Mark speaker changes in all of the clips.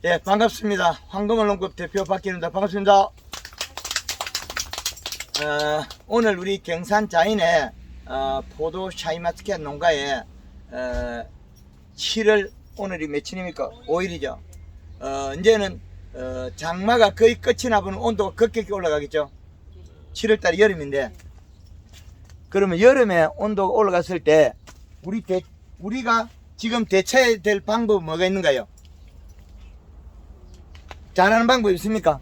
Speaker 1: 예, 반갑습니다. 황금을 농법 대표 박기입니다. 반갑습니다. 오늘 우리 경산 자인의 포도 샤인마스켓 농가에 7월 오늘이 며칠입니까? 5일이죠. 이제는 장마가 거의 끝이 나보면 온도가 급격히 올라가겠죠. 7월달이 여름인데, 그러면 여름에 온도가 올라갔을 때 우리가 지금 대처해야 될 방법은 뭐가 있는가요? 잘하는 방법이 있습니까?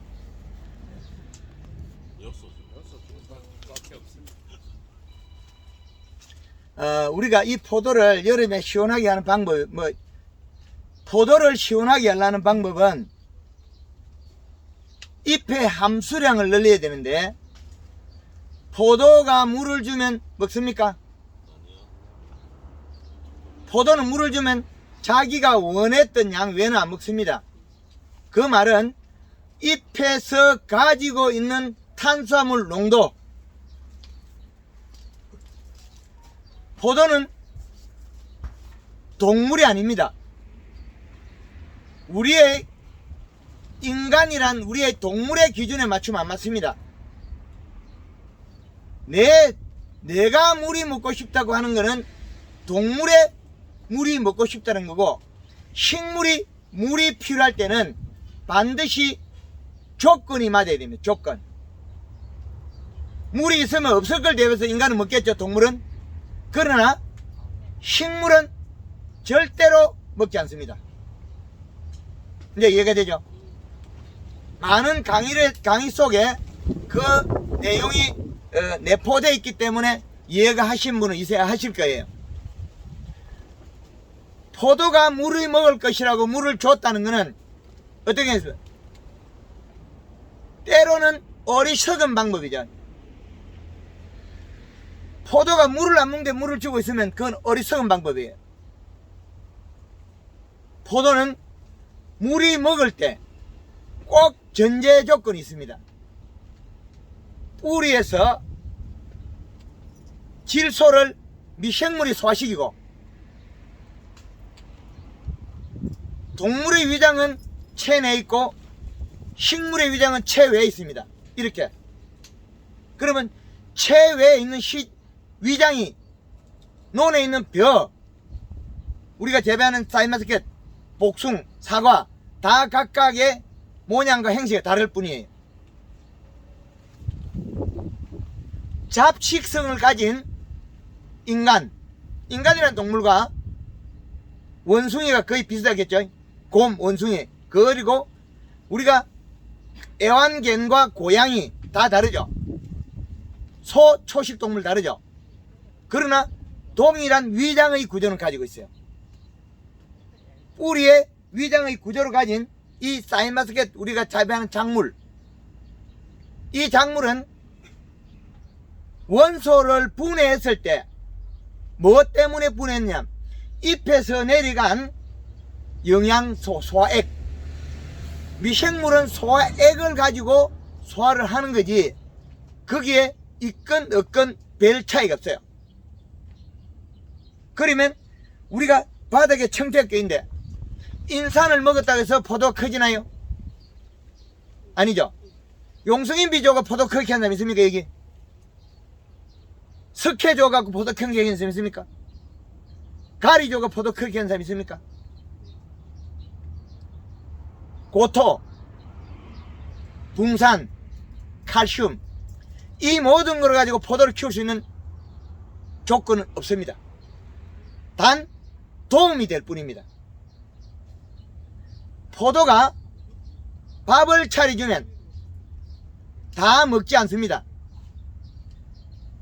Speaker 1: 우리가 이 포도를 여름에 시원하게 하는 방법, 포도를 시원하게 하려는 방법은 잎의 함수량을 늘려야 되는데, 포도가 물을 주면 먹습니까? 포도는 물을 주면 자기가 원했던 양 외에는 안 먹습니다. 그 말은 잎에서 가지고 있는 탄수화물 농도, 포도는 동물이 아닙니다. 우리의 인간이란 우리의 동물의 기준에 맞추면 안 맞습니다. 내가 물이 먹고 싶다고 하는 것은 동물의 물이 먹고 싶다는 거고, 식물이 물이 필요할 때는 반드시 조건이 맞아야 됩니다. 조건. 물이 있으면 없을 걸 대비해서 인간은 먹겠죠, 동물은. 그러나 식물은 절대로 먹지 않습니다. 이제 이해가 되죠? 많은 강의 속에 그 내용이 내포되어 있기 때문에 이해가 하신 분은 있어야 하실 거예요. 포도가 물을 먹을 것이라고 물을 줬다는 것은 어떻게 했어요? 때로는 어리석은 방법이죠. 포도가 물을 안 먹는데 물을 주고 있으면 그건 어리석은 방법이에요. 포도는 물이 먹을 때 꼭 전제 조건이 있습니다. 뿌리에서 질소를 미생물이 소화시키고, 동물의 위장은 체내에 있고 식물의 위장은 체외에 있습니다. 이렇게. 그러면 체외에 있는 위장이 논에 있는 벼, 우리가 재배하는 샤인마스켓, 복숭, 사과 다 각각의 모양과 행식이 다를 뿐이에요. 잡식성을 가진 인간이라는 동물과 원숭이가 거의 비슷하겠죠. 곰, 원숭이. 그리고 우리가 애완견과 고양이 다 다르죠. 소, 초식 동물 다르죠. 그러나 동일한 위장의 구조는 가지고 있어요. 뿌리에 위장의 구조를 가진 이 샤인마스켓, 우리가 재배하는 작물, 이 작물은 원소를 분해했을 때 무엇 때문에 분해했냐? 잎에서 내려간 영양소, 소화액, 미생물은 소화액을 가지고 소화를 하는 거지 거기에 있건 없건 별 차이가 없어요. 그러면 우리가 바닥에 청태가 있는데 인산을 먹었다고 해서 포도가 커지나요? 아니죠. 용성인비 줘가 포도 크게 한 사람 있습니까? 여기 석회 줘갖고 포도 크게 한 사람 있습니까? 가리 줘가 포도 크게 한 사람 있습니까? 고토, 붕산, 칼슘, 이 모든 걸 가지고 포도를 키울 수 있는 조건은 없습니다. 단 도움이 될 뿐입니다. 포도가 밥을 차려주면 다 먹지 않습니다.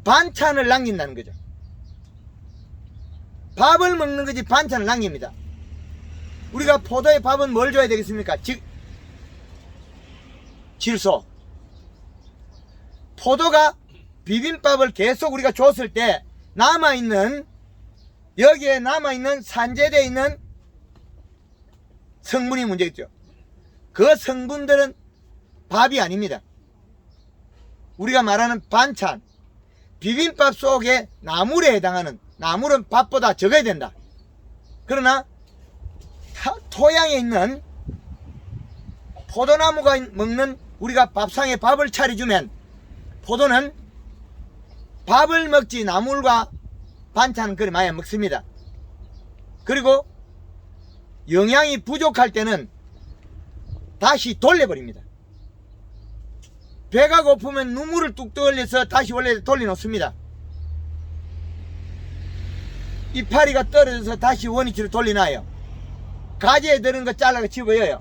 Speaker 1: 반찬을 남긴다는 거죠. 밥을 먹는 거지 반찬을 남깁니다. 우리가 포도의 밥은 뭘 줘야 되겠습니까? 질소. 포도가 비빔밥을 계속 우리가 줬을 때 여기에 남아있는 산재되어 있는 성분이 문제겠죠. 그 성분들은 밥이 아닙니다. 우리가 말하는 반찬, 비빔밥 속에 나물에 해당하는, 나물은 밥보다 적어야 된다. 그러나 토양에 있는 포도나무가 먹는 우리가 밥상에 밥을 차려주면 포도는 밥을 먹지 나물과 반찬은 그리 많이 먹습니다. 그리고 영양이 부족할 때는 다시 돌려버립니다. 배가 고프면 눈물을 뚝뚝 흘려서 다시 원래 돌려놓습니다. 이파리가 떨어져서 다시 원위치로 돌려놔요. 가지에 들은 거 잘라서 집어여요.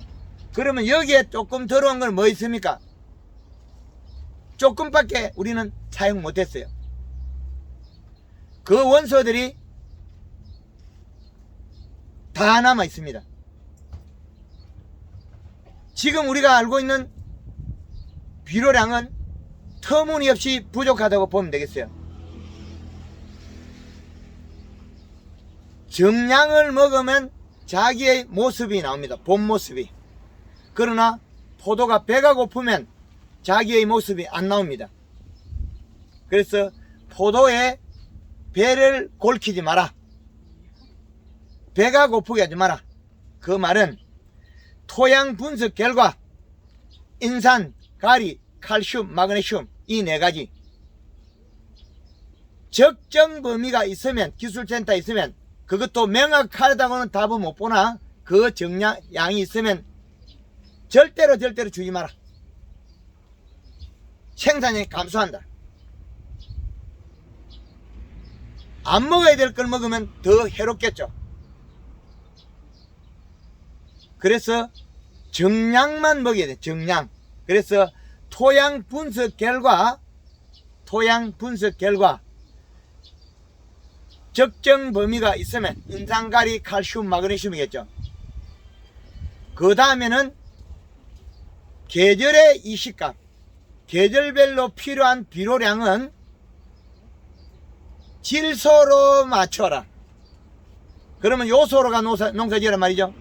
Speaker 1: 그러면 여기에 조금 들어온 건 뭐 있습니까? 조금밖에 우리는 사용 못했어요. 그 원소들이 다 남아 있습니다. 지금 우리가 알고 있는 비료량은 터무니없이 부족하다고 보면 되겠어요. 정량을 먹으면 자기의 모습이 나옵니다. 본 모습이. 그러나 포도가 배가 고프면 자기의 모습이 안 나옵니다. 그래서 포도에 배를 골키지 마라. 배가 고프게 하지 마라. 그 말은 토양 분석 결과 인산, 가리, 칼슘, 마그네슘 이 네 가지 적정 범위가 있으면, 기술센터에 있으면, 그것도 명확하다고는 답은 못 보나 그 정량이 있으면 절대로 주지 마라. 생산량이 감소한다. 안 먹어야 될 걸 먹으면 더 해롭겠죠. 그래서 정량만 먹여야 돼. 정량. 그래서 토양 분석 결과 적정 범위가 있으면 인산가리, 칼슘, 마그네슘이겠죠. 그 다음에는 계절의 이식값, 계절별로 필요한 비료량은 질소로 맞춰라. 그러면 요소로가 농사지으란 말이죠.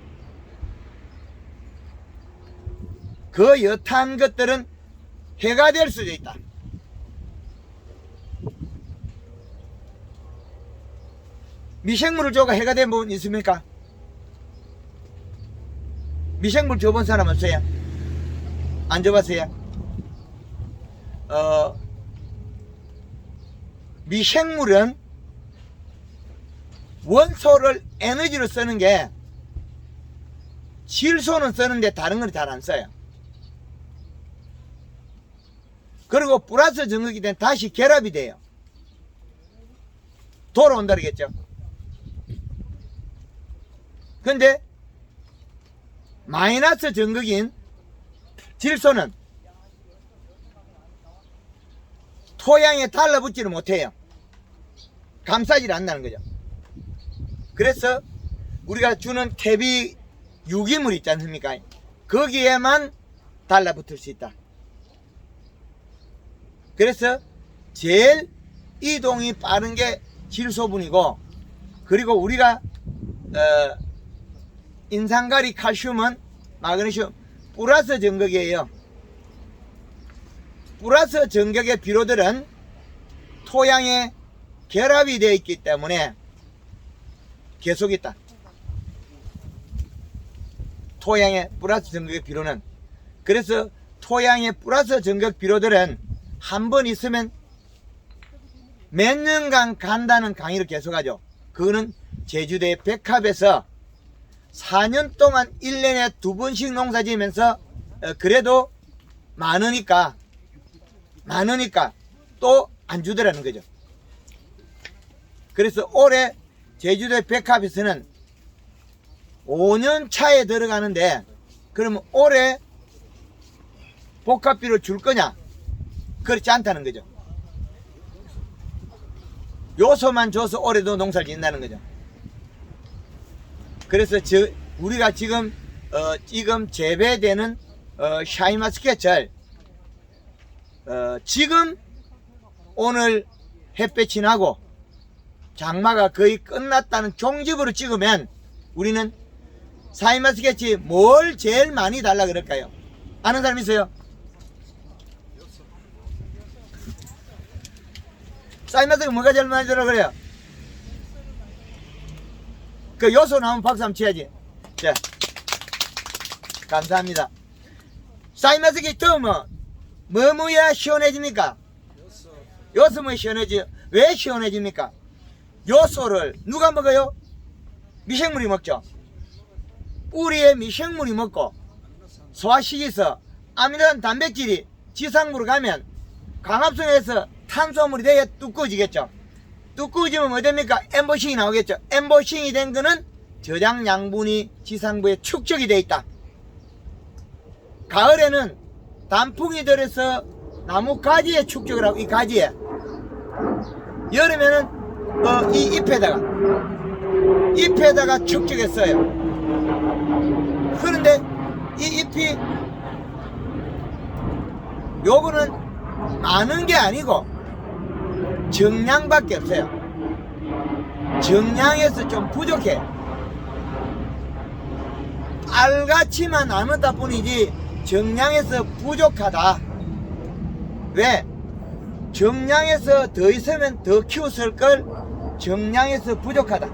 Speaker 1: 그 여타한 것들은 해가 될 수도 있다. 미생물을 줘가 해가 된 부분 있습니까? 미생물 줘본 사람 없어요? 안 줘봤어요? 미생물은 원소를 에너지로 쓰는 게 질소는 쓰는데 다른 건 잘 안 써요. 그리고 플러스 정극이 되면 다시 결합이 돼요. 돌아온다 그러겠죠. 근데 마이너스 정극인 질소는 토양에 달라붙지를 못해요. 감싸지를 않는다는 거죠. 그래서 우리가 주는 퇴비 유기물 있지 않습니까? 거기에만 달라붙을 수 있다. 그래서 제일 이동이 빠른 게 질소분이고, 그리고 우리가 인산가리, 칼슘은 마그네슘 플러스 정극이에요. 플러스 정극의 비료들은 토양에 결합이 되어 있기 때문에 계속 있다. 토양의 플러스 정극의 비료는. 그래서 토양의 플러스 정극 비료들은 한 번 있으면 몇 년간 간다는 강의를 계속하죠. 그거는 제주대 백합에서 4년 동안 1년에 2번씩 농사 지으면서 그래도 많으니까 또 안 주더라는 거죠. 그래서 올해 제주도 백합에서는 5년 차에 들어가는데, 그러면 올해 복합비를 줄 거냐? 그렇지 않다는 거죠. 요소만 줘서 올해도 농사를 짓는다는 거죠. 그래서 우리가 지금 재배되는 샤인마스켓을 지금 오늘 햇볕이 나고 장마가 거의 끝났다는 종집으로 찍으면 우리는 샤인마스켓이 뭘 제일 많이 달라 그럴까요? 아는 사람 있어요? 샤인마스켓 뭐가 제일 많이 들어 그래요? 그 요소 나오면 박수 한번 쳐야지. 자, 감사합니다. 샤인머스켓 더우면 뭐 뭐야 시원해집니까? 요소 뭐 시원해져요? 왜 시원해집니까? 요소를 누가 먹어요? 미생물이 먹죠. 뿌리에 미생물이 먹고 소화시켜서 아미노산 단백질이 지상부로 가면 광합성에서 탄수화물이 되게 두꺼워지겠죠. 두꺼워지면 뭐 됩니까? 엠보싱이 나오겠죠. 엠보싱이 된 거는 저장 양분이 지상부에 축적이 되어 있다. 가을에는 단풍이 들어서 나무 가지에 축적을 하고, 이 가지에. 여름에는 이 잎에다가 축적했어요. 그런데 이 잎이 요거는 많은 게 아니고 정량밖에 없어요. 정량에서 좀 부족해. 알같이만 남았다 뿐이지 정량에서 부족하다. 왜? 정량에서 더 있으면 더 키웠을 걸. 정량에서 부족하다.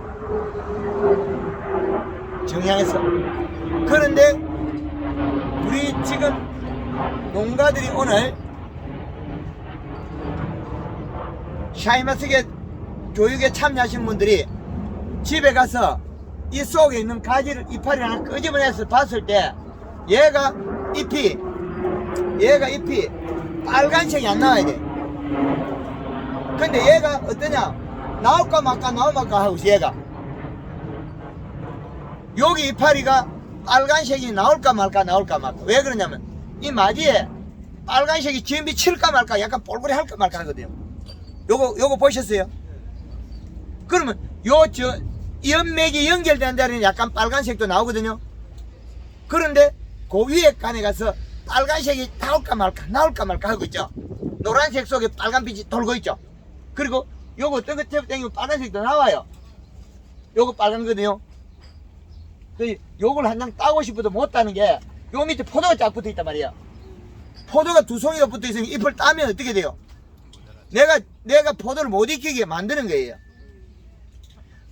Speaker 1: 정량에서. 그런데 우리 지금 농가들이 오늘 샤인머스켓 교육에 참여하신 분들이 집에 가서 이 속에 있는 가지를 이파리 하나 끄집어내서 봤을 때 얘가 잎이 빨간색이 안 나와야 돼. 근데 얘가 어떠냐? 나올까 말까 하고 있어. 얘가 여기 이파리가 빨간색이 나올까 말까. 왜 그러냐면 이 마디에 빨간색이 전비 칠까 말까, 약간 볼고리 할까 말까 하거든요. 요거 보셨어요? 그러면 연맥이 연결된 데는 약간 빨간색도 나오거든요. 그런데 그 위에 칸에 가서 빨간색이 나올까 말까 하고 있죠. 노란색 속에 빨간빛이 돌고 있죠. 그리고 요거 땡기면 빨간색도 나와요. 요거 빨간거든요. 요걸 한 장 따고 싶어도 못 따는 게, 요 밑에 포도가 쫙 붙어 있단 말이야. 포도가 두 송이가 붙어 있으니 잎을 따면 어떻게 돼요? 내가 포도를 못 익히게 만드는 거예요.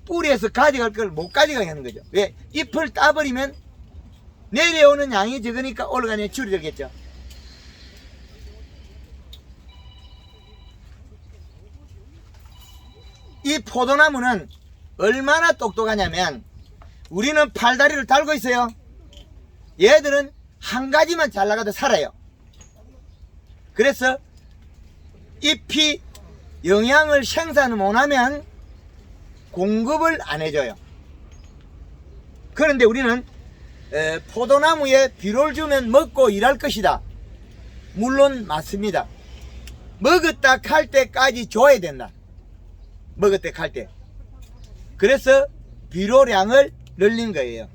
Speaker 1: 뿌리에서 가져갈 걸 못 가져가게 하는 거죠. 왜? 잎을 따버리면 내려오는 양이 적으니까 올라가는 줄어들겠죠. 이 포도나무는 얼마나 똑똑하냐면, 우리는 팔다리를 달고 있어요. 얘들은 한 가지만 잘 나가도 살아요. 그래서 잎이 영양을 생산을 못하면 공급을 안 해줘요. 그런데 우리는 포도나무에 비료를 주면 먹고 일할 것이다. 물론 맞습니다. 먹었다 칼 때까지 줘야 된다. 먹었다 칼 때. 그래서 비료량을 늘린 거예요.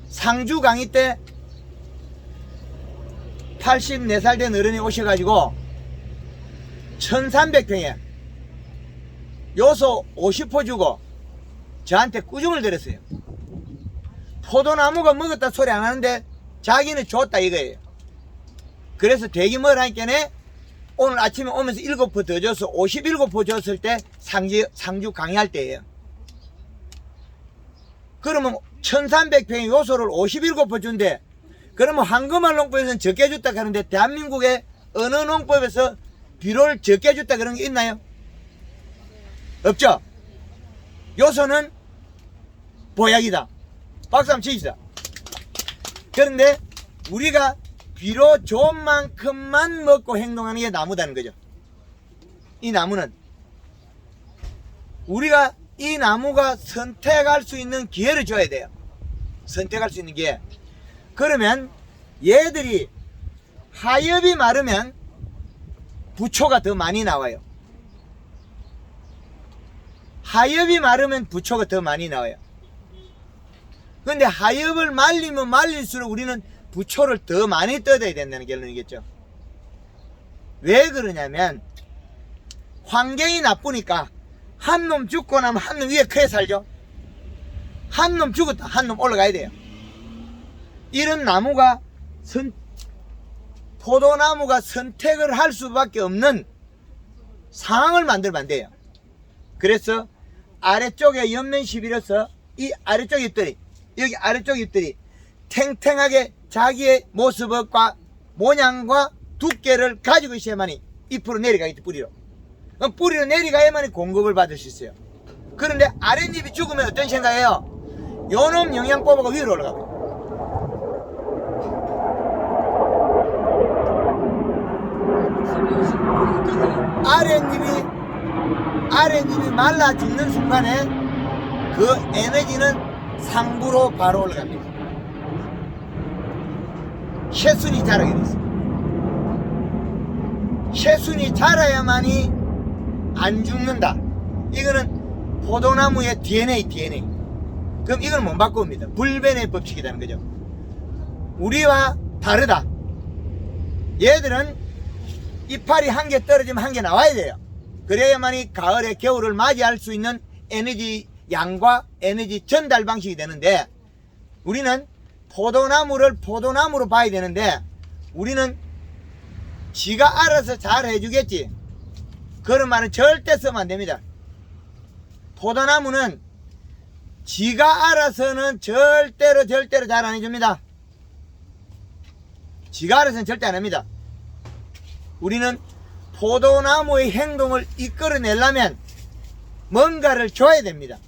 Speaker 1: 상주 강의 때 84살 된 어른이 오셔가지고 1300평에 요소 50% 주고 저한테 꾸중을 들었어요. 포도나무가 먹었다 소리 안 하는데 자기는 줬다 이거예요. 그래서 대기 뭐라니까네 오늘 아침에 오면서 7포 더 줘서 57포 줬을 때 상주 강의할 때예요. 그러면 1300평의 요소를 57포 준대. 그러면 황금알 농법에서는 적게 줬다 하는데 대한민국의 어느 농법에서 비료를 적게 줬다 그런 게 있나요? 없죠. 요소는 보약이다. 박수 한번 치시다. 그런데 우리가 비료 좋은 만큼만 먹고 행동하는 게 나무다는 거죠. 이 나무는 우리가 이 나무가 선택할 수 있는 기회를 줘야 돼요. 선택할 수 있는 기회. 그러면 얘들이 하엽이 마르면 부초가 더 많이 나와요. 하엽이 마르면 부초가 더 많이 나와요. 근데 하엽을 말리면 말릴수록 우리는 부초를 더 많이 뜯어야 된다는 결론이겠죠. 왜 그러냐면 환경이 나쁘니까 한 놈 죽고 나면 한 놈 위에 크게 살죠. 한 놈 죽었다 한 놈 올라가야 돼요. 이런 나무가 포도나무가 선택을 할 수밖에 없는 상황을 만들면 안 돼요. 그래서 아래쪽에 옆면 시비로서 이 아래쪽 잎들이, 여기 아래쪽 잎들이 탱탱하게 자기의 모습과 모양과 두께를 가지고 있어야만이 잎으로 내려가겠지, 뿌리로. 그럼 뿌리로 내려가야만이 공급을 받을 수 있어요. 그런데 아랫잎이 죽으면 어떤 생각이에요? 요놈 영양포가 위로 올라가고, 아랫잎이 말라 죽는 순간에 그 에너지는 상부로 바로 올라갑니다. 새순이 자라게 됐어요. 새순이 자라야만이 안 죽는다. 이거는 포도나무의 DNA. 그럼 이건 못 바꿉니다. 불변의 법칙이라는 거죠. 우리와 다르다. 얘들은 이파리 한 개 떨어지면 한 개 나와야 돼요. 그래야만이 가을에 겨울을 맞이할 수 있는 에너지 양과 에너지 전달 방식이 되는데, 우리는 포도나무를 포도나무로 봐야 되는데, 우리는 지가 알아서 잘 해주겠지, 그런 말은 절대 쓰면 안 됩니다. 포도나무는 지가 알아서는 절대로 잘 안 해줍니다. 지가 알아서는 절대 안 합니다. 우리는 포도나무의 행동을 이끌어내려면 뭔가를 줘야 됩니다.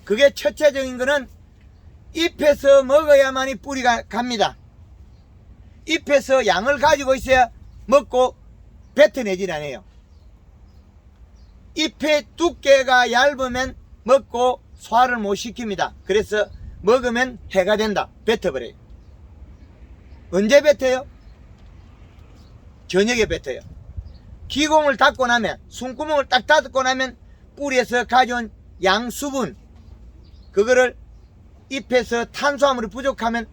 Speaker 1: 그게 첫째적인 거는 잎에서 먹어야만이 뿌리가 갑니다. 잎에서 양을 가지고 있어야 먹고 뱉어내질 않아요. 잎의 두께가 얇으면 먹고 소화를 못 시킵니다. 그래서 먹으면 해가 된다. 뱉어버려요. 언제 뱉어요? 저녁에 뱉어요. 기공을 닫고 나면, 숨구멍을 딱 닫고 나면 뿌리에서 가져온 양수분, 그거를 잎에서 탄수화물이 부족하면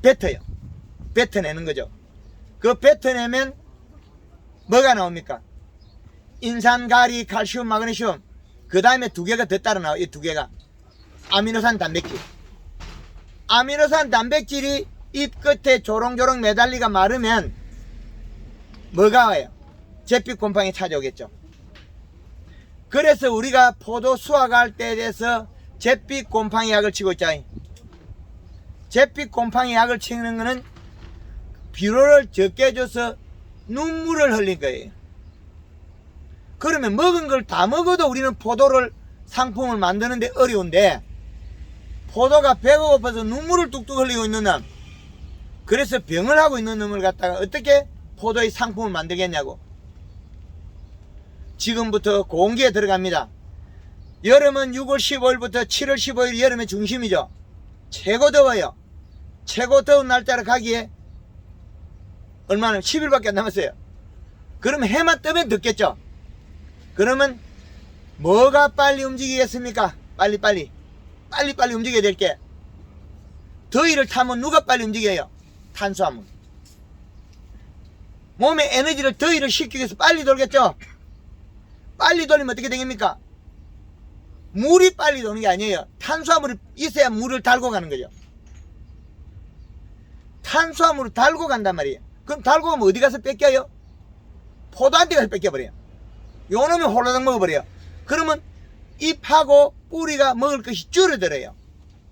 Speaker 1: 뱉어요. 뱉어내는 거죠. 그 뱉어내면 뭐가 나옵니까? 인산, 가리, 칼슘, 마그네슘, 그 다음에 두 개가 더 따라 나와요. 이 두 개가 아미노산, 단백질. 아미노산, 단백질이 잎 끝에 조롱조롱 매달리가 마르면 뭐가 와요? 잿빛 곰팡이 찾아오겠죠. 그래서 우리가 포도 수확할 때에 대해서 잿빛 곰팡이 약을 치고 있잖아요. 잿빛 곰팡이 약을 치는 거는 비료를 적게 줘서 눈물을 흘린 거예요. 그러면 먹은 걸 다 먹어도 우리는 포도를 상품을 만드는데 어려운데, 포도가 배가 고파서 눈물을 뚝뚝 흘리고 있는 놈, 그래서 병을 하고 있는 놈을 갖다가 어떻게 포도의 상품을 만들겠냐고. 지금부터 공기에 들어갑니다. 여름은 6월 15일부터 7월 15일 여름의 중심이죠. 최고 더워요. 최고 더운 날짜로 가기에 얼마나 10일밖에 안 남았어요. 그러면 해만 뜨면 덥겠죠. 그러면 뭐가 빨리 움직이겠습니까? 빨리 움직여야 될 게, 더위를 타면 누가 빨리 움직여요? 탄수화물. 몸의 에너지를, 더위를 식히기 위해서 빨리 돌겠죠. 빨리 돌리면 어떻게 되겠습니까? 물이 빨리 도는 게 아니에요. 탄수화물이 있어야 물을 달고 가는 거죠. 탄수화물을 달고 간단 말이에요. 그럼 달고 가면 어디 가서 뺏겨요? 포도한테 가서 뺏겨버려요. 요놈이 홀라당 먹어버려요. 그러면 잎하고 뿌리가 먹을 것이 줄어들어요.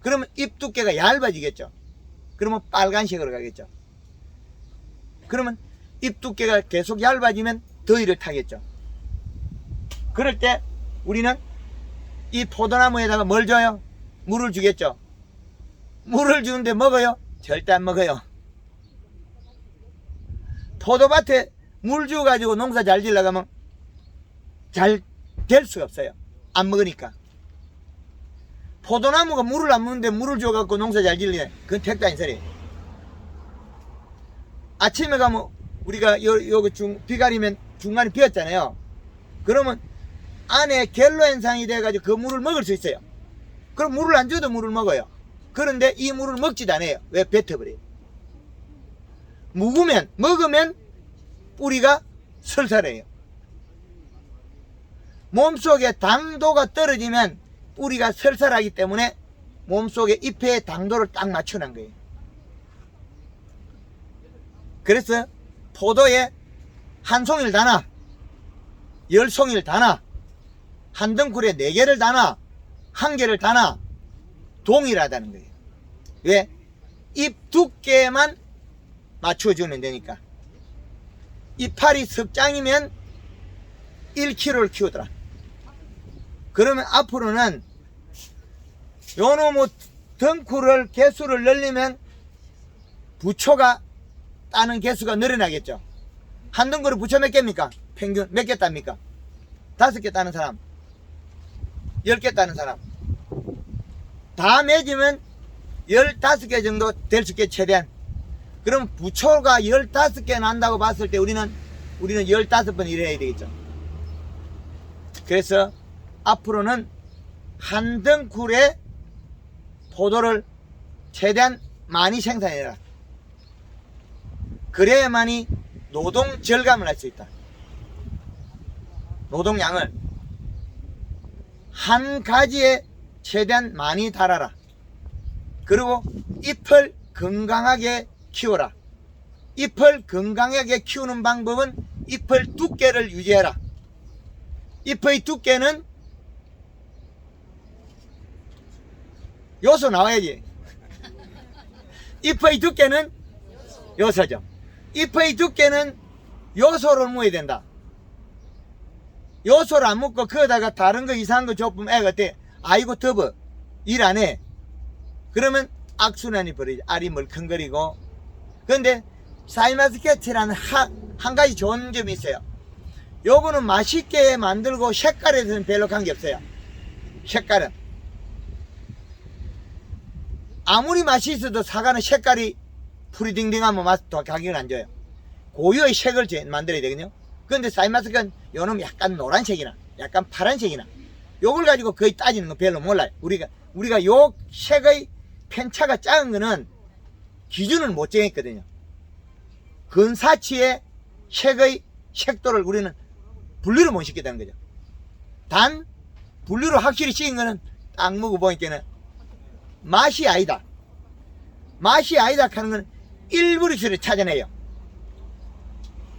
Speaker 1: 그러면 잎 두께가 얇아지겠죠. 그러면 빨간색으로 가겠죠. 그러면 잎 두께가 계속 얇아지면 더위를 타겠죠. 그럴 때 우리는 이 포도나무에다가 뭘 줘요? 물을 주겠죠. 물을 주는데 먹어요? 절대 안 먹어요. 포도밭에 물 주어가지고 농사 잘 지으려면 잘 될 수가 없어요. 안 먹으니까. 포도나무가 물을 안 먹는데 물을 주어갖고 농사 잘 지으려면 그건 택도 아닌 소리. 아침에 가면 우리가 비 가리면 중간에 비었잖아요. 그러면 안에 겔로 현상이 돼가지고 그 물을 먹을 수 있어요. 그럼 물을 안 줘도 물을 먹어요. 그런데 이 물을 먹지도 않아요. 왜? 뱉어버려요. 먹으면 뿌리가 설사해요. 몸속에 당도가 떨어지면 뿌리가 설사하기 때문에 몸속에 잎의 당도를 딱 맞춰놓은 거예요. 그래서 포도에 한 송이를 다나, 10송이를 다나, 한 덩굴에 4개를 다나, 1개를 다나 동일하다는 거예요. 왜? 잎 두께만 맞춰주면 되니까. 이파리 석장이면 1kg를 키우더라. 그러면 앞으로는 요놈의 덩쿨을 개수를 늘리면 부초가 따는 개수가 늘어나겠죠. 한 덩굴에 부초 몇 개입니까? 평균 몇 개 땁니까? 5개 따는 사람, 10개 따는 사람. 다 맺으면 15개 정도 될 수 있게 최대한. 그럼 부초가 15개 난다고 봤을 때 우리는 15번 일해야 되겠죠. 그래서 앞으로는 한 덩굴에 포도를 최대한 많이 생산해라. 그래야만이 노동 절감을 할 수 있다. 노동량을 한 가지에 최대한 많이 달아라. 그리고 잎을 건강하게 키워라. 잎을 건강하게 키우는 방법은 잎의 두께를 유지해라. 잎의 두께는 요소 나와야지. 잎의 두께는 요소죠. 잎의 두께는 요소를 묻어야 된다. 요소를 안 묻고 거기다가 다른 거 이상한 거 줘보면 애가 어때? 아이고 더워, 일 안 해. 그러면 악순환이 벌어지죠. 알이 멀컹거리고. 그런데 사이마스케치라는 한 가지 좋은 점이 있어요. 요거는 맛있게 만들고 색깔에서는 별로 관계없어요. 색깔은 아무리 맛이 있어도 사과는 색깔이 푸리딩딩하면 맛도 가격은 안 줘요. 고유의 색을 만들어야 되거든요. 그런데 사이마스케는 요놈 약간 노란색이나 약간 파란색이나 요걸 가지고 거의 따지는 거 별로 몰라요. 우리가 요 색의 편차가 작은 거는 기준을 못 정했거든요. 근사치의 색의 색도를 우리는 분류를 못 시켰다는 거죠. 단 분류를 확실히 시킨 거는 딱 먹어보니까는 맛이 아니다. 맛이 아니다 하는 건 일부리수를 찾아내요.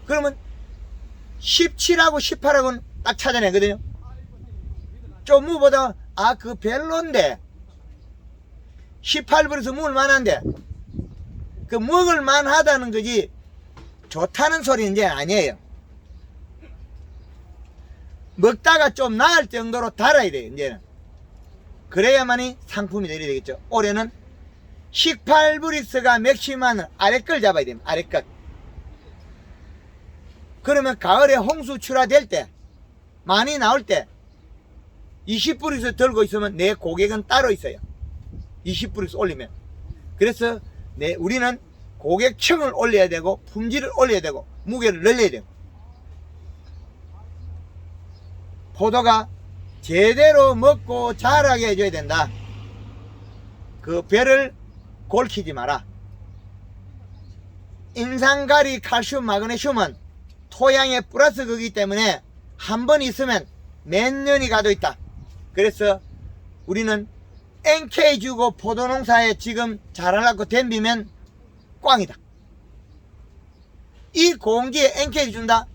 Speaker 1: 그러면 17하고 18하고는 딱 찾아내거든요. 좀 무보다 그 별론데 18불에서 먹을 만한데 그 먹을 만하다는 거지 좋다는 소리는 이제 아니에요. 먹다가 좀 나을 정도로 달아야 돼요. 이제는 그래야만이 상품이 되어야 되겠죠. 올해는 18브릭스가 맥시멈은 아래 걸 잡아야 됩니다. 아래 것. 그러면 가을에 홍수 출하될 때 많이 나올 때 20브릭스 들고 있으면 내 고객은 따로 있어요. 20브릭스 올리면. 그래서 우리는 고객층을 올려야 되고 품질을 올려야 되고 무게를 늘려야 되고 포도가 제대로 먹고 자라게 해줘야 된다. 그 배를 골키지 마라. 인산가리, 칼슘, 마그네슘은 토양의 플러스 거기 때문에 한 번 있으면 몇 년이 가도 있다. 그래서 우리는 NK 주고 포도농사에 지금 자라려고 댐비면 꽝이다. 이 공기에 NK를 준다.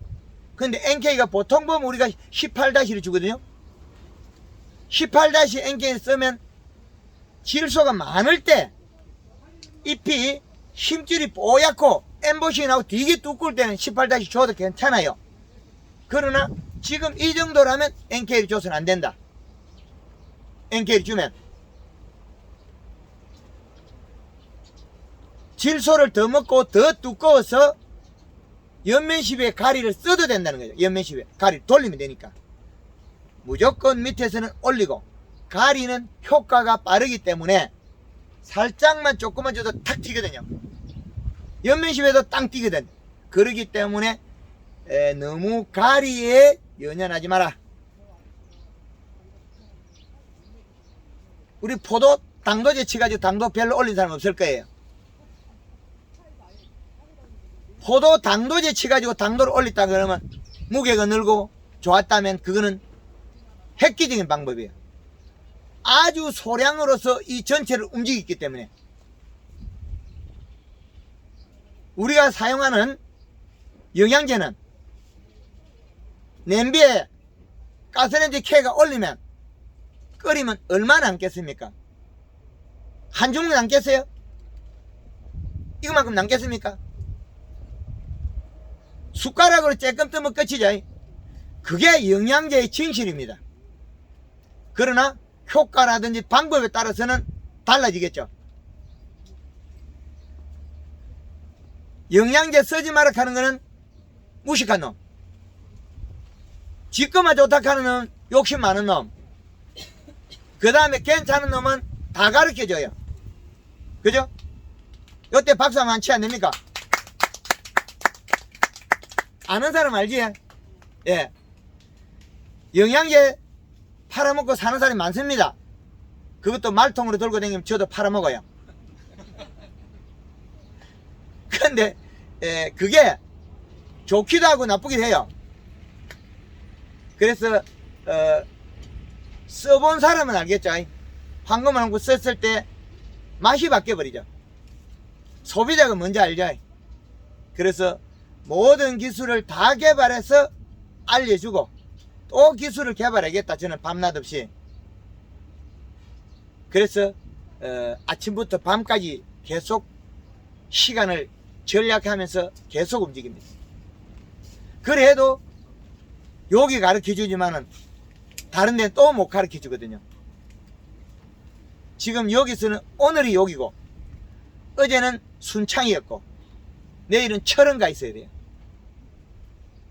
Speaker 1: 근데 NK가 보통 보면 우리가 18-를 주거든요. 18-NK를 쓰면 질소가 많을 때 잎이 힘줄이 뽀얗고 엠보싱이 나고 되게 두꺼울 때는 18- 줘도 괜찮아요. 그러나 지금 이 정도라면 NK를 줘서는 안 된다. NK를 주면 질소를 더 먹고 더 두꺼워서 옆면십에 가리를 써도 된다는 거죠. 옆면십에 가리를 돌리면 되니까. 무조건 밑에서는 올리고 가리는 효과가 빠르기 때문에 살짝만 조금만 줘도 탁 튀거든요. 옆면십에도 땅 튀거든. 그러기 때문에 너무 가리에 연연하지 마라. 우리 포도 당도제 치가지고 당도 별로 올린 사람 없을 거예요. 포도 당도제 치가지고 당도를 올렸다 그러면 무게가 늘고 좋았다면 그거는 획기적인 방법이에요. 아주 소량으로서 이 전체를 움직이기 때문에 우리가 사용하는 영양제는 냄비에 가스레인지 켜가 올리면 끓이면 얼마나 남겠습니까? 한 중분 남겠어요? 이거만큼 남겠습니까? 숟가락으로 쬐끔 뜨면 끝이죠. 그게 영양제의 진실입니다. 그러나 효과라든지 방법에 따라서는 달라지겠죠. 영양제 쓰지 마라 하는 거는 무식한 놈, 지꺼만 좋다 하는 놈, 욕심 많은 놈, 그 다음에 괜찮은 놈은 다 가르쳐줘요. 그죠? 요때 박수 한번 치면 안 됩니까? 아는 사람 알지? 예. 영양제 팔아먹고 사는 사람이 많습니다. 그것도 말통으로 들고 다니면 저도 팔아먹어요. 근데 그게 좋기도 하고 나쁘기도 해요. 그래서 써본 사람은 알겠죠. 황금 한 구 썼을 때 맛이 바뀌어버리죠. 소비자가 뭔지 알죠. 그래서 모든 기술을 다 개발해서 알려주고 또 기술을 개발하겠다. 저는 밤낮 없이. 그래서 아침부터 밤까지 계속 시간을 전략하면서 계속 움직입니다. 그래도 여기 가르쳐 주지만은 다른 데는 또 못 가르쳐 주거든요. 지금 여기서는 오늘이 여기고 어제는 순창이었고 내일은 철원 가 있어야 돼요.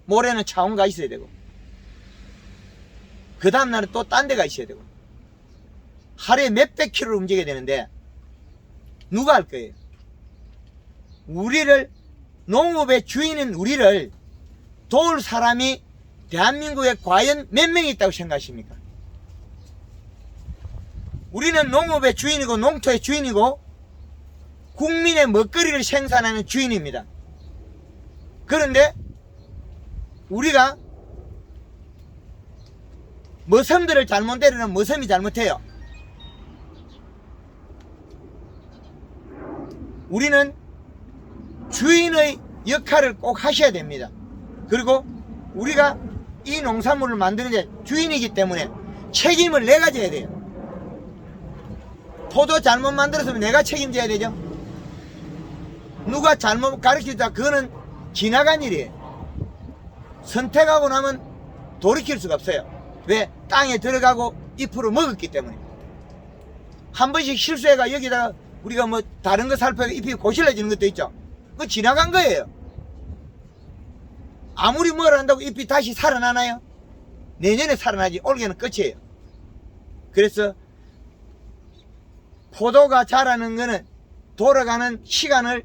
Speaker 1: 모레는 창원 가 있어야 되고 그 다음날은 또 딴 데 가 있어야 되고 하루에 몇백 킬로를 움직여야 되는데 누가 할 거예요? 우리를, 농업의 주인인 우리를 도울 사람이 대한민국에 과연 몇 명이 있다고 생각하십니까? 우리는 농업의 주인이고 농토의 주인이고 국민의 먹거리를 생산하는 주인입니다. 그런데 우리가 머슴들을 잘못 때리는 머슴이 잘못해요. 우리는 주인의 역할을 꼭 하셔야 됩니다. 그리고 우리가 이 농산물을 만드는데 주인이기 때문에 책임을 내가 져야 돼요. 포도 잘못 만들었으면 내가 책임져야 되죠. 누가 잘못 가르치다 그거는 지나간 일이에요. 선택하고 나면 돌이킬 수가 없어요. 왜? 땅에 들어가고 잎으로 먹었기 때문에. 한 번씩 실수해가 여기다가 우리가 뭐 다른 거 살펴서 잎이 고실라지는 것도 있죠. 그거 지나간 거예요. 아무리 뭐라 한다고 잎이 다시 살아나나요? 내년에 살아나지 올해는 끝이에요. 그래서 포도가 자라는 거는 돌아가는 시간을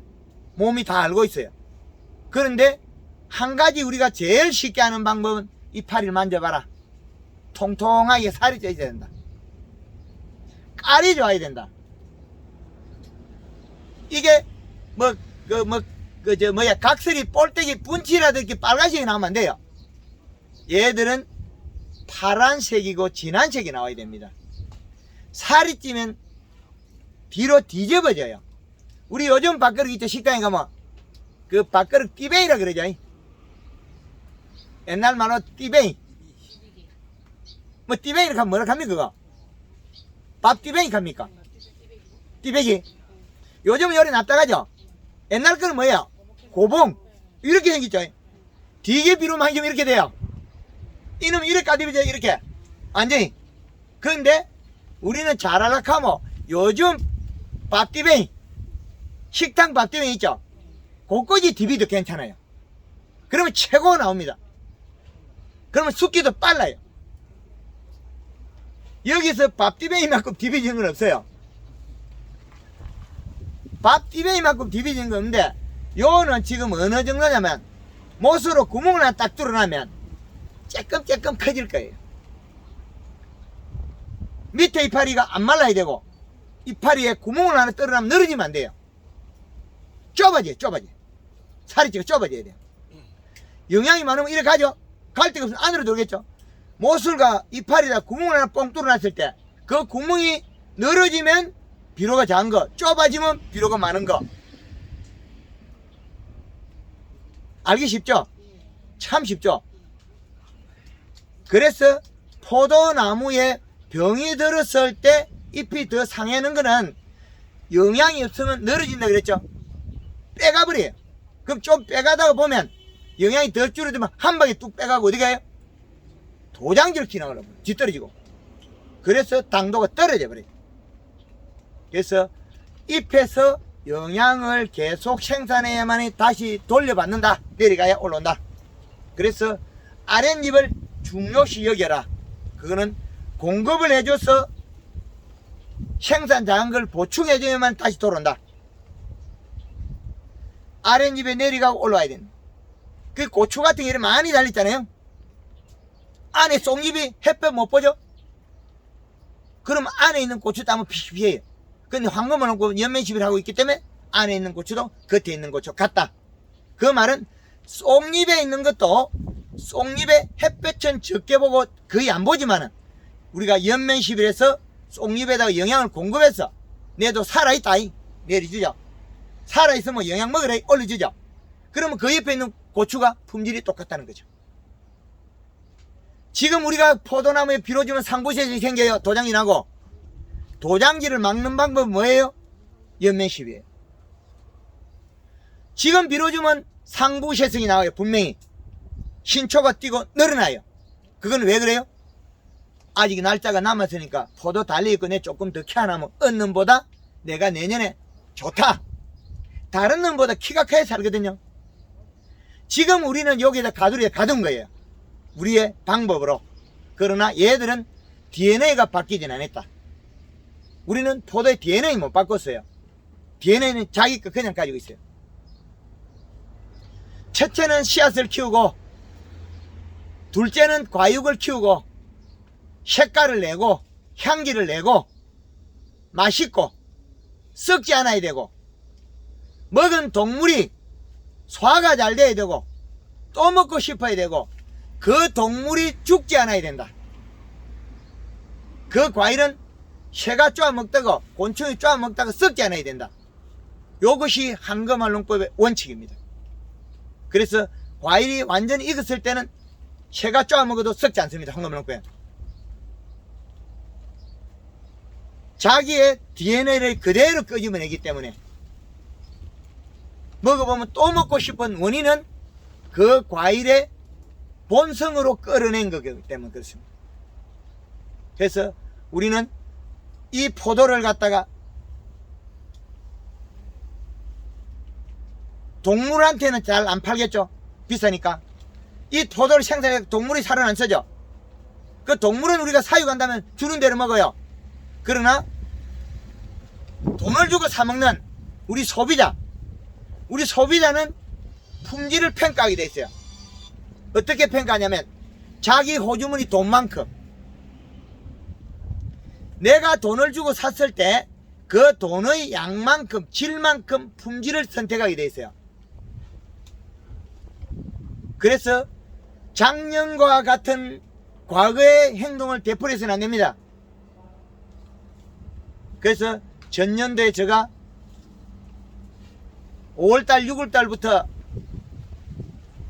Speaker 1: 몸이 다 알고 있어요. 그런데 한 가지 우리가 제일 쉽게 하는 방법은 이파리를 만져봐라. 통통하게 살이 쪄야 된다. 깔이 좋아야 된다. 이게 각설이 볼때기 분치라도 이렇게 빨간색이 나오면 안 돼요. 얘들은 파란색이고 진한 색이 나와야 됩니다. 살이 찌면 뒤로 뒤집어져요. 우리 요즘 밥그릇 있죠. 식당에 가면 그 밥그릇 띠뱅이라 그러죠. 옛날 말로 띠뱅이. 뭐 띠뱅이를 하면 뭐라 합니까 그거? 밥 띠뱅이 합니까? 띠뱅이. 요즘 요리 납작하죠. 옛날 거는 뭐예요? 고봉. 이렇게 생겼죠. 뒤에 비로만 하면 이렇게 돼요. 이놈 이렇게 까디비죠. 이렇게 완전히. 그런데 우리는 잘하려고 하면 요즘 밥디뱅이, 식당 밥디뱅이 있죠. 그거지 디비도 괜찮아요. 그러면 최고 나옵니다. 그러면 숫기도 빨라요. 여기서 밥디뱅이만큼 디비지는 건 없어요. 밥디뱅이만큼 디비지는 건 없는데 요는 지금 어느 정도냐면 못으로 구멍을 하나 딱 뚫어놔면 조금 커질 거예요. 밑에 이파리가 안 말라야 되고 이파리에 구멍을 하나 뚫어놔면 늘어지면 안 돼요. 좁아져요. 살이 찌고 좁아져야 돼요. 영양이 많으면 이렇게 가죠. 갈 데가 없으면 안으로 들어오겠죠. 모술과 이파리에다 구멍을 하나 뻥 뚫어놨을 때 그 구멍이 늘어지면 비료가 작은 거, 좁아지면 비료가 많은 거. 알기 쉽죠? 참 쉽죠? 그래서 포도나무에 병이 들었을 때 잎이 더 상하는 거는 영양이 없으면 늘어진다 그랬죠? 빼가버려요. 그럼 좀 빼가다가 보면 영양이 더 줄어들면 한 방에 뚝 빼가고 어디 가요? 도장지를 기능을 뒤떨어지고. 그래서 당도가 떨어져 버려요. 그래서 잎에서 영양을 계속 생산해야만 다시 돌려받는다. 내려가야 올라온다. 그래서 아랫잎을 중요시 여겨라. 그거는 공급을 해줘서 생산 작은 걸 보충해줘야만 다시 돌아온다. 아랫잎에 내려가고 올라와야 된다. 그 고추 같은 게 많이 달렸잖아요. 안에 쏙잎이 햇볕 못 보죠? 그럼 안에 있는 고추 따면 피해요. 근데 황금을 놓고 연면시비를 하고 있기 때문에 안에 있는 고추도 겉에 있는 고추 같다. 그 말은 쏙잎에 있는 것도 쏙잎에 햇볕은 적게 보고 거의 안 보지만은 우리가 연면시비를 해서 쏙잎에다가 영양을 공급해서 내도 살아있다 내려주죠. 살아있으면 영양 먹으라 올려주죠. 그러면 그 옆에 있는 고추가 품질이 똑같다는 거죠. 지금 우리가 포도나무에 비로 주면 상부세이 생겨요. 도장이 나고. 도장지를 막는 방법은 뭐예요? 연면시비예요. 지금 비로 주면 상부세성이 나와요. 분명히 신초가 뛰고 늘어나요. 그건 왜 그래요? 아직 날짜가 남았으니까 포도 달리있고 내 조금 더 키워나면 언놈보다 내가 내년에 좋다. 다른 놈보다 키가 커야 살거든요. 지금 우리는 여기에다 가두리에 가둔 거예요. 우리의 방법으로. 그러나 얘들은 DNA가 바뀌진 않았다. 우리는 포도의 DNA 못 바꿨어요. DNA는 자기 거 그냥 가지고 있어요. 첫째는 씨앗을 키우고, 둘째는 과육을 키우고, 색깔을 내고, 향기를 내고, 맛있고, 썩지 않아야 되고, 먹은 동물이 소화가 잘 돼야 되고, 또 먹고 싶어야 되고, 그 동물이 죽지 않아야 된다. 그 과일은 새가 쪼아 먹다가 곤충이 쪼아 먹다가 썩지 않아야 된다. 이것이 황금알농법의 원칙입니다. 그래서 과일이 완전히 익었을 때는 새가 쪼아 먹어도 썩지 않습니다. 황금알농법에. 자기의 DNA를 그대로 끄집어내기 때문에 먹어보면 또 먹고 싶은 원인은 그 과일의 본성으로 끌어낸 거기 때문에 그렇습니다. 그래서 우리는 이 포도를 갖다가 동물한테는 잘 안 팔겠죠. 비싸니까. 이 포도를 생산해 동물이 살은 안 써죠. 그 동물은 우리가 사육한다면 주는 대로 먹어요. 그러나 돈을 주고 사 먹는 우리 소비자, 우리 소비자는 품질을 평가하게 돼 있어요. 어떻게 평가하냐면 자기 호주머니 돈만큼, 내가 돈을 주고 샀을 때 그 돈의 양만큼, 질만큼 품질을 선택하게 돼 있어요. 그래서 작년과 같은 과거의 행동을 되풀이해서는 안 됩니다. 그래서 전년도에 제가 5월달 6월달부터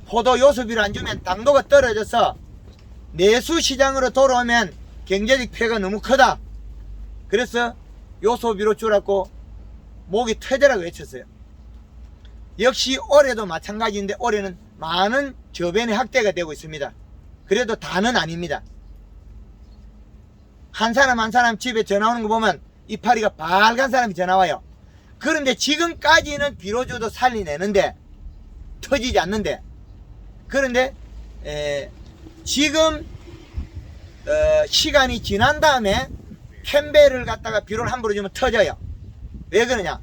Speaker 1: 포도 요소비를 안 주면 당도가 떨어져서 내수시장으로 돌아오면 경제적 피해가 너무 크다. 그래서 요소비로 주라고 목이 터져라고 외쳤어요. 역시 올해도 마찬가지인데 올해는 많은 저변의 확대가 되고 있습니다. 그래도 다는 아닙니다. 한 사람 한 사람 집에 전화 오는 거 보면 이파리가 빨간 사람이 전화 와요. 그런데 지금까지는 비로 줘도 살리내는데 터지지 않는데, 그런데 지금 시간이 지난 다음에 캔벨을 갖다가 비료를 함부로 주면 터져요. 왜 그러냐?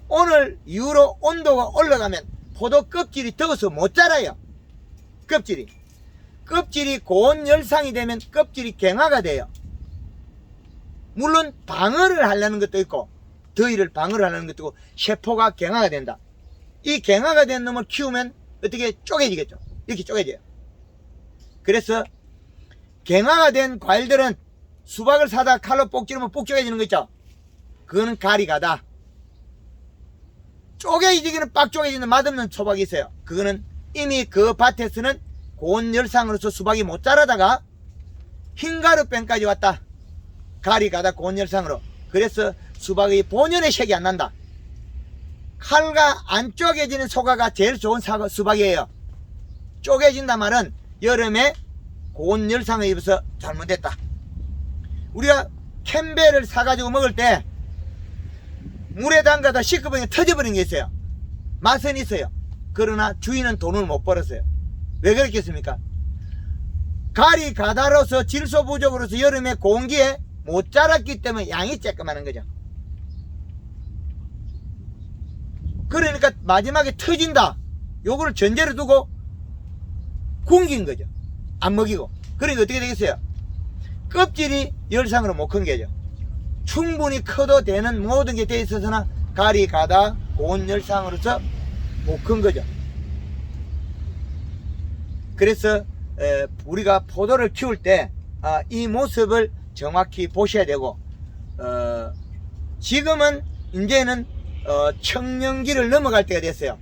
Speaker 1: 오늘 이후로 온도가 올라가면 포도 껍질이 더워서 못 자라요. 껍질이 고온 열상이 되면 껍질이 갱화가 돼요. 물론 방어를 하려는 것도 있고, 더위를 방어를 하려는 것도 있고, 세포가 갱화가 된다. 이 갱화가 된 놈을 키우면 어떻게 쪼개지겠죠? 이렇게 쪼개져요. 그래서 갱화가 된 과일들은 수박을 사다 칼로 뽁 찌르면 뽁 쪼개지는 거 있죠? 그거는 가리가다. 쪼개지기는 빡 쪼개지는 맛없는 수박이 있어요. 그거는 이미 그 밭에서는 고온 열상으로서 수박이 못 자라다가 흰가루병까지 왔다. 가리가다 고온 열상으로. 그래서 수박의 본연의 색이 안 난다. 칼과 안 쪼개지는 소가가 제일 좋은 수박이에요. 쪼개진단 말은 여름에 고온 열상을 입어서 잘못됐다. 우리가 캔벨을 사가지고 먹을 때 물에 담가다 씻어버리면 터져버린 게 있어요. 맛은 있어요. 그러나 주인은 돈을 못 벌었어요. 왜 그렇겠습니까? 가리 가다로서 질소 부족으로서 여름에 공기에 못 자랐기 때문에 양이 쬐끔하는 거죠. 그러니까 마지막에 터진다. 요거를 전제로 두고 굶긴 거죠. 안 먹이고. 그러니까 어떻게 되겠어요? 껍질이 열상으로 못 큰 게죠. 충분히 커도 되는 모든 게 돼 있어서나 가리 가다 고온 열상으로서 못 큰 거죠. 그래서 우리가 포도를 키울 때 이 모습을 정확히 보셔야 되고, 지금은 이제는 청년기를 넘어갈 때가 됐어요.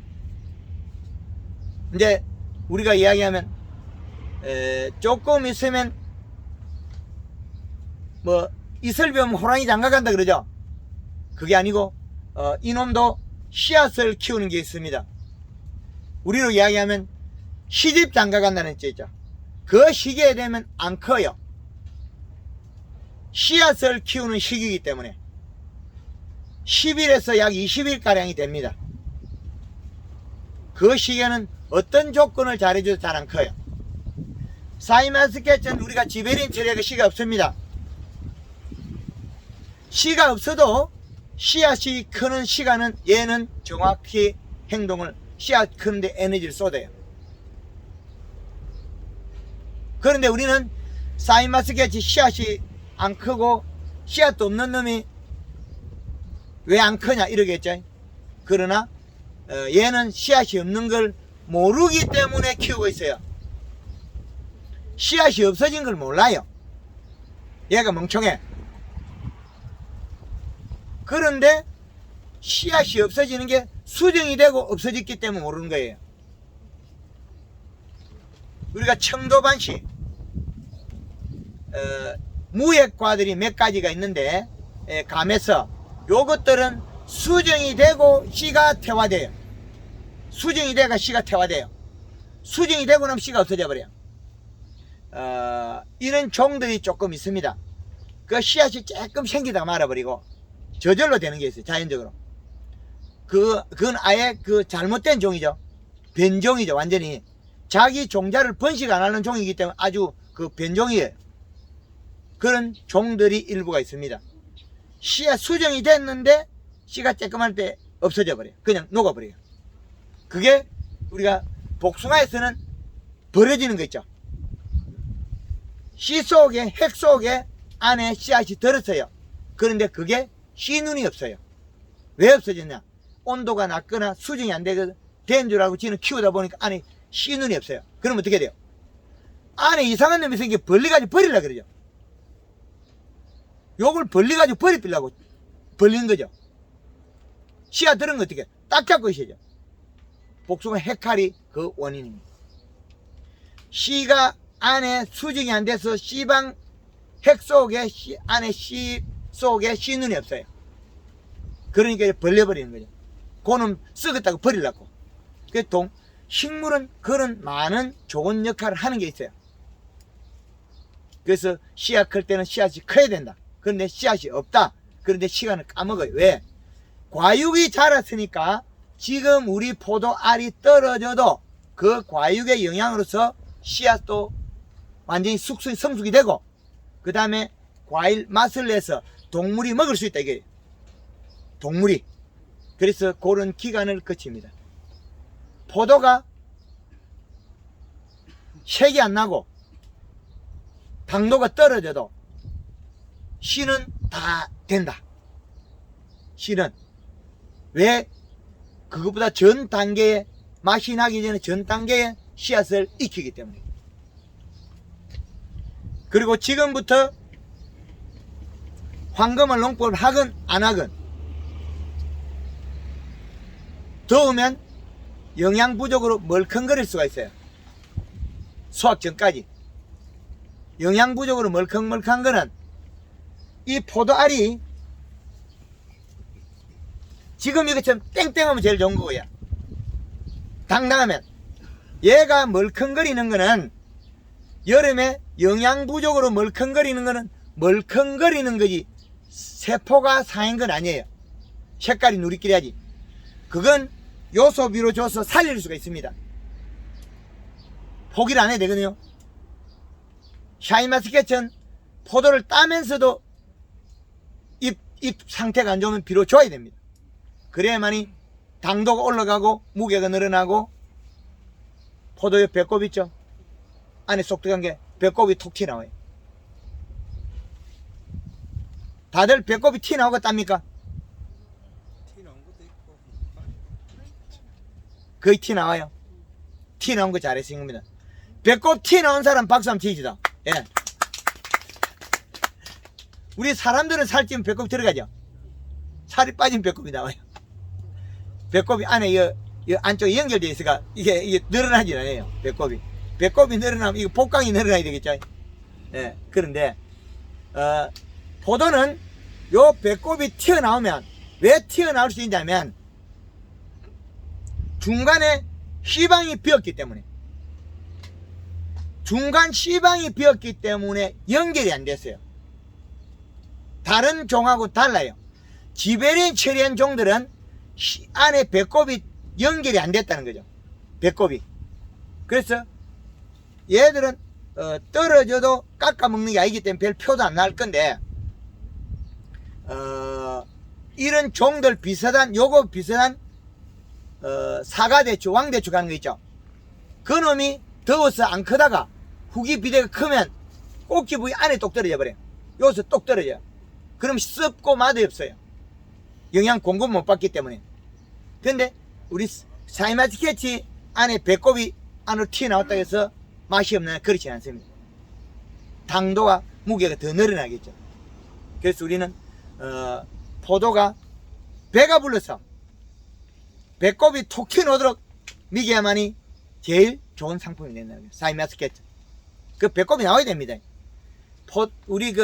Speaker 1: 이제 우리가 이야기하면 조금 있으면 뭐 이슬비면 호랑이 장가간다 그러죠. 그게 아니고 이놈도 씨앗을 키우는 게 있습니다. 우리로 이야기하면 시집 장가간다는 뜻 있죠. 그 시기에 되면 안 커요. 씨앗을 키우는 시기이기 때문에 10일에서 약 20일가량이 됩니다. 그 시기에는 어떤 조건을 잘해줘도 잘 안 커요. 사이마스켓은 우리가 지베린 철학의 씨가 없습니다. 씨가 없어도 씨앗이 크는 시간은 얘는 정확히 행동을 씨앗 크는데 에너지를 쏟아요. 그런데 우리는 사이마스켓이 씨앗이 안 크고 씨앗도 없는 놈이 왜 안 크냐 이러겠죠. 그러나 얘는 씨앗이 없는 걸 모르기 때문에 키우고 있어요. 씨앗이 없어진 걸 몰라요. 얘가 멍청해. 그런데 씨앗이 없어지는 게 수정이 되고 없어졌기 때문에 모르는 거예요. 우리가 청도반시 무액과들이 몇 가지가 있는데 감에서 요것들은 수정이 되고 씨가 퇴화돼요. 수정이 돼가 씨가 퇴화돼요. 수정이 되고 나면 씨가 없어져 버려요. 이런 종들이 조금 있습니다. 그 씨앗이 조금 생기다가 말아버리고 저절로 되는 게 있어요. 자연적으로. 그건 아예 그 잘못된 종이죠. 변종이죠. 완전히 자기 종자를 번식 안 하는 종이기 때문에 아주 그 변종이에요. 그런 종들이 일부가 있습니다. 씨가 수정이 됐는데 씨가 쬐끔할 때 없어져 버려요. 그냥 녹아버려요. 그게 우리가 복숭아에서는 버려지는 거 있죠. 씨 속에, 핵 속에 안에 씨앗이 들었어요. 그런데 그게 씨눈이 없어요. 왜 없어졌냐? 온도가 낮거나 수정이 안 되거든. 된 줄 알고 지는 키우다 보니까 안에 씨눈이 없어요. 그러면 어떻게 돼요? 안에 이상한 놈이 생겨 벌려가지고 버리려고 그러죠. 요걸 벌려가지고 버리려고 벌린 거죠. 씨앗 들은 거 어떻게? 딱 잡고 있어야죠. 복숭아 핵칼이 그 원인입니다. 씨가 안에 수정이 안 돼서 씨방 핵 속에 안에 씨 속에 씨눈이 없어요. 그러니까 벌려버리는 거죠. 그놈 썩었다고 버리려고. 식물은 그런 많은 좋은 역할을 하는 게 있어요. 그래서 씨앗 클 때는 씨앗이 커야 된다. 그런데 씨앗이 없다. 그런데 시간을 까먹어요. 왜? 과육이 자랐으니까 지금 우리 포도알이 떨어져도 그 과육의 영향으로서 씨앗도 완전히 성숙이 되고, 그 다음에 과일 맛을 내서 동물이 먹을 수 있다 이게. 동물이. 그래서 그런 기간을 거칩니다. 포도가 색이 안 나고 당도가 떨어져도 씨는 다 된다. 씨는 왜? 그것보다 전 단계에 맛이 나기 전에 전 단계에 씨앗을 익히기 때문에. 그리고 지금부터 황금을 농법을 하건 안 하건 더우면 영양 부족으로 멀컹거릴 수가 있어요. 수확 전까지. 영양 부족으로 멀컹멀컹한 거는 이 포도알이 지금 이것처럼 땡땡하면 제일 좋은 거고요. 당당하면. 얘가 멀컹거리는 거는 여름에 영양 부족으로 멀컹거리는 거는 멀컹거리는 거지 세포가 상한 건 아니에요. 색깔이 누리끼리하지. 그건 요소비로 줘서 살릴 수가 있습니다. 포기를 안 해도 되거든요. 샤인마스켓은 포도를 따면서도 잎 상태가 안 좋으면 비로 줘야 됩니다. 그래야만이 당도가 올라가고 무게가 늘어나고 포도의 배꼽 있죠? 안에 쏙 들어간 게 배꼽이 톡 튀어나와요. 다들 배꼽이 튀어나오겠답니까? 거의 튀어나와요. 튀어나온 거 잘했으신 겁니다. 배꼽 튀어나온 사람 박수 한번 치시다. 예. 우리 사람들은 살찌면 배꼽이 들어가죠. 살이 빠진 배꼽이 나와요. 배꼽이 안에 이 안쪽에 연결되어 있으니까 이게 늘어나지 않아요. 배꼽이 늘어나면 이거 복강이 늘어나야 되겠죠. 예. 그런데 포도는 요 배꼽이 튀어나오면 왜 튀어나올 수 있냐면 중간에 씨방이 비었기 때문에 중간 씨방이 비었기 때문에 연결이 안 됐어요. 다른 종하고 달라요. 지베린 처리한 종들은 안에 배꼽이 연결이 안 됐다는 거죠. 배꼽이. 그래서 얘들은 떨어져도 깎아 먹는 게 아니기 때문에 별 표도 안 날 건데 이런 종들 비슷한 요거 비슷한 사과대추 왕대추 가는 거 있죠. 그 놈이 더워서 안 크다가 후기 비대가 크면 꼭지 부위 안에 똑 떨어져 버려요. 여기서 똑 떨어져요. 그럼 습고 맛이 없어요. 영양 공급 못 받기 때문에. 근데 우리 샤인마스켓이 안에 배꼽이 안으로 튀어나왔다 해서 맛이 없나? 그렇지 않습니다. 당도와 무게가 더 늘어나겠죠. 그래서 우리는 포도가 배가 불러서 배꼽이 톡 튀어나오도록 미개야만이 제일 좋은 상품이 된다는 거예요. 샤인마스켓. 그 배꼽이 나와야 됩니다. 우리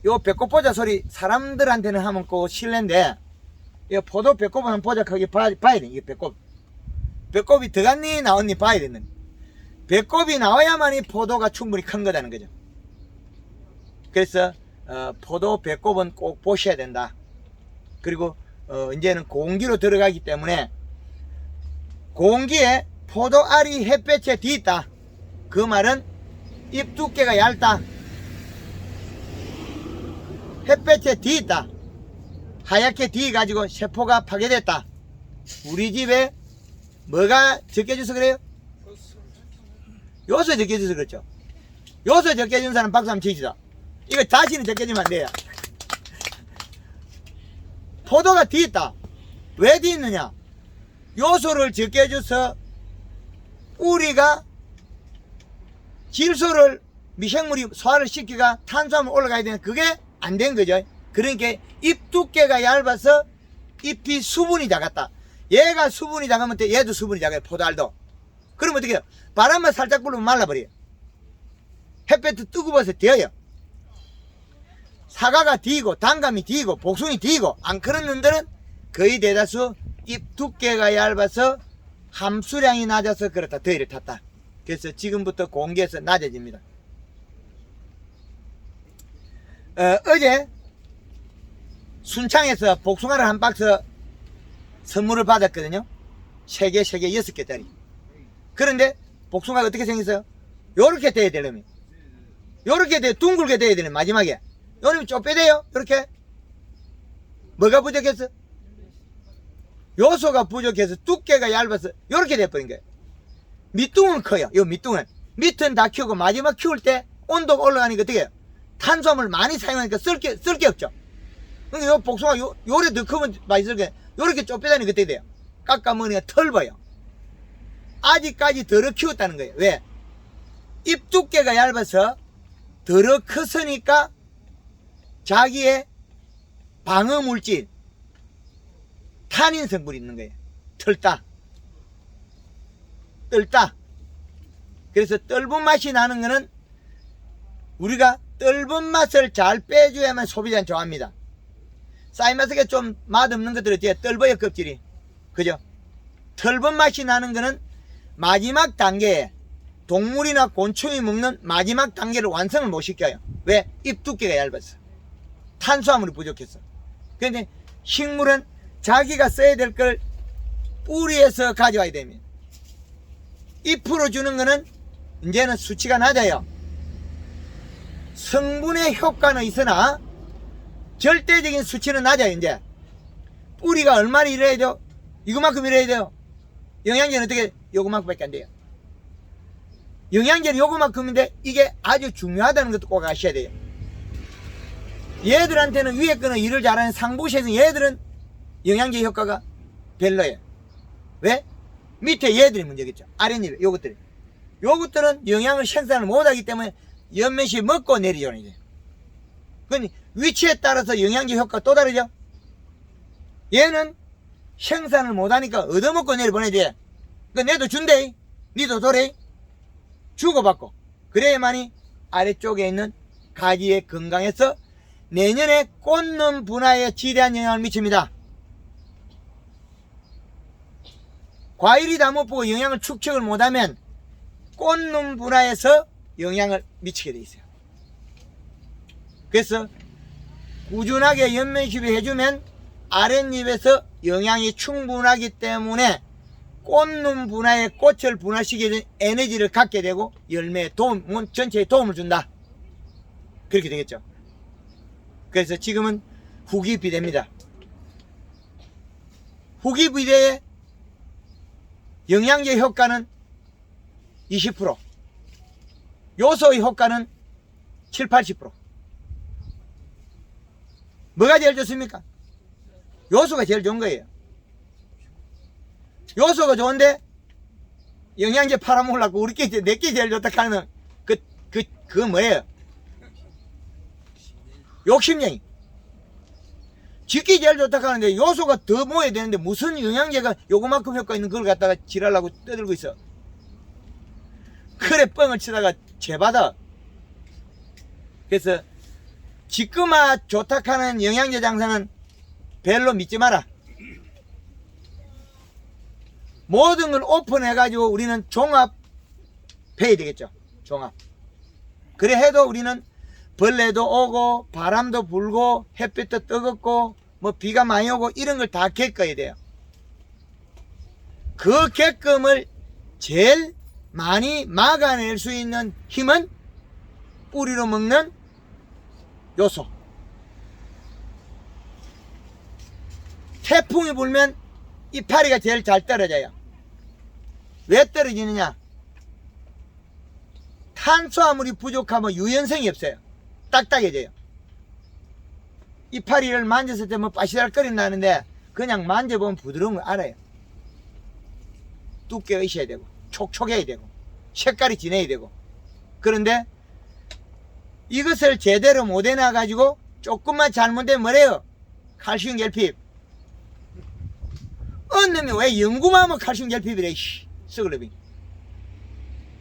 Speaker 1: 요 배꼽 보자 소리 사람들한테는 하면 꼭 실례인데 이 포도 배꼽을 한번 보자하게 봐야 돼. 이게 배꼽이 들어갔니 나왔니 봐야 되는. 배꼽이 나와야만이 포도가 충분히 큰 거라는 거죠. 그래서 포도 배꼽은 꼭 보셔야 된다. 그리고 이제는 공기로 들어가기 때문에 공기에 포도알이 햇볕에 뒤있다. 그 말은 잎 두께가 얇다. 햇볕에 뒤있다. 하얗게 뒤가지고 세포가 파괴됐다. 우리 집에 뭐가 적혀져서 그래요? 요소 적혀져서 그렇죠. 요소 적혀진 사람 박수 한번 치시다. 이거 다시는 적혀지면 안 돼요. 포도가 뒤있다. 왜 뒤있느냐? 요소를 적혀줘서 우리가 질소를 미생물이 소화를 시키가 탄수화물 올라가야 되는 그게 안 된 거죠. 그러니까 잎 두께가 얇아서 잎이 수분이 작았다. 얘가 수분이 작으면 얘도 수분이 작아요. 포도알도. 그러면 어떻게 해요? 바람만 살짝 불면 말라버려요. 햇볕도 뜨거워서 되어요. 사과가 뒤고 단감이 뒤고 복숭이 뒤고 안 그런 놈들은 거의 대다수 잎 두께가 얇아서 함수량이 낮아서 그렇다. 더위를 탔다. 그래서 지금부터 공기에서 낮아집니다. 어제 순창에서 복숭아를 한 박스 선물을 받았거든요. 3개, 6개짜리. 그런데 복숭아가 어떻게 생겼어요? 요렇게 돼야 되려면 요렇게 돼, 둥글게 돼야 되는 마지막에 요놈이 좁혀돼요. 이렇게 뭐가 부족했어? 요소가 부족해서 두께가 얇아서 요렇게 돼버린 거예요. 밑둥은 커요. 요 밑둥은 밑은 다 키우고 마지막 키울 때 온도가 올라가니까 어떻게 해요? 탄수화물 많이 사용하니까 쓸 게 없죠. 그러니까 요 복숭아 요래 더 크면 맛있을 게 요렇게 좁혀다니까 어떻게 돼요? 깎아 먹으니까 털봐요. 아직까지 덜어 키웠다는 거예요. 왜? 잎 두께가 얇아서 덜어 컸으니까 자기의 방어 물질 타닌 성분이 있는 거예요. 털다. 뜰다. 그래서 떫은 맛이 나는 거는 우리가 떫은 맛을 잘 빼줘야만 소비자는 좋아합니다. 쌀맛에 좀 맛없는 것들은 뒤에 떫어요, 껍질이. 그죠? 털번 맛이 나는 거는 마지막 단계에 동물이나 곤충이 먹는 마지막 단계를 완성을 못 시켜요. 왜? 잎 두께가 얇아서. 탄수화물이 부족해서. 그런데 식물은 자기가 써야 될 걸 뿌리에서 가져와야 됩니다. 잎으로 주는 거는 이제는 수치가 낮아요. 성분의 효과는 있으나 절대적인 수치는 낮아요. 이제 뿌리가 얼마나 일해야 돼요? 이거만큼 일해야 돼요. 영양제는 어떻게? 요거만큼밖에 안 돼요. 영양제는 요거만큼인데 이게 아주 중요하다는 것도 꼭 아셔야 돼요. 얘들한테는 위에 거는 일을 잘하는 상부시에서 얘들은 영양제 효과가 별로예요. 왜? 밑에 얘들이 문제겠죠. 아랫잎에 요것들은 영양을 생산을 못하기 때문에 연면시 먹고 내리줘야 돼요. 그러니 위치에 따라서 영양제 효과가 또 다르죠. 얘는 생산을 못하니까 얻어먹고 내려보내야 돼. 그러니까 내도 준대, 니도 도래, 주고받고. 그래야만이 아래쪽에 있는 가지의 건강에서 내년에 꽃눈 분화에 지대한 영향을 미칩니다. 과일이 다 못 보고 영양을 축적을 못하면 꽃눈 분화에서 영향을 미치게 돼 있어요. 그래서 꾸준하게 연면시비 해주면 아랫잎에서 영양이 충분하기 때문에 꽃눈 분화에 꽃을 분화시키는 에너지를 갖게 되고 열매에 전체에 도움을 준다. 그렇게 되겠죠. 그래서 지금은 후기비대입니다. 후기비대의 영양제 효과는 20%, 요소의 효과는 7, 80%. 뭐가 제일 좋습니까? 요소가 제일 좋은 거예요. 요소가 좋은데 영양제 팔아먹으려고 우리끼리 내게 제일 좋다 하는 그거 뭐예요? 욕심쟁이. 지기 제일 좋다 하는데 요소가 더 모여야 되는데 무슨 영양제가 요거만큼 효과 있는 걸 갖다가 지랄라고 떠들고 있어. 그래 뻥을 치다가 죄받아. 그래서 지금아 좋다 하는 영양제 장사는 별로 믿지 마라. 모든 걸 오픈해가지고 우리는 종합 해야 되겠죠. 종합. 그래 해도 우리는 벌레도 오고 바람도 불고 햇빛도 뜨겁고 뭐 비가 많이 오고 이런 걸 다 겪어야 돼요. 그 겪음을 제일 많이 막아낼 수 있는 힘은 뿌리로 먹는 요소. 태풍이 불면 이파리가 제일 잘 떨어져요. 왜 떨어지느냐? 탄수화물이 부족하면 유연성이 없어요. 딱딱해져요. 이파리를 만졌을 때 뭐 빠시락거린다는데 그냥 만져보면 부드러운 걸 알아요. 두께가 있어야 되고 촉촉해야 되고 색깔이 진해야 되고. 그런데 이것을 제대로 못 해놔가지고 조금만 잘못되면 뭐래요? 칼슘 결핍. 어느 놈이 왜 연구만 하면 칼슘 결핍이래. 썩을러빙.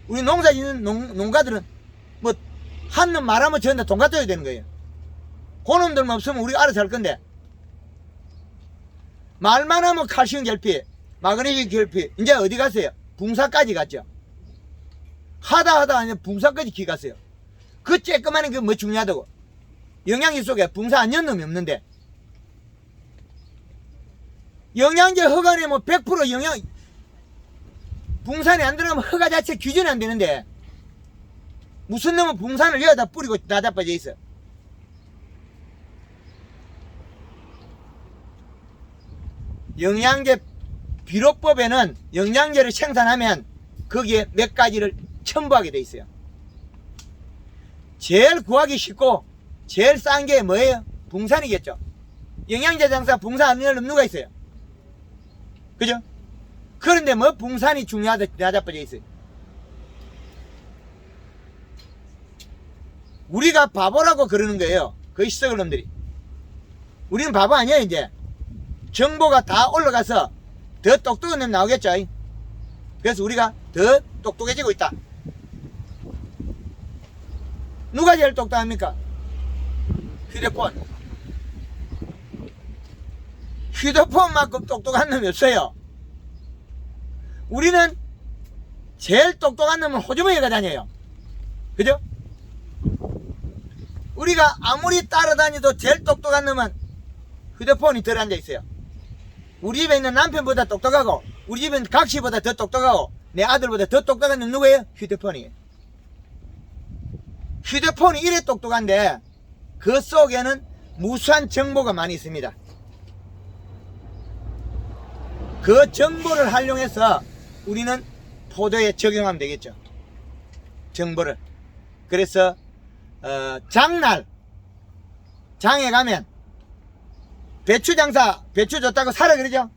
Speaker 1: 우리 농사 짓는 농가들은 뭐 한 놈 말하면 전부 다 돈 갖다 줘야 되는 거예요. 그놈들만 없으면 우리가 알아서 할 건데 말만 하면 칼슘 결핍, 마그네슘 결핍. 이제 어디 갔어요? 붕사까지 갔죠. 하다 이제 붕사까지 기 갔어요. 그 쬐끄만한 게 뭐 중요하다고. 영양제 속에 붕사 안 넣은 놈이 없는데 영양제 허가에 뭐 100% 영양 붕산이 안 들어가면 허가 자체 규정이 안 되는데 무슨 놈은 붕산을 여기다 뿌리고 나자빠져 있어. 영양제 비료법에는 영양제를 생산하면 거기에 몇 가지를 첨부하게 돼 있어요. 제일 구하기 쉽고 제일 싼 게 뭐예요? 붕산이겠죠. 영양제 장사 붕산 안 넣는 누가 있어요? 그죠? 그런데 뭐 붕산이 중요하다 나자빠져 있어요. 우리가 바보라고 그러는 거예요. 그 썩을 놈들이. 우리는 바보 아니야 이제. 정보가 다 올라가서 더 똑똑한 놈 나오겠죠. 그래서 우리가 더 똑똑해지고 있다. 누가 제일 똑똑합니까? 휴대폰. 휴대폰만큼 똑똑한 놈이 없어요. 우리는 제일 똑똑한 놈은 호주머니가 다녀요. 그죠? 우리가 아무리 따라다니도 제일 똑똑한 놈은 휴대폰이 덜 앉아있어요. 우리 집에 있는 남편보다 똑똑하고 우리 집에 있는 각시보다 더 똑똑하고 내 아들보다 더 똑똑한 놈 누구예요? 휴대폰이에요. 휴대폰이 이래 똑똑한데 그 속에는 무수한 정보가 많이 있습니다. 그 정보를 활용해서 우리는 포도에 적용하면 되겠죠. 정보를. 그래서 장날 장에 가면 배추 장사 배추 줬다고 사라 그러죠.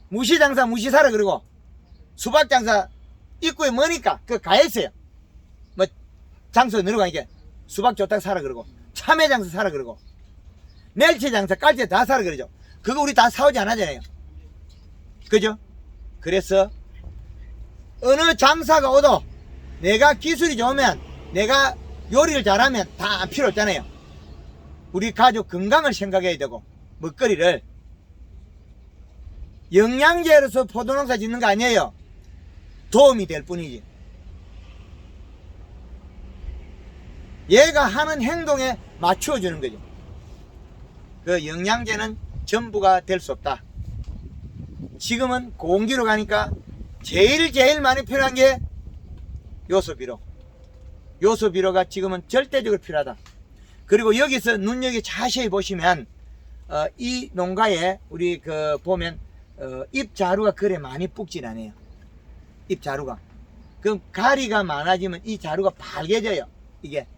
Speaker 1: 무시 장사 무시 사라 그러고 수박 장사 입구에 머니까 그 가했어요. 뭐 장소 내려가니까 수박 줬다고 사라 그러고 참외 장사 사라 그러고 멸치 장사 깔치 다 사라 그러죠. 그거 우리 다 사오지 않았잖아요. 그죠? 그래서 어느 장사가 오도 내가 기술이 좋으면 내가 요리를 잘하면 다 안 필요 없잖아요. 우리 가족 건강을 생각해야 되고 먹거리를 영양제로서 포도농사 짓는 거 아니에요. 도움이 될 뿐이지. 얘가 하는 행동에 맞추어 주는 거죠. 그 영양제는 전부가 될 수 없다. 지금은 공기로 가니까 제일 많이 필요한 게 요소비료. 요소비료가 지금은 절대적으로 필요하다. 그리고 여기서 눈여겨 자세히 보시면 이 농가에 우리 그 보면 잎자루가 그래 많이 붓진 않아요. 잎자루가. 그럼 가리가 많아지면 이 자루가 빨개져요. 이게.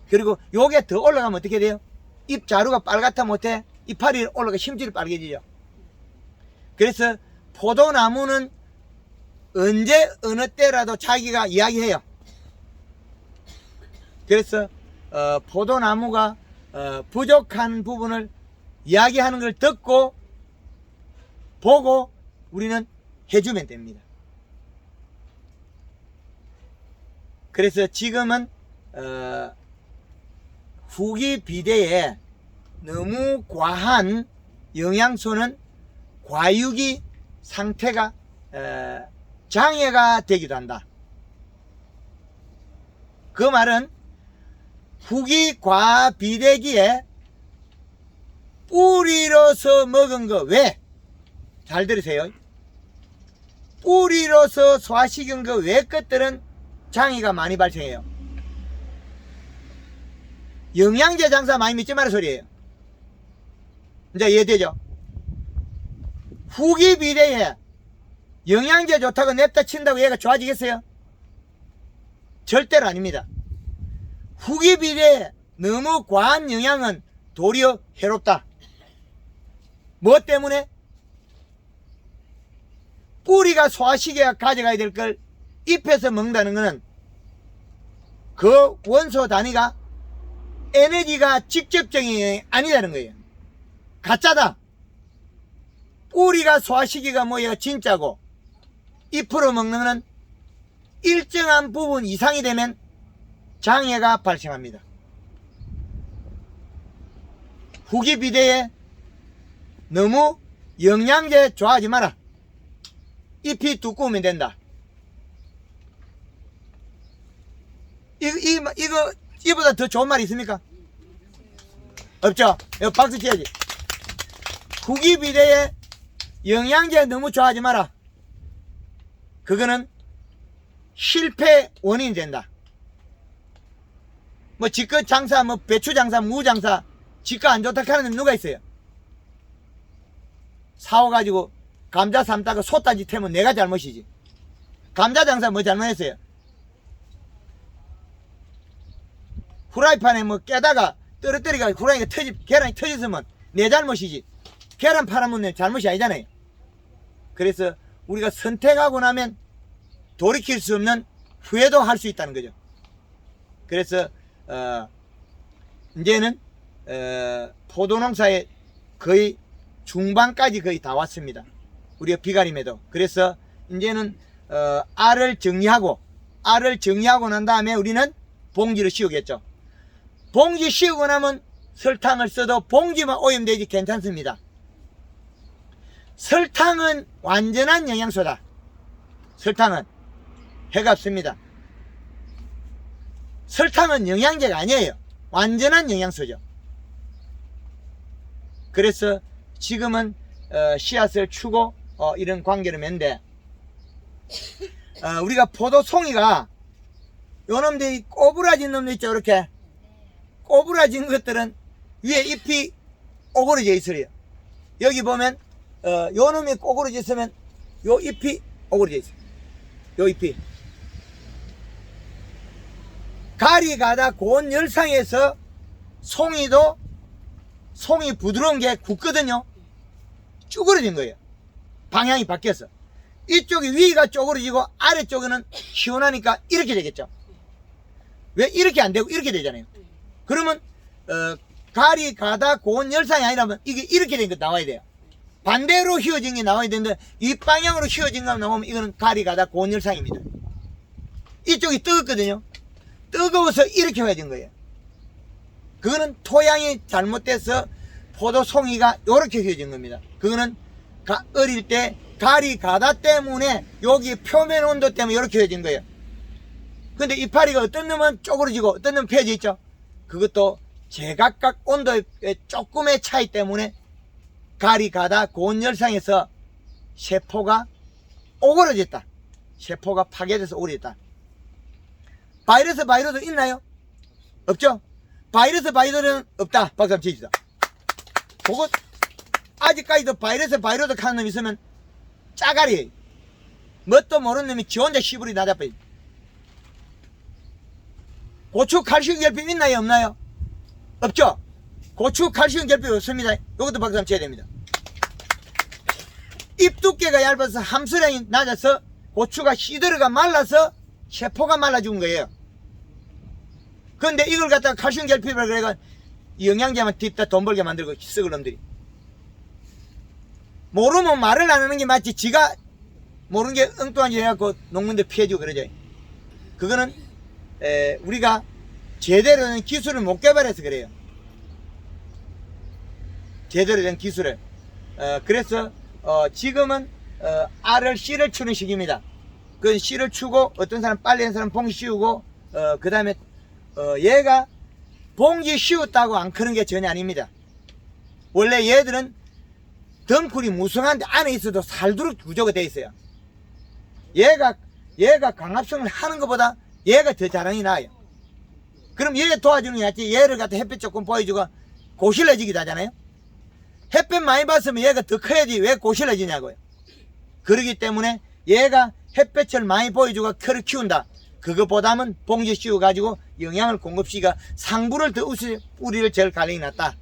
Speaker 1: 그리고 요게 더 올라가면 어떻게 돼요? 잎자루가 빨갛다 못해 이파리 올라가 심지를 빨개지죠. 그래서 포도나무는 언제 어느 때라도 자기가 이야기해요. 그래서 포도나무가 부족한 부분을 이야기하는 걸 듣고 보고 우리는 해주면 됩니다. 그래서 지금은 후기 비대에 너무 과한 영양소는 과육이 상태가 장애가 되기도 한다. 그 말은 후기 과비대기에 뿌리로서 먹은 거 왜? 잘 들으세요. 뿌리로서 소화시킨 거 외 것들은 장애가 많이 발생해요. 영양제 장사 많이 믿지 마라 소리예요. 이제 이해되죠? 후기 비대에 영양제 좋다고 냅다 친다고 얘가 좋아지겠어요? 절대로 아닙니다. 후기 비대에 너무 과한 영양은 도리어 해롭다. 뭐 때문에? 뿌리가 소화시켜야 가져가야 될 걸 잎에서 먹는다는 것은 그 원소 단위가 에너지가 직접적인 아니라는 거예요. 가짜다. 뿌리가 소화시키기가 뭐야 진짜고 잎으로 먹는 것은 일정한 부분 이상이 되면 장애가 발생합니다. 후기 비대에 너무 영양제 좋아하지 마라. 잎이 두꺼우면 된다. 이거 이보다 더 좋은 말이 있습니까? 없죠? 이거 박수 쳐야지. 후기 비대에 영양제 너무 좋아하지 마라. 그거는 실패 원인이 된다. 뭐 지껏 장사, 뭐 배추 장사, 무 장사 지껏 안 좋다 하는 데 누가 있어요? 사와가지고 감자 삶다가 솥다지 태면 내가 잘못이지. 감자 장사 뭐 잘못했어요? 후라이팬에 뭐 깨다가 떨어뜨리가 후라이가 계란이 터졌으면 내 잘못이지. 계란 팔아먹는 내 잘못이 아니잖아요. 그래서 우리가 선택하고 나면 돌이킬 수 없는 후회도 할 수 있다는 거죠. 그래서 이제는 포도농사의 거의 중반까지 거의 다 왔습니다. 우리가 비가림에도. 그래서 이제는 알을 정리하고 난 다음에 우리는 봉지를 씌우겠죠. 봉지 씌우고 나면 설탕을 써도 봉지만 오염되지 괜찮습니다. 설탕은 완전한 영양소다. 설탕은 해가 없습니다. 설탕은 영양제가 아니에요. 완전한 영양소죠. 그래서 지금은 씨앗을 추고 이런 관계를 맺는데 우리가 포도송이가 요놈들이 꼬부라진 놈들 있죠. 이렇게 꼬부라진 것들은 위에 잎이 오그러져 있어요. 여기 보면 요 놈이 오그러져 있으면 요 잎이 오그러져 있어요. 요 잎이 가리 가다 고온 열상에서 송이 부드러운 게 굳거든요. 쭈그러진 거예요. 방향이 바뀌어서 이쪽이 위가 쪼그러지고 아래쪽에는 시원하니까 이렇게 되겠죠. 왜 이렇게 안 되고 이렇게 되잖아요. 그러면 가리 가다 고온 열상이 아니라면 이게 이렇게 된 거 나와야 돼요. 반대로 휘어진 게 나와야 되는데 이 방향으로 휘어진 거 나오면 이거는 가리 가다 고온 열상입니다. 이쪽이 뜨겁거든요. 뜨거워서 이렇게 휘어진 거예요. 그거는 토양이 잘못돼서 포도송이가 이렇게 휘어진 겁니다. 그거는 어릴 때 가리 가다 때문에 여기 표면 온도 때문에 이렇게 휘어진 거예요. 근데 이파리가 어떤 놈은 쪼그러지고 어떤 놈은 펴져 있죠. 그것도 제각각 온도의 조금의 차이 때문에 가리 가다 고온 열상에서 세포가 오그러졌다. 세포가 파괴돼서 오그러졌다. 바이러스 있나요? 없죠? 바이러스는 없다. 박수 한번 치시죠. 그거 아직까지도 바이러스 하는 놈이 있으면 짜가리예요. 뭣도 모르는 놈이 지 혼자 시부리 나자빠지. 고추 칼슘 결핍 있나요? 없나요? 없죠? 고추 칼슘 결핍 없습니다. 이것도 박수 한번 쳐야 됩니다. 잎 두께가 얇아서 함수량이 낮아서 고추가 시들어가 말라서 세포가 말라 죽은 거예요. 그런데 이걸 갖다가 칼슘 결핍을 그래가 영양제만 딥다 돈 벌게 만들고 썩을 놈들이. 모르면 말을 안 하는 게 맞지. 지가 모르는 게 엉뚱한 짓 해갖고 농민들 피해주고 그러죠. 그거는 우리가 제대로 된 기술을 못 개발해서 그래요. 제대로 된 기술을. 그래서 지금은 알을 씨를 추는 시기입니다. 그 씨를 추고 어떤 사람 빨리 한 사람 봉지 씌우고 그 다음에 얘가 봉지 씌웠다고 안 크는 게 전혀 아닙니다. 원래 얘들은 덩쿨이 무성한데 안에 있어도 살도록 구조가 되어 있어요. 얘가 강압성을 하는 것보다 얘가 더 자랑이 나아요. 그럼 얘 도와주는 게 낫지. 얘를 갖다 햇빛 조금 보여주고 고실러지기도 하잖아요. 햇빛 많이 봤으면 얘가 더 커야지 왜 고실러지냐고요. 그러기 때문에 얘가 햇빛을 많이 보여주고 켜를 키운다. 그것보다는 봉지 씌워가지고 영양을 공급시키가 상부를 더 뿌리를 제일 가능이 낫다.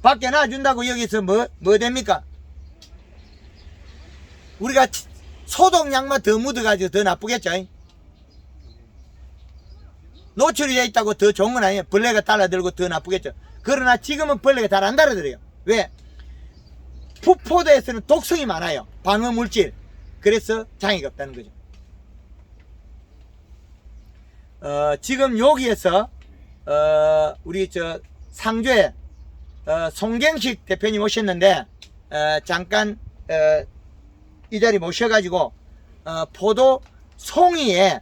Speaker 1: 밖에 놔준다고 여기서 뭐 됩니까? 우리가 소독약만 더 묻어가지고 더 나쁘겠죠. 노출이 되어 있다고 더 좋은 건 아니에요. 벌레가 달라들고 더 나쁘겠죠. 그러나 지금은 벌레가 잘 안 달아들어요. 왜? 풋포도에서는 독성이 많아요. 방어물질. 그래서 장애가 없다는 거죠. 지금 여기에서 우리 상주에 송경식 대표님 오셨는데 잠깐 이 자리 모셔가지고 포도 송이에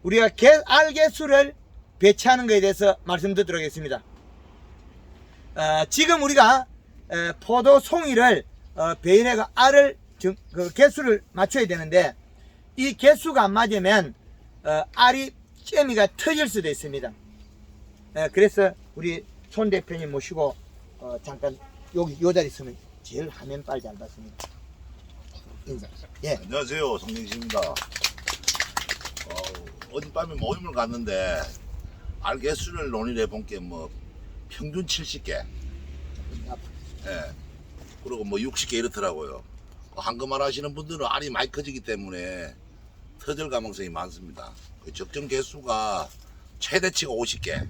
Speaker 1: 우리가 알개수를 배치하는 것에 대해서 말씀드리도록 하겠습니다. 지금 우리가 포도 송이를 배인해가 알을 개수를 맞춰야 되는데 이 개수가 안 맞으면 알이 잼이가 터질 수도 있습니다. 그래서 우리 손 대표님 모시고 잠깐 여기 요 자리 있으면 제일 화면 빨리 잘 봤습니다. 인사. 예.
Speaker 2: 안녕하세요, 송경식입니다. 어젯밤에 모임을 갔는데 알 개수를 논의를 해본 게 뭐 평균 70개, 예, 그리고 뭐 60개 이렇더라고요. 한금알 하시는 분들은 알이 많이 커지기 때문에 터질 가능성이 많습니다. 그 적정 개수가 최대치가 50개,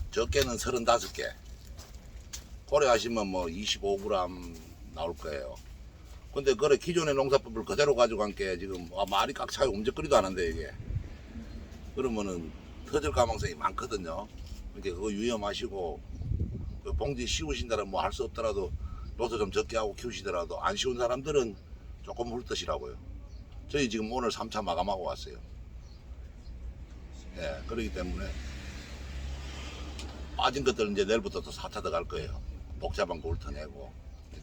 Speaker 2: 적게는 35개. 고래 하시면 뭐 25g 나올 거예요. 근데 그래 기존의 농사법을 그대로 가져간 게 지금 말이 꽉 차고 움직거리도 않은데 이게 그러면은 터질 가능성이 많거든요. 그러니까 그거 유념하시고 그 봉지 씌우신다면 뭐 할 수 없더라도 요소 좀 적게 하고 키우시더라도 안 쉬운 사람들은 조금 훑으시라고요. 저희 지금 오늘 3차 마감하고 왔어요. 예, 그렇기 때문에 빠진 것들은 이제 내일부터 또 4차 더 갈 거예요. 복잡한 거 훑어내고.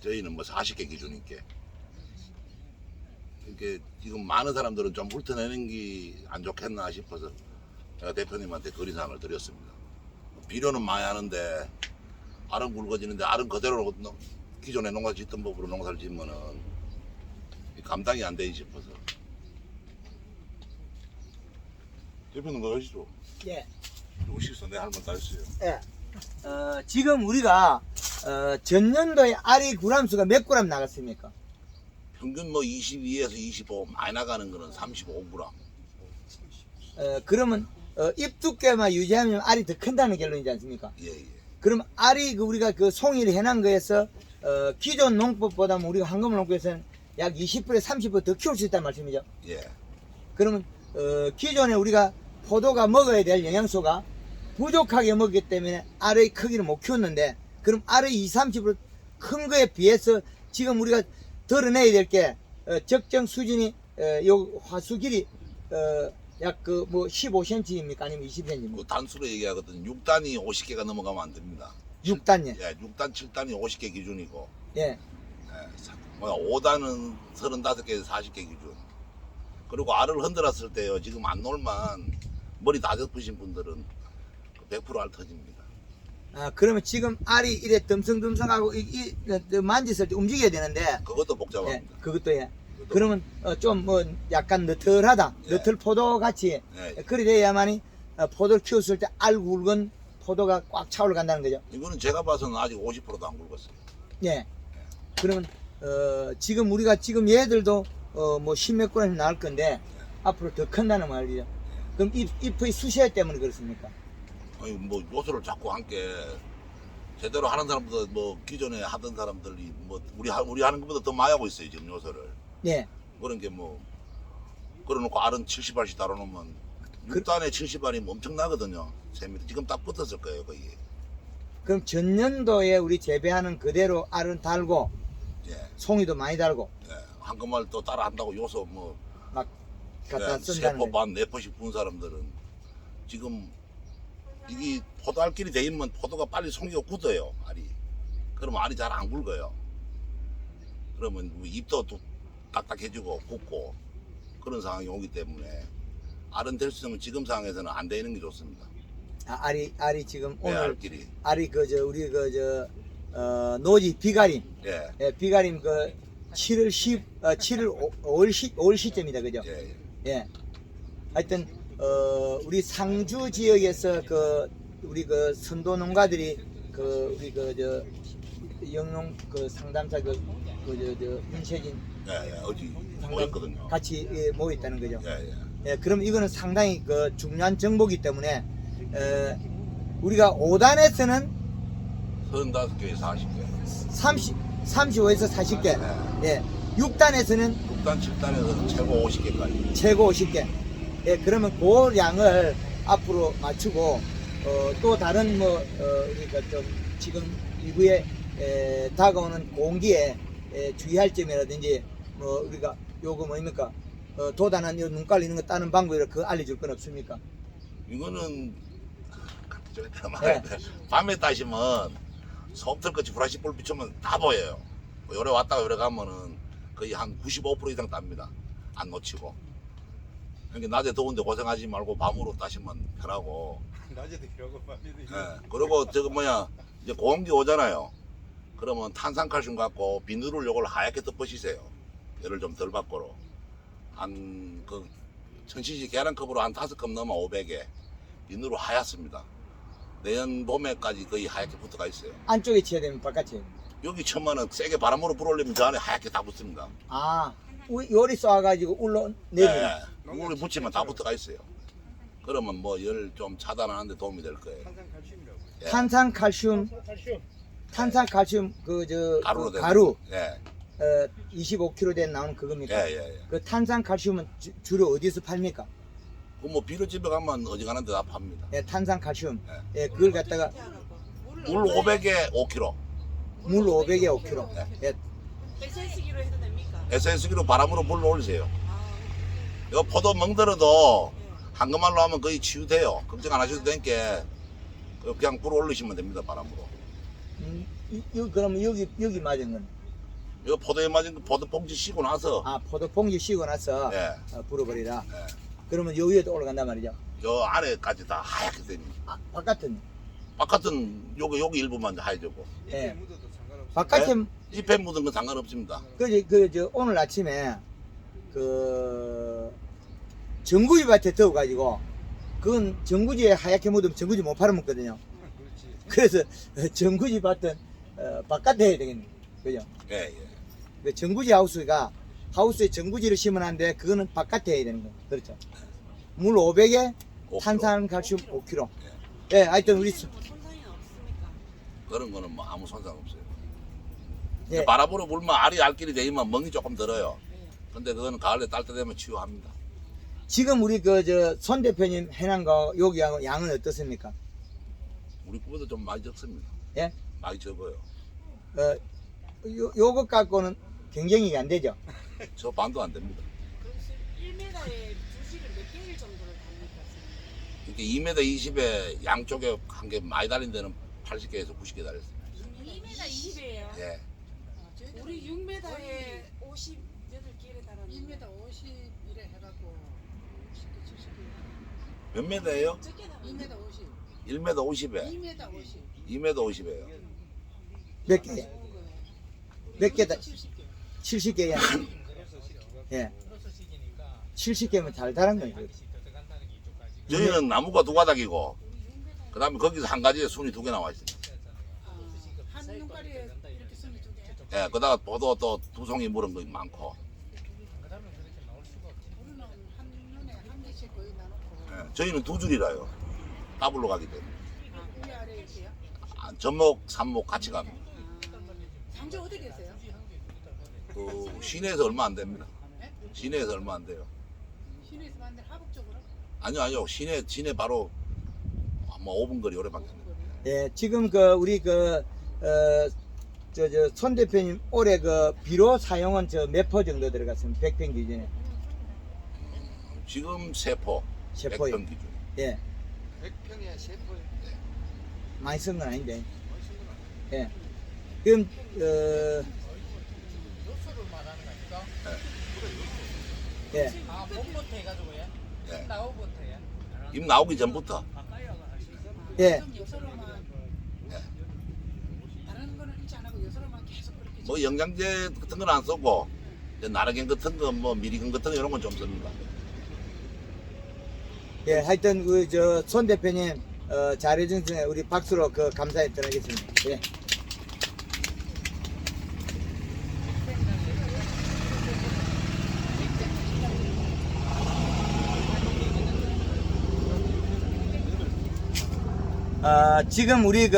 Speaker 2: 저희는 뭐 40개 기준이니까. 이렇게 지금 많은 사람들은 좀 훑어내는 게 안 좋겠나 싶어서 제가 대표님한테 건의사항을 드렸습니다. 비료는 많이 하는데 알은 굵어지는데 알은 그대로 기존에 농사 짓던 법으로 농사를 짓면은 감당이 안 되지 싶어서. 대표님 그거 하시죠.
Speaker 1: 예.
Speaker 2: 오시소 내 할머니 다 했어요.
Speaker 1: 예. 지금 우리가 전년도에 알이 구람수가 몇 그램 나갔습니까?
Speaker 2: 평균 뭐 22에서 25 많이 나가는 거는 35g.
Speaker 1: 그러면 잎 두께만 유지하면 알이 더 큰다는 결론이지 않습니까?
Speaker 2: 예, 예.
Speaker 1: 그럼 알이 우리가 그 송이를 해놓은 거에서 기존 농법보다 우리가 황금 농법에서는 약 20%, 30%더 키울 수 있다는 말씀이죠.
Speaker 2: 예.
Speaker 1: 그러면 기존에 우리가 포도가 먹어야 될 영양소가 부족하게 먹기 때문에 알의 크기를 못 키웠는데, 그럼 알의 20, 30%큰 거에 비해서 지금 우리가 덜어내야 될 게 적정 수준이 요 화수 길이 약 그 뭐 15cm입니까 아니면 20cm입니까?
Speaker 2: 그 단수로 얘기하거든 6단이 50개가 넘어가면 안 됩니다.
Speaker 1: 6단요.
Speaker 2: 예, 6단, 7단이 50개 기준이고,
Speaker 1: 예.
Speaker 2: 예, 5단은 35개에서 40개 기준. 그리고 알을 흔들었을 때요, 지금 안 놀만 머리 다 덮으신 분들은 100%알 터집니다.
Speaker 1: 아, 그러면 지금 알이 이래 듬성듬성하고 만졌을 때 움직여야 되는데,
Speaker 2: 그것도
Speaker 1: 예,
Speaker 2: 복잡합니다.
Speaker 1: 그것도 예. 그러면 좀 뭐 약간 느틀하다,
Speaker 2: 예.
Speaker 1: 느틀 포도 같이
Speaker 2: 예.
Speaker 1: 그리 돼야만이 포도를 키웠을 때 알 굵은 포도가 꽉 차올라 간다는 거죠.
Speaker 2: 이거는 제가 봐서는 아직 50%도 안 굵었어요.
Speaker 1: 예. 그러면 지금 우리가 지금 얘들도 뭐 10몇 그램이 나올 건데 앞으로 더 큰다는 말이죠. 그럼 잎의 수세 때문에 그렇습니까?
Speaker 2: 아니 뭐 요소를 자꾸 함께 제대로 하는 사람보다 뭐 기존에 하던 사람들이 뭐 우리 하는 것보다 더 많이 하고 있어요 지금 요소를.
Speaker 1: 예.
Speaker 2: 그런 게 뭐 그래놓고 알은 70알씩 달아놓으면 6단에 70알이면 엄청나거든요. 지금 딱 붙었을 거예요 거의.
Speaker 1: 그럼 전년도에 우리 재배하는 그대로 알은 달고
Speaker 2: 예,
Speaker 1: 송이도 많이 달고
Speaker 2: 예. 한금알 또 따라 한다고 요소 뭐
Speaker 1: 막 갖다
Speaker 2: 예,
Speaker 1: 쓴다는
Speaker 2: 세포
Speaker 1: 거죠.
Speaker 2: 반 4포씩 부은 사람들은 지금 이게 포도알끼리 돼 있으면 포도가 빨리 송이가 굳어요 알이. 그러면 알이 잘 안 굵어요. 그러면 뭐 잎도 또 딱딱해지고 굳고 그런 상황이 오기 때문에 알은 될 수 있으면 지금 상황에서는 안 되는 게 좋습니다.
Speaker 1: 아, 알이 지금
Speaker 2: 네,
Speaker 1: 오늘
Speaker 2: 알끼리.
Speaker 1: 알이 우리 노지 비가림,
Speaker 2: 예,
Speaker 1: 예, 비가림 7월 10, 7월 5월 시점이다, 그죠?
Speaker 2: 예, 예.
Speaker 1: 예. 하여튼 우리 상주 지역에서 우리 선도 농가들이 우리 영농 상담사 윤세진
Speaker 2: 예, 예. 어디 모였거든요.
Speaker 1: 같이 모여 있다는 거죠.
Speaker 2: 예, 예.
Speaker 1: 예, 그럼 이거는 상당히 중요한 정보이기 때문에 우리가 5단에서는
Speaker 2: 35개에 40개.
Speaker 1: 35에서 40개, 예, 6단에서는
Speaker 2: 6단, 7단에서는 최고 50개까지.
Speaker 1: 최고 50개. 예, 그러면 그 양을 앞으로 맞추고 또 다른 우리가 좀 지금 이후에 다가오는 공기에 주의할 점이라든지 우리가 요거 뭡니까 도단한 요 눈깔 있는 거 따는 방법을 알려줄 건 없습니까?
Speaker 2: 이거는
Speaker 1: 예.
Speaker 2: 밤에 따시면 솜털같이 브라시 불 비추면 다 보여요. 요래 왔다가 요래 가면은 거의 한 95% 이상 땁니다. 안 놓치고. 그러니까 낮에 더운데 고생하지 말고 밤으로 따시면 편하고.
Speaker 3: 낮에도 이러고 밤에도 이러고.
Speaker 2: 예. 그리고 이제 공기 오잖아요. 그러면 탄산칼슘 갖고 비누를 요걸 하얗게 덮으시세요. 열을 좀 덜 받고로. 한 1000cc 계란컵으로 한 5컵 넣으면 500에 비누로 하얗습니다. 내년 봄에까지 거의 하얗게 붙어가 있어요.
Speaker 1: 안쪽에 쳐야 되면 바깥에.
Speaker 2: 여기 천만은 세게 바람으로 불어올리면 저 안에 하얗게 다 붙습니다.
Speaker 1: 아, 요리 쏴가지고 울러 내리나.
Speaker 2: 네. 물을 붙이면 다 붙어가 있어요. 그러면 뭐 열 좀 차단하는데 도움이 될 거예요.
Speaker 3: 탄산칼슘이라고.
Speaker 2: 예.
Speaker 1: 탄산칼슘
Speaker 2: 가루로 된
Speaker 1: 가루
Speaker 2: 거. 예.
Speaker 1: 25kg 된 나오는 그겁니까?
Speaker 2: 예, 예, 예.
Speaker 1: 그 탄산칼슘은 주로 어디서 팔니까?
Speaker 2: 그 뭐 비료집에 가면 어지간한 데 다 팝니다.
Speaker 1: 예, 탄산칼슘. 예, 그걸 갖다가
Speaker 2: 물 500에 5kg.
Speaker 1: 물 500에 5kg. 예.
Speaker 4: SS기로 해도 됩니까?
Speaker 2: SS기로 바람으로 불러 올리세요.
Speaker 4: 아,
Speaker 2: 이거 포도 멍들어도 한금알로 하면 거의 치유돼요. 걱정 안 하셔도 되니까 그냥 불어 올리시면 됩니다. 바람으로.
Speaker 1: 그러면 여기 맞은 건?
Speaker 2: 이거 포도에 맞은 거 포도 봉지 씌고 나서
Speaker 1: 아, 포도 봉지 씌고 나서
Speaker 2: 예.
Speaker 1: 불어버리라.
Speaker 2: 예.
Speaker 1: 그러면 요 위에도 올라간단 말이죠.
Speaker 2: 요 아래까지 다 하얗게 됩니다.
Speaker 1: 아, 바깥은?
Speaker 2: 바깥은 여기 일부만 하얘지고
Speaker 1: 예.
Speaker 3: 잎에 묻어도 상관없어요.
Speaker 1: 바깥에
Speaker 2: 잎에 묻은 건 상관없습니다.
Speaker 1: 오늘 아침에 전구지 밭에 더워가지고 그건 전구지에 하얗게 묻으면 전구지 못 팔아먹거든요.
Speaker 3: 그렇지.
Speaker 1: 그래서 전구지 밭은 바깥에 해야 되겠네. 그죠?
Speaker 2: 예, 예.
Speaker 1: 그 전구지 하우스에 전구지를 심어놨는데 그거는 바깥에 해야 되는 거. 그렇죠. 물 500에
Speaker 2: 5kg.
Speaker 1: 탄산칼슘 5kg. 예, 하여튼 우리
Speaker 4: 뭐 손상이 없습니까?
Speaker 2: 그런 거는 뭐 아무 손상 없어요.
Speaker 1: 예,
Speaker 2: 바람으로 불면 알이 알끼리 되면 멍이 조금 들어요.
Speaker 4: 네.
Speaker 2: 근데 그거는 가을에 딸 때 되면 치유합니다.
Speaker 1: 지금 우리 손 대표님 해난 거 여기 양은 어떻습니까?
Speaker 2: 우리 거보다 좀 많이 적습니다.
Speaker 1: 예?
Speaker 2: 많이 적어요.
Speaker 1: 요것 갖고는 경쟁이 안 되죠.
Speaker 2: 저 반도 안 됩니다.
Speaker 4: 그래서 1m에 주식을 몇 개일 정도를 답니까?
Speaker 2: 이렇게 2m 20에 양쪽에 한 개 많이 달린 데는 80개에서 90개 달렸습니다.
Speaker 4: 2m 20이에요.
Speaker 2: 예.
Speaker 4: 우리 6m에 58개를 달았는데
Speaker 5: 1m 50 이래 해갖고 60개 70개
Speaker 2: 몇 메다예요?
Speaker 4: 적게
Speaker 5: 2m
Speaker 4: 달았는데
Speaker 5: 50
Speaker 2: 1m 50에
Speaker 5: 2m 50
Speaker 2: 2m 50에요.
Speaker 1: 몇 개? 몇 개다?
Speaker 5: 70개
Speaker 1: 70개야. 예. 70개면 잘 달은 거죠.
Speaker 2: 저희는 나무가 두 가닥이고 그 다음에 거기서 한 가지에 순이 두 개 나와 있어요.
Speaker 5: 한 눈가리에 이렇게 손이 두 개.
Speaker 2: 예, 그다가 포도 또 두 송이 물은 거 많고.
Speaker 5: 우리는 한 눈에 한 개씩 거의 나놓고
Speaker 2: 예, 저희는 두 줄이라요. 더블로 가기 때문에.
Speaker 5: 위에 아래 이렇게요.
Speaker 2: 아, 전목, 삼목 같이 갑니다.
Speaker 5: 상주 어디 계세요?
Speaker 2: 그 시내에서 얼마 안 됩니다. 시내에서 얼마 안 돼요.
Speaker 5: 시내에서 만든 하북 쪽으로?
Speaker 2: 아니요. 시내 바로 뭐 5분 거리 오래밖에 안 돼요.
Speaker 1: 예, 지금 우리 손 대표님 올해 비료 사용은 몇 포 정도 들어갔습니다. 100평 기준에.
Speaker 2: 지금 세포,
Speaker 1: 세포요.
Speaker 2: 100평 기준.
Speaker 1: 예,
Speaker 3: 100평에 세포
Speaker 1: 많이 쓴 건 아닌데. 예. 그럼,
Speaker 5: 요소를 말하는 거니까?
Speaker 1: 예.
Speaker 5: 아, 봄부터 해가지고 예?
Speaker 2: 예.
Speaker 5: 나오부터 예?
Speaker 2: 잎 나오기 전부터.
Speaker 1: 예.
Speaker 5: 좀 요소로만 다른 거는 일치 안 하고 요소로만 계속 그렇게
Speaker 2: 뭐 영양제 같은 건 안 쓰고 이제 나르겐 같은 거, 뭐 미리근 같은 거 이런 건 좀 씁니다.
Speaker 1: 예, 하여튼 손 대표님 잘해준 중에 우리 박수로 감사해 드리겠습니다. 예. 지금 우리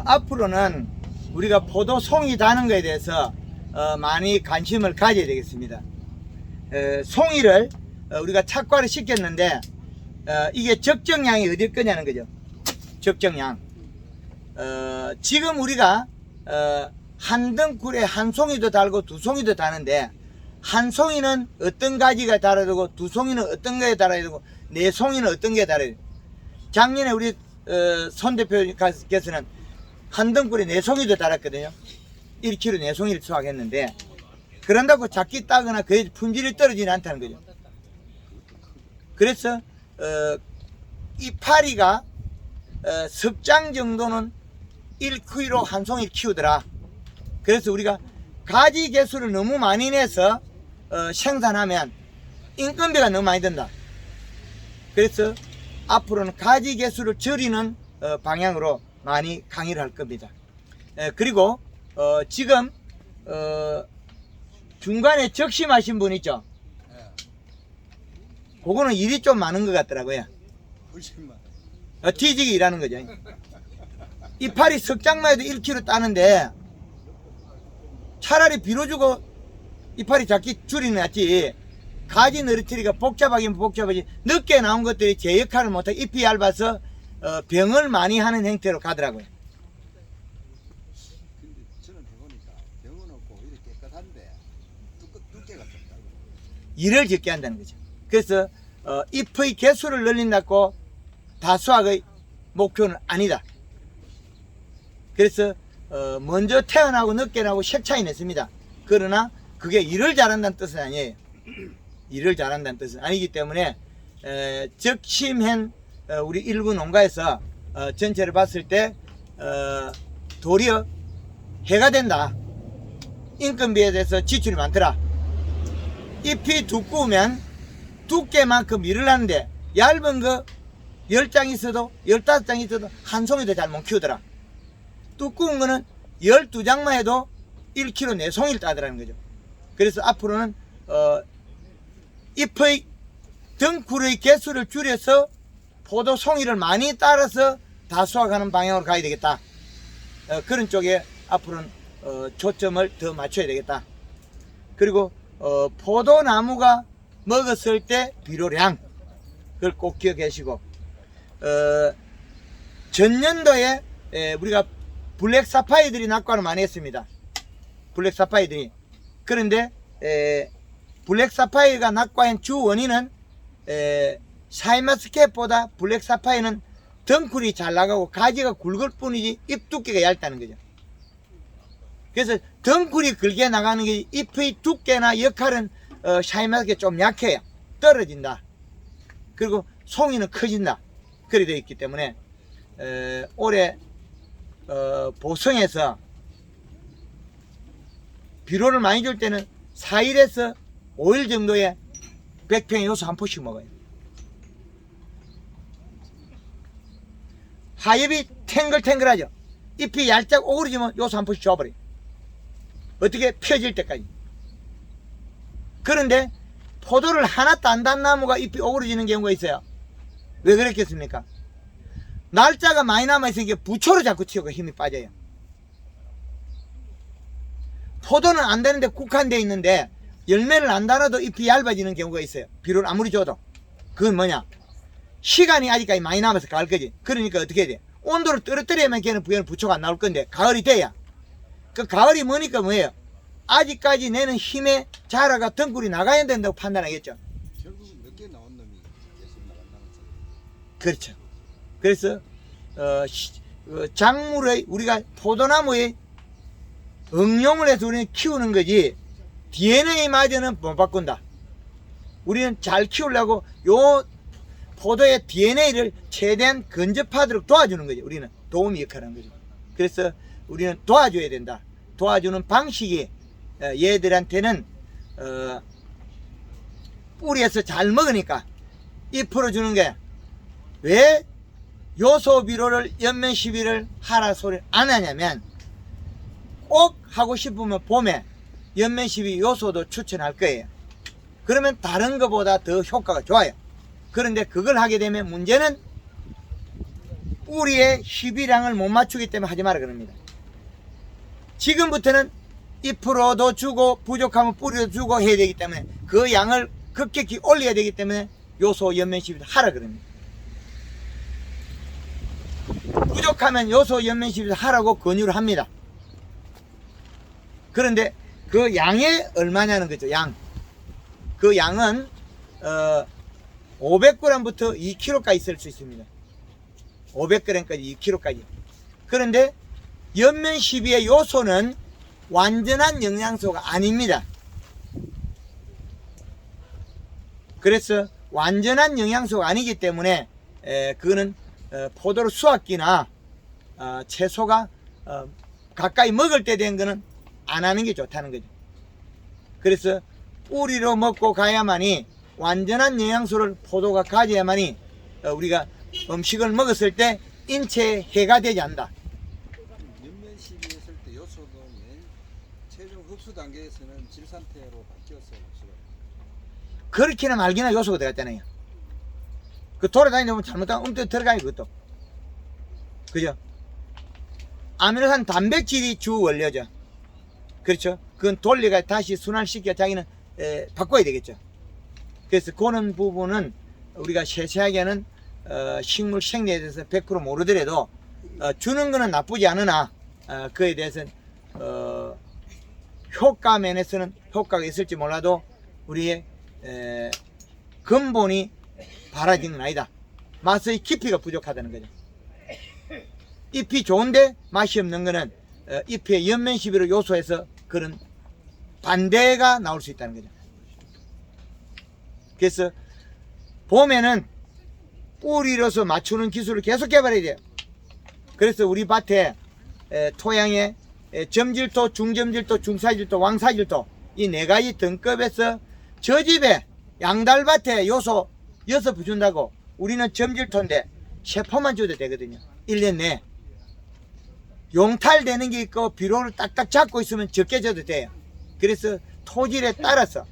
Speaker 1: 앞으로는 우리가 포도 송이 다는 거에 대해서 많이 관심을 가져야 되겠습니다. 송이를 우리가 착과를 시켰는데 이게 적정량이 어딜 거냐는 거죠. 적정량. 지금 우리가 한 등굴에 한 송이도 달고 두 송이도 다는데 한 송이는 어떤 가지가 달아야 되고 두 송이는 어떤 거에 달아야 되고 네 송이는 어떤 거에 달아야 되고 작년에 우리 손 대표께서는 한 등굴에 네 송이도 달았거든요. 1kg 네 송이를 수확했는데 그런다고 작기 따거나 그의 품질이 떨어지지 않다는 거죠. 그래서 이 파리가 석장 정도는 1kg 한 송이를 키우더라. 그래서 우리가 가지 개수를 너무 많이 내서 생산하면 인건비가 너무 많이 든다. 그래서 앞으로는 가지 개수를 줄이는 방향으로 많이 강의를 할 겁니다. 그리고 지금 중간에 적심하신 분 있죠? 그거는 일이 좀 많은 것 같더라고요.
Speaker 3: 훨씬 많아.
Speaker 1: 뒤지기 일하는 거죠. 이파리 석장만 해도 1kg 따는데 차라리 비료 주고 이파리 작기 줄이는 낫지. 가지 너리트리가 복잡하긴 복잡하지 늦게 나온 것들이 제 역할을 못하고 잎이 얇아서 병을 많이 하는 형태로 가더라고요.
Speaker 3: 오히려 깨끗한데 두께가 좀 짧아.
Speaker 1: 일을 적게 한다는 거죠. 그래서 잎의 개수를 늘린다고 다수학의 목표는 아니다. 그래서 먼저 태어나고 늦게 나고 색 차이는 있습니다. 그러나 그게 일을 잘한다는 뜻은 아니에요. 일을 잘한다는 뜻은 아니기 때문에 적심한 우리 일부 농가에서 전체를 봤을 때 도리어 해가 된다. 인건비에 대해서 지출이 많더라. 잎이 두꺼우면 두께만큼 일을 하는데 얇은 거 10장 있어도 15장 있어도 한 송이도 잘 못 키우더라. 두꺼운 거는 12장만 해도 1kg 4송이를 따더라는 거죠. 그래서 앞으로는 잎의 덩쿨의 개수를 줄여서 포도 송이를 많이 따라서 다수화하는 방향으로 가야 되겠다. 그런 쪽에 앞으로는 초점을 더 맞춰야 되겠다. 그리고 포도나무가 먹었을 때 비료량 그걸 꼭 기억하시고 전년도에 우리가 블랙 사파이들이 낙관을 많이 했습니다. 블랙 사파이들이. 그런데 블랙 사파이가 낙관한 주 원인은 샤인마스켓보다 블랙 사파이는 덩쿨이 잘 나가고 가지가 굵을 뿐이지 잎 두께가 얇다는 거죠. 그래서 덩쿨이 굵게 나가는 게 잎의 두께나 역할은 샤인마스켓 좀 약해요. 떨어진다. 그리고 송이는 커진다. 그래 되어 있기 때문에 올해 보성에서 비료를 많이 줄 때는 4일에서 5일 정도의 100평의 요소 한 포씩 먹어요. 하엽이 탱글탱글하죠. 잎이 얇짝 오그러지면 요소 한 포씩 줘버려요. 어떻게 펴질 때까지. 그런데 포도를 하나도 안 단 나무가 잎이 오그러지는 경우가 있어요. 왜 그랬겠습니까? 날짜가 많이 남아있으니까 부초로 자꾸 튀어가 힘이 빠져요. 포도는 안 되는데 국한되어 있는데 열매를 안 달아도 잎이 얇아지는 경우가 있어요. 비료를 아무리 줘도. 그건 뭐냐? 시간이 아직까지 많이 남아서 가을 거지. 그러니까 어떻게 해야 돼? 온도를 떨어뜨려야만 걔는 부초가 안 나올 건데 가을이 돼야. 그 가을이 뭐니까 뭐예요? 아직까지 내는 힘의 자라가 덩굴이 나가야 된다고 판단하겠죠.
Speaker 3: 결국은 늦게 나온 놈이 계속 나간다는 거죠.
Speaker 1: 그렇죠. 그래서 작물의 우리가 포도나무의 응용을 해서 우리는 키우는 거지 DNA마저는 못 바꾼다. 우리는 잘 키우려고 요 포도의 DNA를 최대한 근접하도록 도와주는 거죠. 우리는 도움이 역할하는 거죠. 그래서 우리는 도와줘야 된다. 도와주는 방식이 얘들한테는 뿌리에서 잘 먹으니까 잎으로 주는 게 왜 요소 비료를 연면 시비를 하라 소리를 안 하냐면 꼭 하고 싶으면 봄에 연면 시비 요소도 추천할 거예요. 그러면 다른 것보다 더 효과가 좋아요. 그런데 그걸 하게 되면 문제는 뿌리의 시비량을 못 맞추기 때문에 하지 마라 그럽니다. 지금부터는 잎으로도 주고 부족하면 뿌리도 주고 해야 되기 때문에 그 양을 급격히 올려야 되기 때문에 요소 연면 시비도 하라 그럽니다. 부족하면 요소 연면 시비도 하라고 권유를 합니다. 그런데 그 양이 얼마냐는 거죠. 양. 그 양은 500g부터 2kg까지 있을 수 있습니다. 500g까지 2kg까지. 그런데 연면 시비의 요소는 완전한 영양소가 아닙니다. 그래서 완전한 영양소가 아니기 때문에 그거는 포도로 수확기나 채소가 가까이 먹을 때 된 거는 안 하는 게 좋다는 거죠. 그래서 뿌리로 먹고 가야만이 완전한 영양소를 포도가 가져야만이 우리가 음식을 먹었을 때 인체에 해가 되지 않는다.
Speaker 3: 연면 시비했을 때 요소도 맨 최종 흡수 단계에서는 질 상태로 바뀌어서 흡수가
Speaker 1: 그렇게나 말기나 요소가 들어갔잖아요. 그 돌아다니면 잘못하면 음뜻 들어가요, 그것도. 그죠? 아미노산 단백질이 주 원료죠. 그렇죠? 그건 돌려가 다시 순환시켜 자기는 바꿔야 되겠죠. 그래서 그런 부분은 우리가 세세하게는 식물 생리에 대해서 100% 모르더라도 주는 거는 나쁘지 않으나 그에 대해서는 효과 면에서는 효과가 있을지 몰라도 우리의 근본이 바라진 건 아니다. 맛의 깊이가 부족하다는 거죠. 잎이 좋은데 맛이 없는 거는 잎의 연면 시비를 요소해서 그런 반대가 나올 수 있다는 거죠. 그래서 봄에는 뿌리로서 맞추는 기술을 계속 개발해야 돼요. 그래서 우리 밭에 토양에 점질토, 중점질토, 중사질토, 왕사질토 이 네 가지 등급에서 저 집에 양달밭에 요소 6부 준다고 우리는 점질토인데 세포만 줘도 되거든요. 1년 내에. 용탈되는 게 있고 비료를 딱딱 잡고 있으면 적게 줘도 돼요. 그래서 토질에 따라서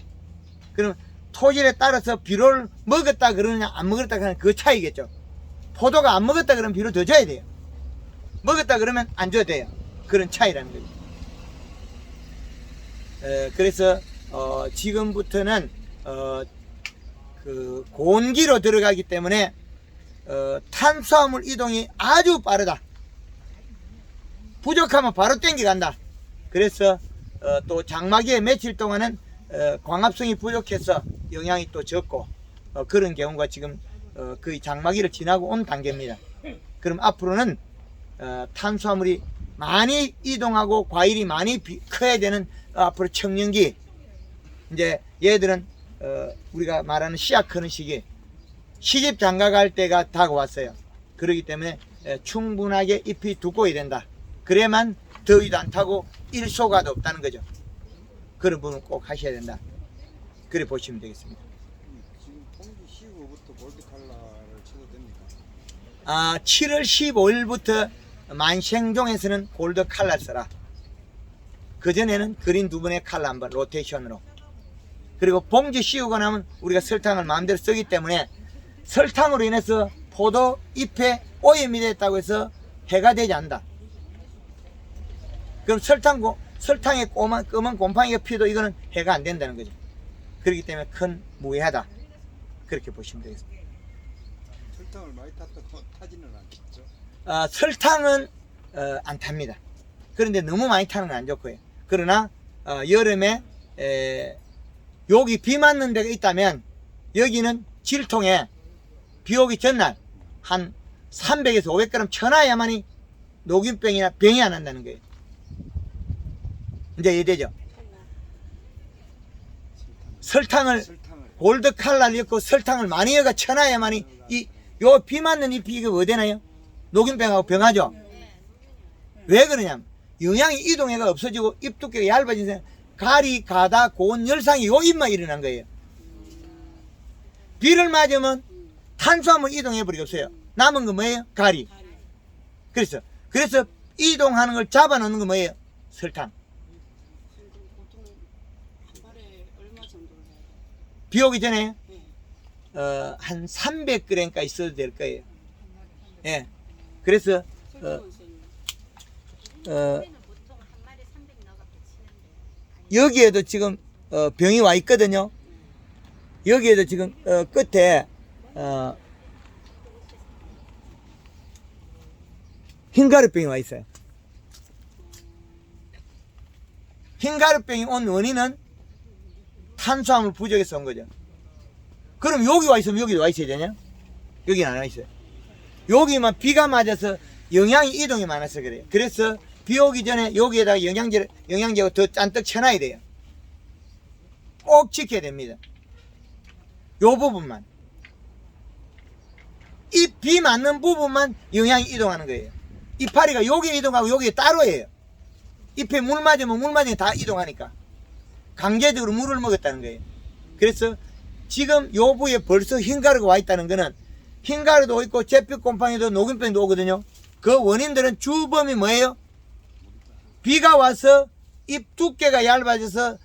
Speaker 1: 그럼 토질에 따라서 비료를 먹었다 그러느냐 안 먹었다 그러느냐 그 차이겠죠. 포도가 안 먹었다 그러면 비료 더 줘야 돼요. 먹었다 그러면 안 줘도 돼요. 그런 차이라는 거죠. 그래서 지금부터는 그 고온기로 들어가기 때문에 탄수화물 이동이 아주 빠르다. 부족하면 바로 땡겨간다. 그래서 또 장마기에 며칠 동안은 광합성이 부족해서 영양이 또 적고 그런 경우가 지금 거의 장마기를 지나고 온 단계입니다. 그럼 앞으로는 탄수화물이 많이 이동하고 과일이 많이 커야 되는 앞으로 청년기, 이제 얘들은 우리가 말하는 씨앗 크는 시기, 시집 장가갈 때가 다가왔어요. 그렇기 때문에 충분하게 잎이 두꺼워야 된다. 그래야만 더위도 안 타고 일소가도 없다는 거죠. 그런 분은 꼭 하셔야 된다. 그래 보시면 되겠습니다.
Speaker 3: 지금 봉지 15부터 골드칼라를 쳐도 됩니까?
Speaker 1: 7월 15일부터 만생종에서는 골드 칼라 써라. 그전에는 그린 두 번의 칼라 한 번 로테이션으로. 그리고 봉지 씌우고 나면 우리가 설탕을 마음대로 쓰기 때문에 설탕으로 인해서 포도 잎에 오염이 됐다고 해서 해가 되지 않는다. 그럼 설탕에 검은 곰팡이가 피도 이거는 해가 안 된다는 거죠. 그렇기 때문에 큰 무해하다. 그렇게 보시면 되겠습니다.
Speaker 3: 설탕을 많이 탔다고 타지는 않겠죠?
Speaker 1: 설탕은 안 탑니다. 그런데 너무 많이 타는 건 안 좋고요. 그러나 여름에 여기 비 맞는 데가 있다면 여기는 질통에 비 오기 전날 한 300에서 500g 쳐놔야만이 녹균병이나 병이 안 난다는 거예요. 이제 이해되죠? 설탕을 골드 칼라를 넣고 설탕을 많이 넣어가 쳐놔야만이 요 비 맞는 잎이 이게 뭐 되나요? 녹균병하고 병하죠? 왜 그러냐면 영양이 이동해가 없어지고 잎 두께가 얇아지면서 가리, 가다, 고온, 열상이 요 잎만 일어난 거예요. 비를 맞으면 탄수화물 이동해버리고 없어요. 남은 건 뭐예요? 가리. 그래서 이동하는 걸 잡아놓는 건 뭐예요? 설탕.
Speaker 4: 보통 한 발에 얼마 정도를 해요?
Speaker 1: 비 오기 전에
Speaker 4: 네.
Speaker 1: 한 300g까지 써도 될 거예요. 예. 그래서
Speaker 4: 설탕은 쓰는
Speaker 5: 보통 한 마리 300 넣어갖고 치는데.
Speaker 1: 여기에도 지금 병이 와 있거든요. 여기에도 지금 끝에 흰가루병이 와 있어요. 흰가루병이 온 원인은 탄수화물 부족에서 온 거죠. 그럼 여기 와 있으면 여기도 와 있어야 되냐? 여기는 안 와 있어요. 여기만 비가 맞아서 영양이 이동이 많아서 그래요. 그래서 비 오기 전에 여기에다가 영양제가 더 잔뜩 쳐놔야 돼요. 꼭 지켜야 됩니다. 요 부분만. 이 비 맞는 부분만 영양이 이동하는 거예요. 이파리가 여기에 이동하고 여기에 따로예요. 잎에 물 맞으면 물 맞으면 다 이동하니까. 강제적으로 물을 먹었다는 거예요. 그래서 지금 요 부에 벌써 흰가루가 와 있다는 거는 흰가루도 있고 잿빛곰팡이도 녹균병도 오거든요. 그 원인들은 주범이 뭐예요? 비가 와서 잎 두께가 얇아져서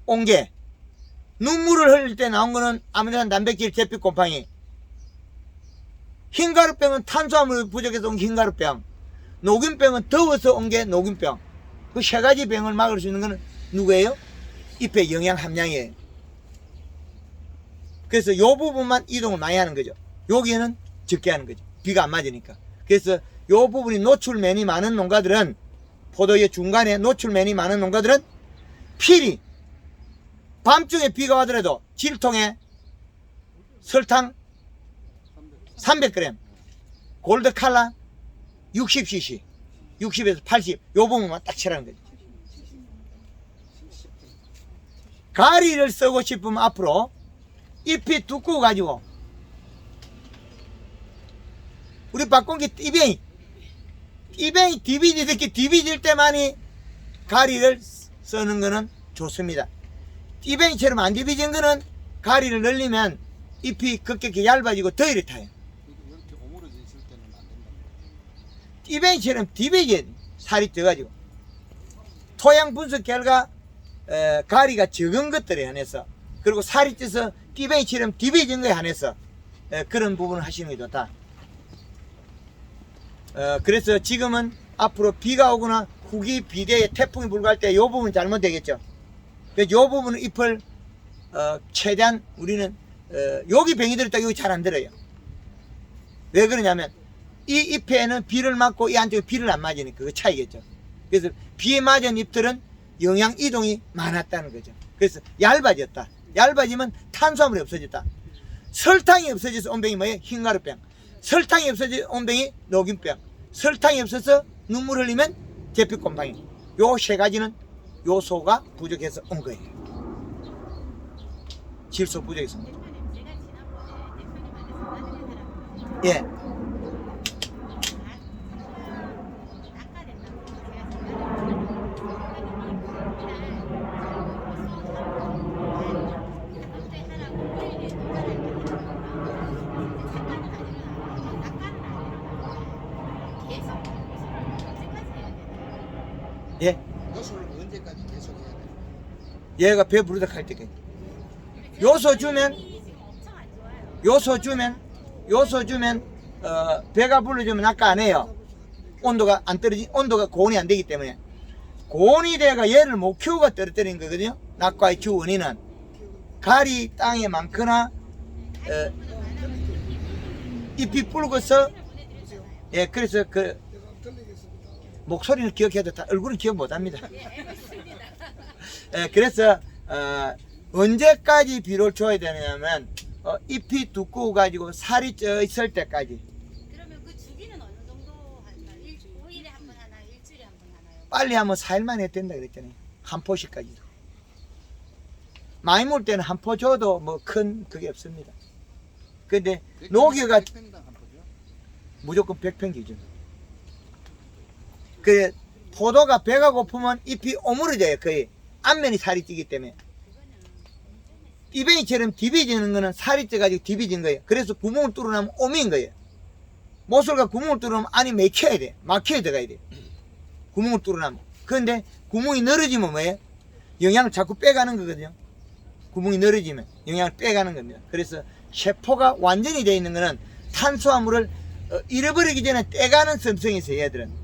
Speaker 1: 온 게, 눈물을 흘릴 때 나온 거는 아미노산 단백질 잿빛곰팡이, 흰가루병은 탄수화물 부족해서 온 흰가루병, 녹균병은 더워서 온 게 녹균병. 그 세 가지 병을 막을 수 있는 거는 누구예요? 잎의 영양 함량이에요. 그래서 요 부분만 이동을 많이 하는 거죠. 여기에는 적게 하는 거죠. 비가 안 맞으니까. 그래서 요 부분이 노출면이 많은 농가들은, 포도의 중간에 노출면이 많은 농가들은 필히 밤중에 비가 와더라도 질통에 설탕 300g, 골드 칼라 60cc, 60에서 80, 요 부분만 딱 칠하는 거지. 가리를 쓰고 싶으면 앞으로 잎이 두꺼워 가지고 우리 박공기 띠뱅이 디비지 이렇게 디비질 때만이 가리를 쓰는 거는 좋습니다. 띠뱅이처럼 안 디비진 거는 가리를 늘리면 잎이 급격히 얇아지고 더 이리 타요.
Speaker 3: 이렇게 오므러져 있을 때는 안 된다.
Speaker 1: 띠뱅이처럼 디비지 살이 쪄가지고 토양 분석 결과 가리가 적은 것들에 한해서 그리고 살이 쪄서 띠뱅이처럼 디비진 거에 한해서 그런 부분을 하시는 게 좋다. 그래서 지금은 앞으로 비가 오거나 후기 비대에 태풍이 불갈 때 이 부분 잘못되겠죠. 그래서 이 부분은 잎을 최대한 우리는 여기 병이 들었다 여기 잘 안 들어요. 왜 그러냐면 이 잎에는 비를 맞고 이 안쪽에 비를 안 맞으니까 그 차이겠죠. 그래서 비에 맞은 잎들은 영양 이동이 많았다는 거죠. 그래서 얇아졌다. 얇아지면 탄수화물이 없어졌다. 설탕이 없어져서 온 병이 뭐예요? 흰가루병. 설탕이 없어져 온 병이 녹균병. 설탕이 없어서 눈물 흘리면 계피곰팡이. 요 세 가지는 요소가 부족해서 온 거예요. 질소 부족해서 온 거예요. 예. 예.
Speaker 3: 요소를 언제까지 계속 해야 돼?
Speaker 1: 얘가 배부르다 할 때까지. 요소 주면 배가 불러주면 아까 안 해요. 온도가 안 떨어지, 온도가 고온이 안 되기 때문에. 고온이 돼가 얘를 못 키우고 떨어뜨리는 거거든요. 낙과의 주 원인은 가리 땅에 많거나 잎이 붉어서 예, 그래서 그 목소리는 기억해도 다 얼굴은 기억 못합니다. 예, 그래서 언제까지 비를 줘야 되냐면 잎이 두꺼워 가지고 살이 쪄 있을 때까지.
Speaker 6: 그러면 그 주기는 어느 정도 할까요? 5일에 한 번 하나, 일주일에 한 번 하나요?
Speaker 1: 빨리 하면 4일만 해도 된다 그랬잖아요. 한 포씩까지도. 많이 물 때는 한 포 줘도 뭐 큰 그게 없습니다. 근데 녹여가
Speaker 3: 100평당 한 포죠?
Speaker 1: 무조건 100평 기준. 그 포도가 배가 고프면 잎이 오므러져요. 거의 앞면이 살이 찌기 때문에. 띠뱅이처럼 디비지는 거는 살이 쪄가지고 디비진 거예요. 그래서 구멍을 뚫어놓으면 오미인 거예요. 모슬가 구멍을 뚫어놓으면 안이 막혀야 돼. 막혀야 들어가야 돼. 구멍을 뚫어놓으면. 그런데 구멍이 늘어지면 뭐예요? 영양을 자꾸 빼가는 거거든요. 구멍이 늘어지면 영양을 빼가는 겁니다. 그래서 세포가 완전히 되어 있는 거는 탄수화물을 잃어버리기 전에 떼가는 습성이 있어요. 얘들은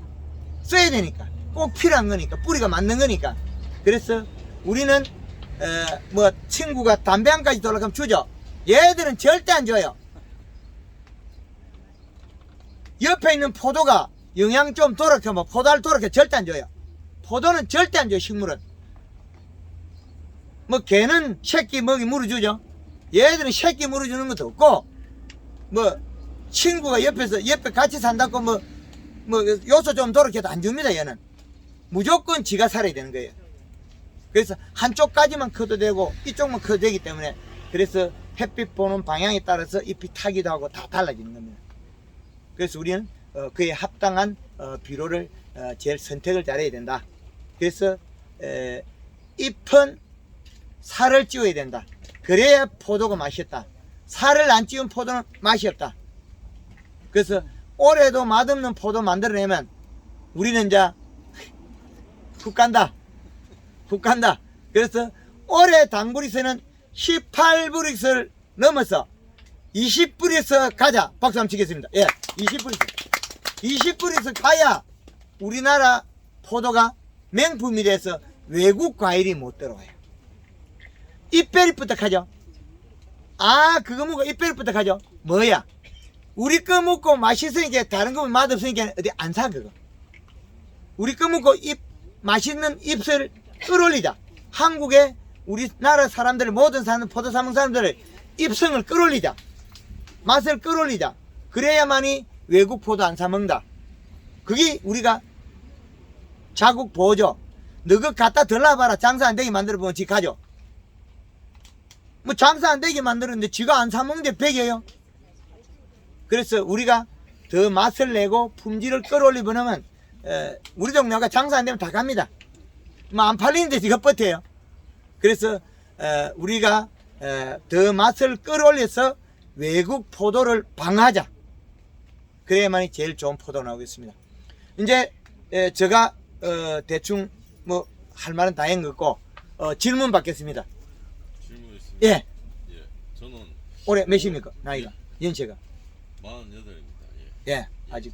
Speaker 1: 써야 되니까, 꼭 필요한 거니까, 뿌리가 맞는 거니까. 그래서 우리는 뭐 친구가 담배 한 가지 돌아가면 주죠. 얘들은 절대 안 줘요. 옆에 있는 포도가 영양 좀 돌아가면 포도알 돌아가 절대 안 줘요. 포도는 절대 안 줘요. 식물은 뭐 개는 새끼 먹이 물어주죠. 얘들은 새끼 물어주는 것도 없고, 뭐 친구가 옆에 같이 산다고 뭐 요소 좀 돌아켜도 안 줍니다. 얘는 무조건 지가 살아야 되는 거예요. 그래서 한쪽까지만 커도 되고 이쪽만 커도 되기 때문에, 그래서 햇빛 보는 방향에 따라서 잎이 타기도 하고 다 달라지는 겁니다. 그래서 우리는 그에 합당한 비료를 제일 선택을 잘해야 된다. 그래서 잎은 살을 찌워야 된다. 그래야 포도가 맛있다. 살을 안 찌운 포도는 맛이 없다. 그래서 올해도 맛없는 포도 만들어내면 우리는 이제 훅 간다. 그래서 올해 당브릭스는 18브릭스를 넘어서 20브릭스 가자. 박수 한번 치겠습니다. 예, 20브릭스 가야 우리나라 포도가 명품이 돼서 외국 과일이 못 들어와요. 잎베리부터 가죠. 그거 먹고 잎베리부터 가죠. 뭐야? 우리 거 먹고 맛있으니까 다른 거 맛없으니까 어디 안 사. 그거 우리 거 먹고 맛있는 잎을 끌어올리자. 한국에 우리나라 사람들, 모든 사람, 포도 사먹는 사람들의 입성을 끌어올리자. 맛을 끌어올리자. 그래야만이 외국 포도 안 사먹는다. 그게 우리가 자국 보호죠. 너그 갖다 들라봐라. 장사 안 되게 만들어보면 지 가죠. 뭐 장사 안 되게 만들었는데 지가 안 사먹는데 배겨요. 그래서 우리가 더 맛을 내고 품질을 끌어올리면 우리 동네가 장사 안 되면 다 갑니다. 뭐 안 팔리는데 지가 버텨요. 그래서 우리가 더 맛을 끌어올려서 외국 포도를 방어하자. 그래야만이 제일 좋은 포도가 나오겠습니다. 이제 제가 대충 뭐 할 말은 다 한 것 같고 질문 받겠습니다.
Speaker 7: 질문 있습니다.
Speaker 1: 예.
Speaker 7: 예. 저는
Speaker 1: 올해 몇입니까? 나이가? 연세가?
Speaker 7: 48입니다.
Speaker 1: 예. 아직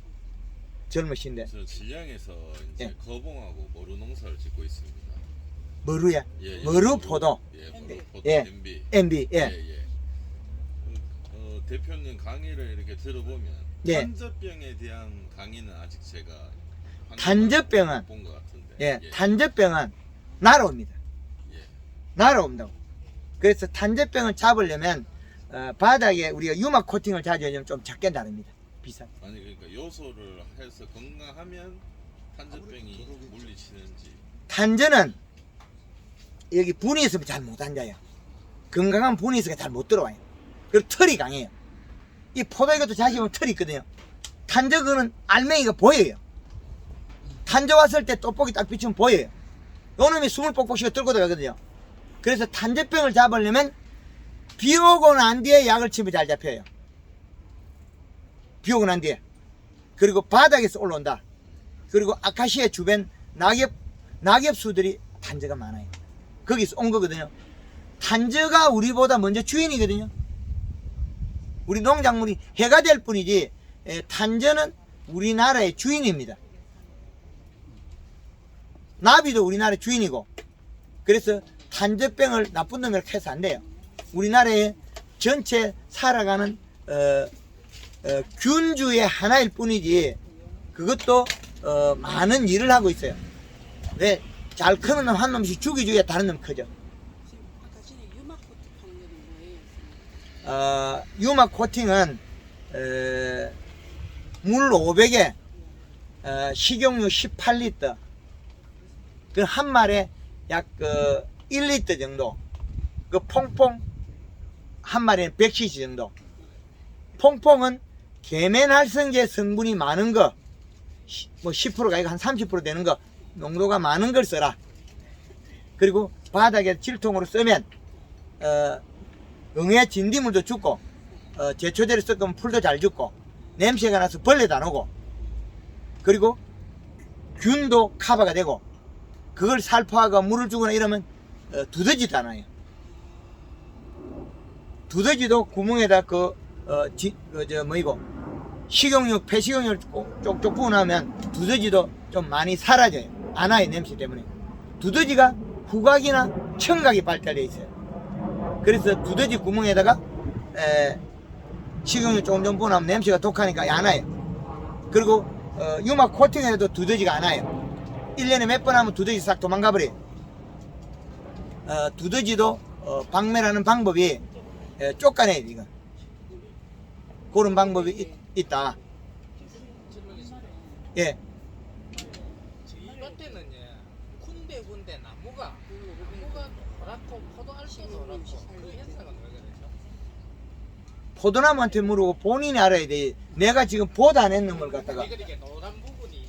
Speaker 1: 젊으신데.
Speaker 7: 저 진량에서 이제
Speaker 1: 예.
Speaker 7: 거봉하고 머루 농사를 짓고 있습니다.
Speaker 1: 머루야?
Speaker 7: 예, 예.
Speaker 1: 머루 포도.
Speaker 7: 예, 머루 포도
Speaker 1: 예.
Speaker 7: MB.
Speaker 1: MB. 예.
Speaker 7: 예. 대표님 강의를 이렇게 들어보면
Speaker 1: 예.
Speaker 7: 탄저병에 대한 강의는 아직 제가
Speaker 1: 탄저병은
Speaker 7: 본것 같은데.
Speaker 1: 예. 탄저병은 날아옵니다.
Speaker 7: 예.
Speaker 1: 날아온다고. 그래서 탄저병을 잡으려면 바닥에 우리가 유막 코팅을 자주 하면 좀 작게 나릅니다. 비싸.
Speaker 7: 아니 그러니까 요소를 해서 건강하면 탄저병이 물리치는지.
Speaker 1: 탄저는 여기 분이 있으면 잘 못 앉아요. 건강한 분이 있으니까 잘 못 들어와요. 그리고 털이 강해요. 이 포도 이것도 자시 보면 털이 있거든요. 탄저 그는 알맹이가 보여요. 탄저 왔을 때 돋보기 딱 비추면 보여요. 요놈이 숨을 뻑뻑 쉬고 들고 들어가거든요. 그래서 탄저병을 잡으려면 비 오고 난 뒤에 약을 치면 잘 잡혀요. 비 오고 난 뒤에. 그리고 바닥에서 올라온다. 그리고 아카시아 주변 낙엽수들이 탄저가 많아요. 거기서 온 거거든요. 탄저가 우리보다 먼저 주인이거든요. 우리 농작물이 해가 될 뿐이지 탄저는 우리나라의 주인입니다. 나비도 우리나라의 주인이고. 그래서 탄저병을 나쁜 놈을 해서 안 돼요. 우리나라의 전체 살아가는 균주의 하나일 뿐이지 그것도 많은 일을 하고 있어요. 왜? 잘 크는 놈 한 놈씩 죽여줘야 다른 놈 크죠.
Speaker 4: 아까 전에 유막 코트 방법이 뭐예요?
Speaker 1: 유막 코팅은 물 500에 식용유 18리터 그 한 말에 약 1리터 정도 그 퐁퐁 한 마리에 100cc 정도. 퐁퐁은 계면활성제 성분이 많은 거, 뭐 10%가 아니고 한 30% 되는 거, 농도가 많은 걸 써라. 그리고 바닥에 질통으로 쓰면, 응애 진딧물도 죽고, 제초제를 섞으면 풀도 잘 죽고, 냄새가 나서 벌레도 안 오고, 그리고 균도 커버가 되고, 그걸 살포하고 물을 주거나 이러면 두더지도 않아요. 두더지도 구멍에다 식용유, 폐식용유를 쪽쪽 부어 나면 두더지도 좀 많이 사라져요. 안 와요, 냄새 때문에. 두더지가 후각이나 청각이 발달되어 있어요. 그래서 두더지 구멍에다가 식용유 조금 부어 나면 냄새가 독하니까 안 와요. 그리고 유막 코팅해도 두더지가 안 와요. 1년에 몇 번 하면 두더지 싹 도망가 버려요. 두더지도 박멸하는 방법이 쫓아내요, 이거. 그런 방법이 있다. 예.
Speaker 5: 이럴 때는 군데군데 나무가 노랗고 포도알씨가 노랗고 그 현상은 왜 그러죠?
Speaker 1: 포도나무한테 물어보고 본인이 알아야 돼. 내가 지금 보도 안 했는 걸 갖다가.
Speaker 5: 이게 노란 부분이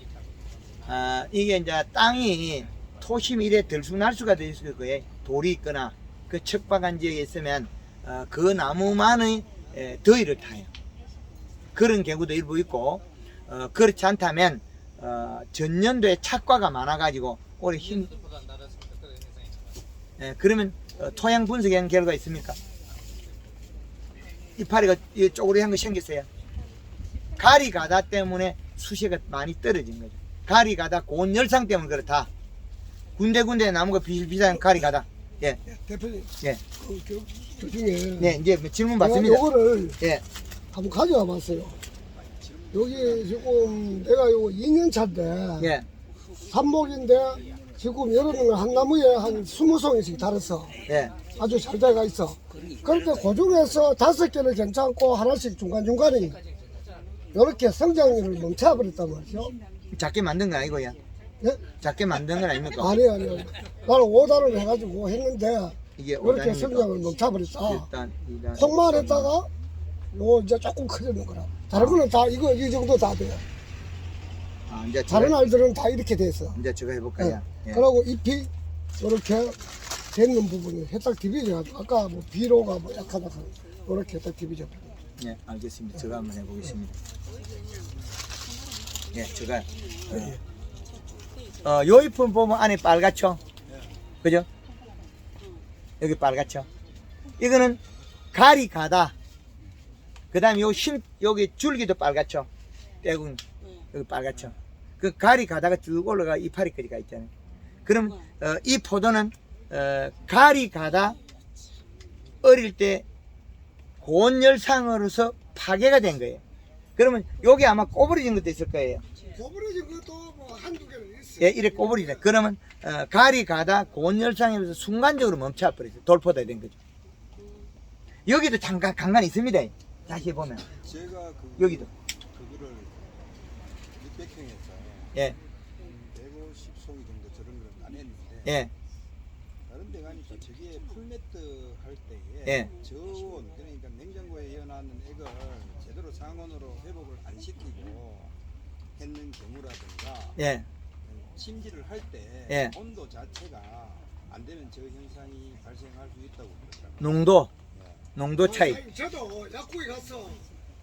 Speaker 5: 있다고.
Speaker 1: 이게 이제 땅이 토심이 이래 들쑥날쑥가 돼 있을 거예요. 돌이 있거나 그 척박한 지역에 있으면 그 나무만의 더위를 타요. 그런 경우도 일부 있고 그렇지 않다면 전년도에 착과가 많아가지고 올해 힘
Speaker 5: 보다 나랐습니다. 그런 현상이.
Speaker 1: 그러면 토양 분석한 결과 있습니까? 이파리가 쪼그리한 거 생겼어요. 가리 가다 때문에 수시가 많이 떨어진 거죠. 가리 가다 고온 열상 때문에 그렇다. 군데군데 나무가 비슷비슷한 가리 가다. 예.
Speaker 8: 대표님,
Speaker 1: 예.
Speaker 8: 그 중에
Speaker 1: 네, 이제 질문 받습니다.
Speaker 8: 요거를
Speaker 1: 예.
Speaker 8: 한번 가져와 봤어요. 여기 지금 내가 요거 2년 차인데
Speaker 1: 예.
Speaker 8: 삽목인데 지금 여름에는 한 나무에 한 20송이씩 달았어.
Speaker 1: 예.
Speaker 8: 아주 잘 돼가 있어. 그런데 그 중에서 5개는 괜찮고 하나씩 중간중간에 이렇게 성장을 멈춰버렸단 말이죠.
Speaker 1: 작게 만든 건 아니고요.
Speaker 8: 예?
Speaker 1: 작게 만든 건 아닙니까?
Speaker 8: 아니. 나는 5단을 해가지고 했는데
Speaker 1: 이게
Speaker 8: 이렇게
Speaker 1: 5단입니까?
Speaker 8: 성장을 멈춰버렸어.
Speaker 1: 일단 2단.
Speaker 8: 콩만 했다가 요 이제 조금 커지는 거라. 다른 거는 다 이거 이 정도 다 돼요.
Speaker 1: 아, 이제
Speaker 8: 다른
Speaker 1: 제가,
Speaker 8: 알들은 다 이렇게 돼있어.
Speaker 1: 이제 제가 해볼까요? 예.
Speaker 8: 그리고 잎이 이렇게 되는 부분이 해딱 디비져가지고 아까 뭐 비료가 뭐 약하다 이렇게 해딱 디비져.
Speaker 1: 예, 알겠습니다. 제가 한번 해보겠습니다. 예, 제가 요 잎은 보면 안에 빨갛죠? 그죠? 여기 빨갛죠? 이거는 가리 가다. 그 다음에 여기 줄기도 빨갛죠? 떼군 여기 빨갛죠? 그 가리 가다가 쭉 올라가 이파리까지 가 있잖아요. 그럼 이 포도는 가리 가다 어릴 때 고온열상으로서 파괴가 된 거예요. 그러면 여기 아마 꼬부러진 것도 있을 거예요.
Speaker 8: 고부러진 것도 뭐 한두 개는 있어.
Speaker 1: 예, 이래 꼬부리죠. 그러면 가리 가다 고온열상에서 순간적으로 멈춰버렸어요. 돌포다 된 거죠. 여기도 잠깐 간간히 있습니다. 다시 보면
Speaker 3: 제가
Speaker 1: 여기도
Speaker 3: 그거를 600평에서
Speaker 1: 예,
Speaker 3: 150송이 정도 저런 걸 안 했는데
Speaker 1: 예,
Speaker 3: 다른 데 가니까 저기에 풀매트 할 때에
Speaker 1: 예.
Speaker 3: 저온 그러니까 냉장고에 이어놨는 액을 제대로 상온으로 회복을 안 시키고 했는 경우라든가
Speaker 1: 예,
Speaker 3: 침지를 할 때
Speaker 1: 예.
Speaker 3: 온도 자체가 안 되면 저 현상이 발생할 수 있다고 그러더라고요.
Speaker 1: 농도 차이.
Speaker 8: 저도 약국에 가서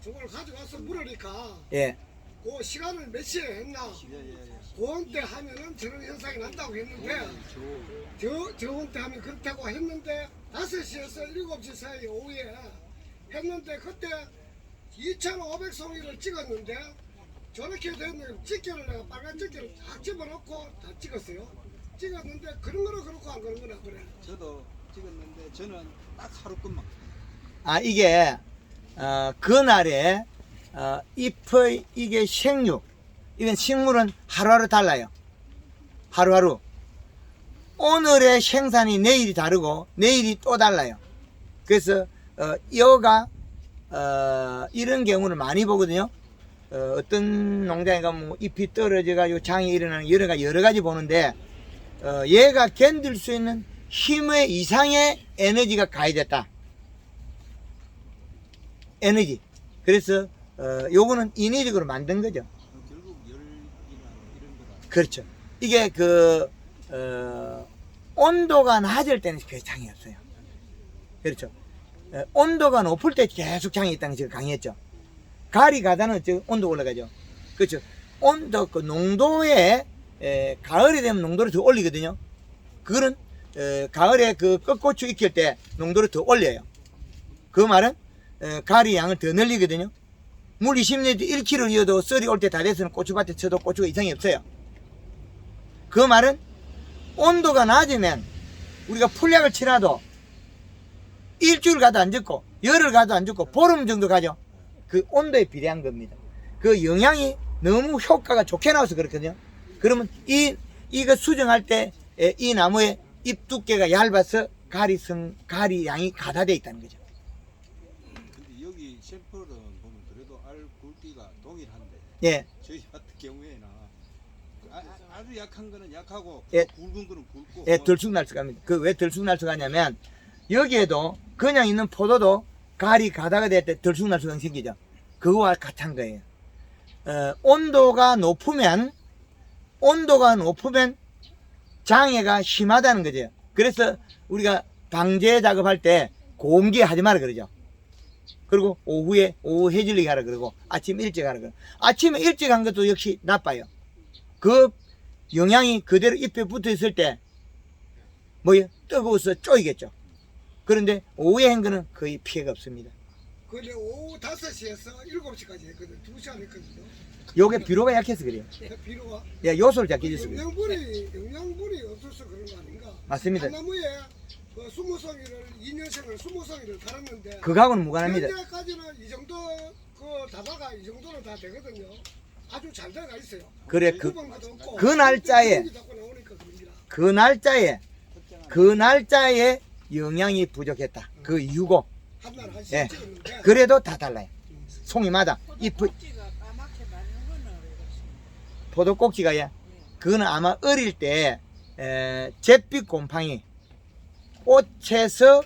Speaker 8: 저걸 가져가서 물으니까
Speaker 1: 예,
Speaker 8: 그 시간을 몇 시에 했나
Speaker 3: 예예예.
Speaker 8: 고온 때 하면은 저런 현상이 난다고 했는데 저온 때 하면 그렇다고 했는데 5시에서 7시 사이 오후에 했는데 그때 2,500송이를 찍었는데 저렇게 되는 집게를 내가 빨간 집게를 딱 집어넣고 다 찍었어요. 찍었는데 그런 거는 그렇고 안 그런 거나 그래.
Speaker 3: 저도 찍었는데 저는 딱 하루 끝만.
Speaker 1: 아 이게 그날에 잎의 이게 생육, 이건 식물은 하루하루 달라요. 하루하루. 오늘의 생산이 내일이 다르고 내일이 또 달라요. 그래서 여가 이런 경우를 많이 보거든요. 어떤 농장에 가면 뭐 잎이 떨어져 가지고 장이 일어나는 여러 가지 보는데 얘가 견딜 수 있는 힘의 이상의 에너지가 가해졌다. 에너지. 그래서 요거는 인위적으로 만든 거죠.
Speaker 3: 결국 열이나 이런 거라.
Speaker 1: 그렇죠. 이게 온도가 낮을 때는 그 장이 없어요. 그렇죠. 온도가 높을 때 계속 장이 있다는 게 강의했죠. 가리 가다는 온도 올라가죠. 그렇죠. 온도 그 농도에 가을이 되면 농도를 더 올리거든요. 그거는 가을에 그 끝고추 익힐 때 농도를 더 올려요. 그 말은 가리 양을 더 늘리거든요. 물 20리터 1kg 이어도 썰이 올 때 다 돼서는 고추밭에 쳐도 고추가 이상이 없어요. 그 말은 온도가 낮으면 우리가 풀약을 치라도 일주일 가도 안 죽고 열흘 가도 안 죽고 보름 정도 가죠. 그 온도에 비례한 겁니다. 그 영양이 너무 효과가 좋게 나와서 그렇거든요. 그러면 이거 수정할 때 이 나무의 잎 두께가 얇아서 가리 양이 가다돼 있다는 거죠.
Speaker 3: 근데 여기 샘플은 보면 그래도 알 굵기가 동일한데
Speaker 1: 예,
Speaker 3: 저희 같은 경우에는 아주 약한 거는 약하고
Speaker 1: 예.
Speaker 3: 굵은 거는 굵고.
Speaker 1: 예, 들쑥날쑥합니다. 그 왜 들쑥날쑥하냐면 여기에도 그냥 있는 포도도 가리 가다가 될 때 들쑥날쑥한 생기죠. 그거와 같은 거예요. 온도가 높으면 장애가 심하다는 거죠. 그래서 우리가 방제 작업할 때 고온기에 하지 마라 그러죠. 그리고 오후 해질녘에 하라 그러고 아침 일찍 하라 그러고 아침에 일찍 한 것도 역시 나빠요. 그 영양이 그대로 잎에 붙어 있을 때 뭐예요? 뜨거워서 쪼이겠죠. 그런데 오후에 한 거는 거의 피해가 없습니다.
Speaker 8: 근데 오후 5시에서 7시까지 했거든. 2시간 했거든요.
Speaker 1: 요게 비료가 약해서 그래요.
Speaker 8: 비료가
Speaker 1: 예, 요소를 작게 줘서 그래요.
Speaker 8: 영양분이 없어서 그런 거 아닌가?
Speaker 1: 맞습니다.
Speaker 8: 한 나무에 그 20송이를 2년생을 20송이를 달았는데
Speaker 1: 그거하고는 무관합니다.
Speaker 8: 현재까지는 이 정도 그 다다가 이 정도는 다 되거든요. 아주 잘 돼가 있어요.
Speaker 1: 그래,
Speaker 8: 굽은 것도 없고
Speaker 1: 그 날짜에
Speaker 8: 자꾸 나오니까 그런 기라.
Speaker 1: 그 날짜에 영양이 부족했다. 그 이유고.
Speaker 8: 한날 한
Speaker 1: 예.
Speaker 8: 시쯤 있는데
Speaker 1: 그래도 다 달라요. 송이마다. 잎,
Speaker 5: 꼭지가 까맣게 마른 거는 왜 그렇습니까?
Speaker 1: 포도꼭지가 예. 그거는 아마 어릴 때 잿빛 곰팡이 꽃에서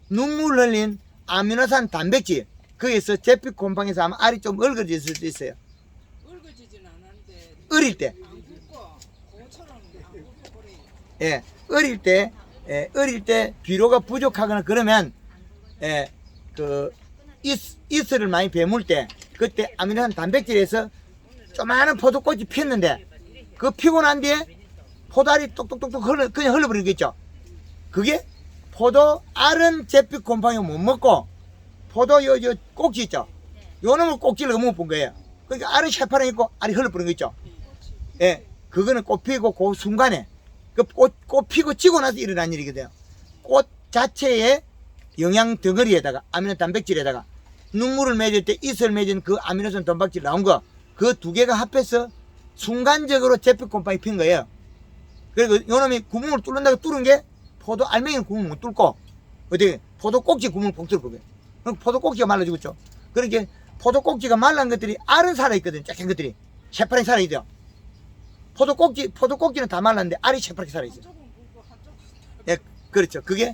Speaker 1: 눈물 흘린 아미노산 단백질 거기서 잿빛 곰팡이에서 아마 알이 좀 얽어질 수도 있어요.
Speaker 5: 굵어지진 않았는데
Speaker 1: 어릴 때.
Speaker 5: 안 굵고 그거처럼 안 굵고 그래요.
Speaker 1: 예, 어릴 때 비료가 부족하거나 그러면 이슬을 많이 베물 때 그때 아미노산 단백질에서 조그마한 포도꽃이 피었는데 그 피고 난 뒤에 포도알이 똑똑똑똑 그냥 흘러버리겠죠. 그게 포도 알은 잿빛 곰팡이 못 먹고 포도 요 꼭지 있죠. 요 놈을 꼭지를 너무 본 거예요. 그러니까 알은 새파랗게 있고 알이 흘러버린 거 있죠. 예, 그거는 꽃 피고 그 순간에 꽃 피고 지고 나서 일어난 일이거든요. 꽃 자체의 영양 덩어리에다가 아미노 단백질에다가 눈물을 맺을 때 이슬 맺은 그 아미노산 단백질 나온 거 그 두 개가 합해서 순간적으로 잿빛 곰팡이 핀 거예요. 그리고 요놈이 구멍을 뚫는다고 뚫은 게 포도 알맹이는 구멍을 못 뚫고 어떻게 포도 꼭지 구멍을 못 뚫을 거예요. 그럼 포도 꼭지가 말라 죽었죠. 그러니까 포도 꼭지가 말란 것들이 알은 살아있거든요. 작은 것들이 새파랗게 살아있죠. 포도 꼭지는 다 말랐는데 알이 새파랗게 살아있어요.
Speaker 5: 한쪽은 굵고 한쪽은
Speaker 1: 예, 그렇죠. 그게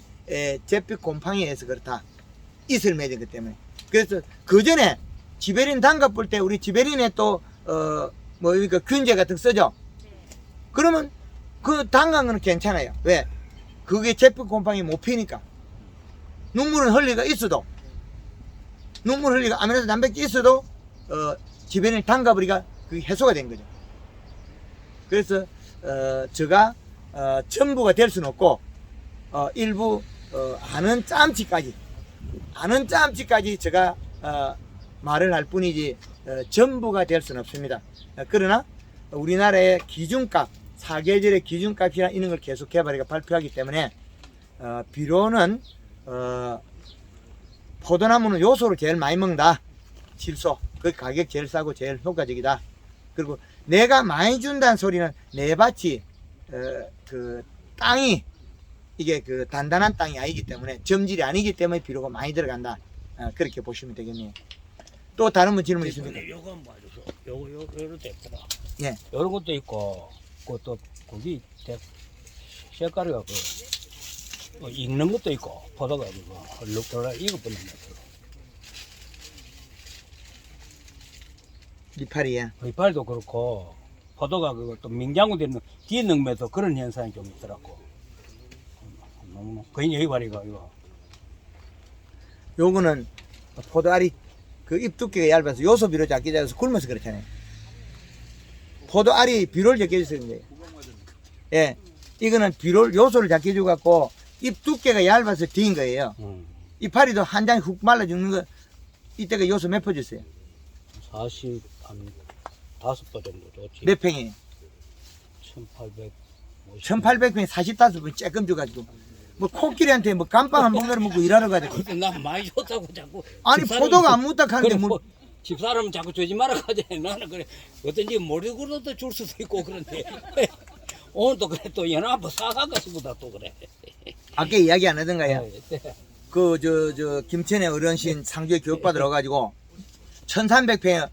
Speaker 1: 잿빛 곰팡이에서 그렇다. 이슬 맺은 것 때문에. 그래서 그 전에 지베린 담가 볼 때 우리 지베린에 또 그러니까 균제 같은 거 쓰죠. 그러면 그 담간 거는 괜찮아요. 왜? 그게 잿빛 곰팡이 못 피니까. 눈물은 흘리가 있어도 눈물 흘리가 아미노산 단백질 있어도 지베린 담가버리가 그게 해소가 된 거죠. 그래서 제가 전부가 될 수는 없고 일부 아는 짬치까지 제가 말을 할 뿐이지 전부가 될 수는 없습니다. 그러나 우리나라의 기준값 사계절의 기준값이나 이런 걸 계속 개발해가 발표하기 때문에 비료는 포도나무는 요소를 제일 많이 먹는다. 질소 그 가격 제일 싸고 제일 효과적이다. 그리고 내가 많이 준다는 소리는 내 밭이 그 땅이 이게 그 단단한 땅이 아니기 때문에 점질이 아니기 때문에 비료가 많이 들어간다. 그렇게 보시면 되겠네요. 또 다른 분 질문 있습니까?
Speaker 9: 요거 한번 봐줘서 요것도 있구나.
Speaker 1: 예.
Speaker 9: 요런 것도 있고 그것도 거기 색깔이가 익는 것도 있고 포도가 이거 헐룩덜룩 익어버린 것도
Speaker 1: 이파리야.
Speaker 9: 이파리도 그렇고 포도가 그것도 민장구 되는 뒤에 능매도 그런 현상이 좀 있더라고. 너무 거의 이파리가 이거
Speaker 1: 요거는 포도알이 그 잎 두께가 얇아서 요소 비료 작게 잡아서 굶어서 그렇잖아요. 포도알이 비료를 작게 주는 거예요. 예, 이거는 비료를 요소를 작게 줘 갖고 잎 두께가 얇아서 뒤인 거예요. 이파리도 한 장에 훅 말라 죽는 거 이때가 요소 몇 퍼 줬어요?
Speaker 9: 40 한 5번 정도 좋지.
Speaker 1: 몇 평이에요? 1800평에 45번 쬐끔 줘가지고 뭐 코끼리한테 뭐 감빵 한 봉다리 먹고 일하러 가지고
Speaker 9: 근데 나 많이 줬다고 자꾸.
Speaker 1: 아니 포도가 안 묻다하는데
Speaker 9: 그래,
Speaker 1: 뭘
Speaker 9: 집사람은 자꾸 주지 마라 하지. 나는 그래 어떤지 모르고도 줄 수도 있고 그런데 오늘 또 그래 또 연합 사가가 싶다 또 그래.
Speaker 1: 아까 이야기 안 하던가요? 그 김천의 어르신 상주에 교육받으러 가지고 1300평에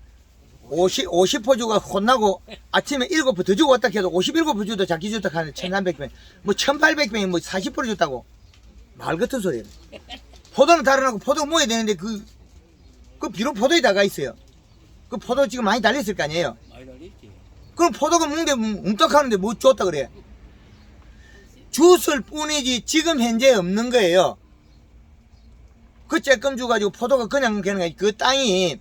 Speaker 1: 50포 주가 혼나고 아침에 7포 더 주고 왔다 해도 57포 주도 자기 줬다 하는데 1300평 뭐 1800평에 뭐 40포 줬다고 말 같은 소리예요. 포도는 다르고 포도가 모여야 되는데 그 비록 포도에 다가 있어요. 그 포도 지금 많이 달렸을 거 아니에요.
Speaker 9: 많이 달렸지.
Speaker 1: 그럼 포도가 먹는데 뭉떡하는데 뭐 줬다 그래. 줬을 뿐이지 지금 현재 없는 거예요. 그 쬐끔 줘가지고 포도가 그냥 되는 거예요. 그 땅이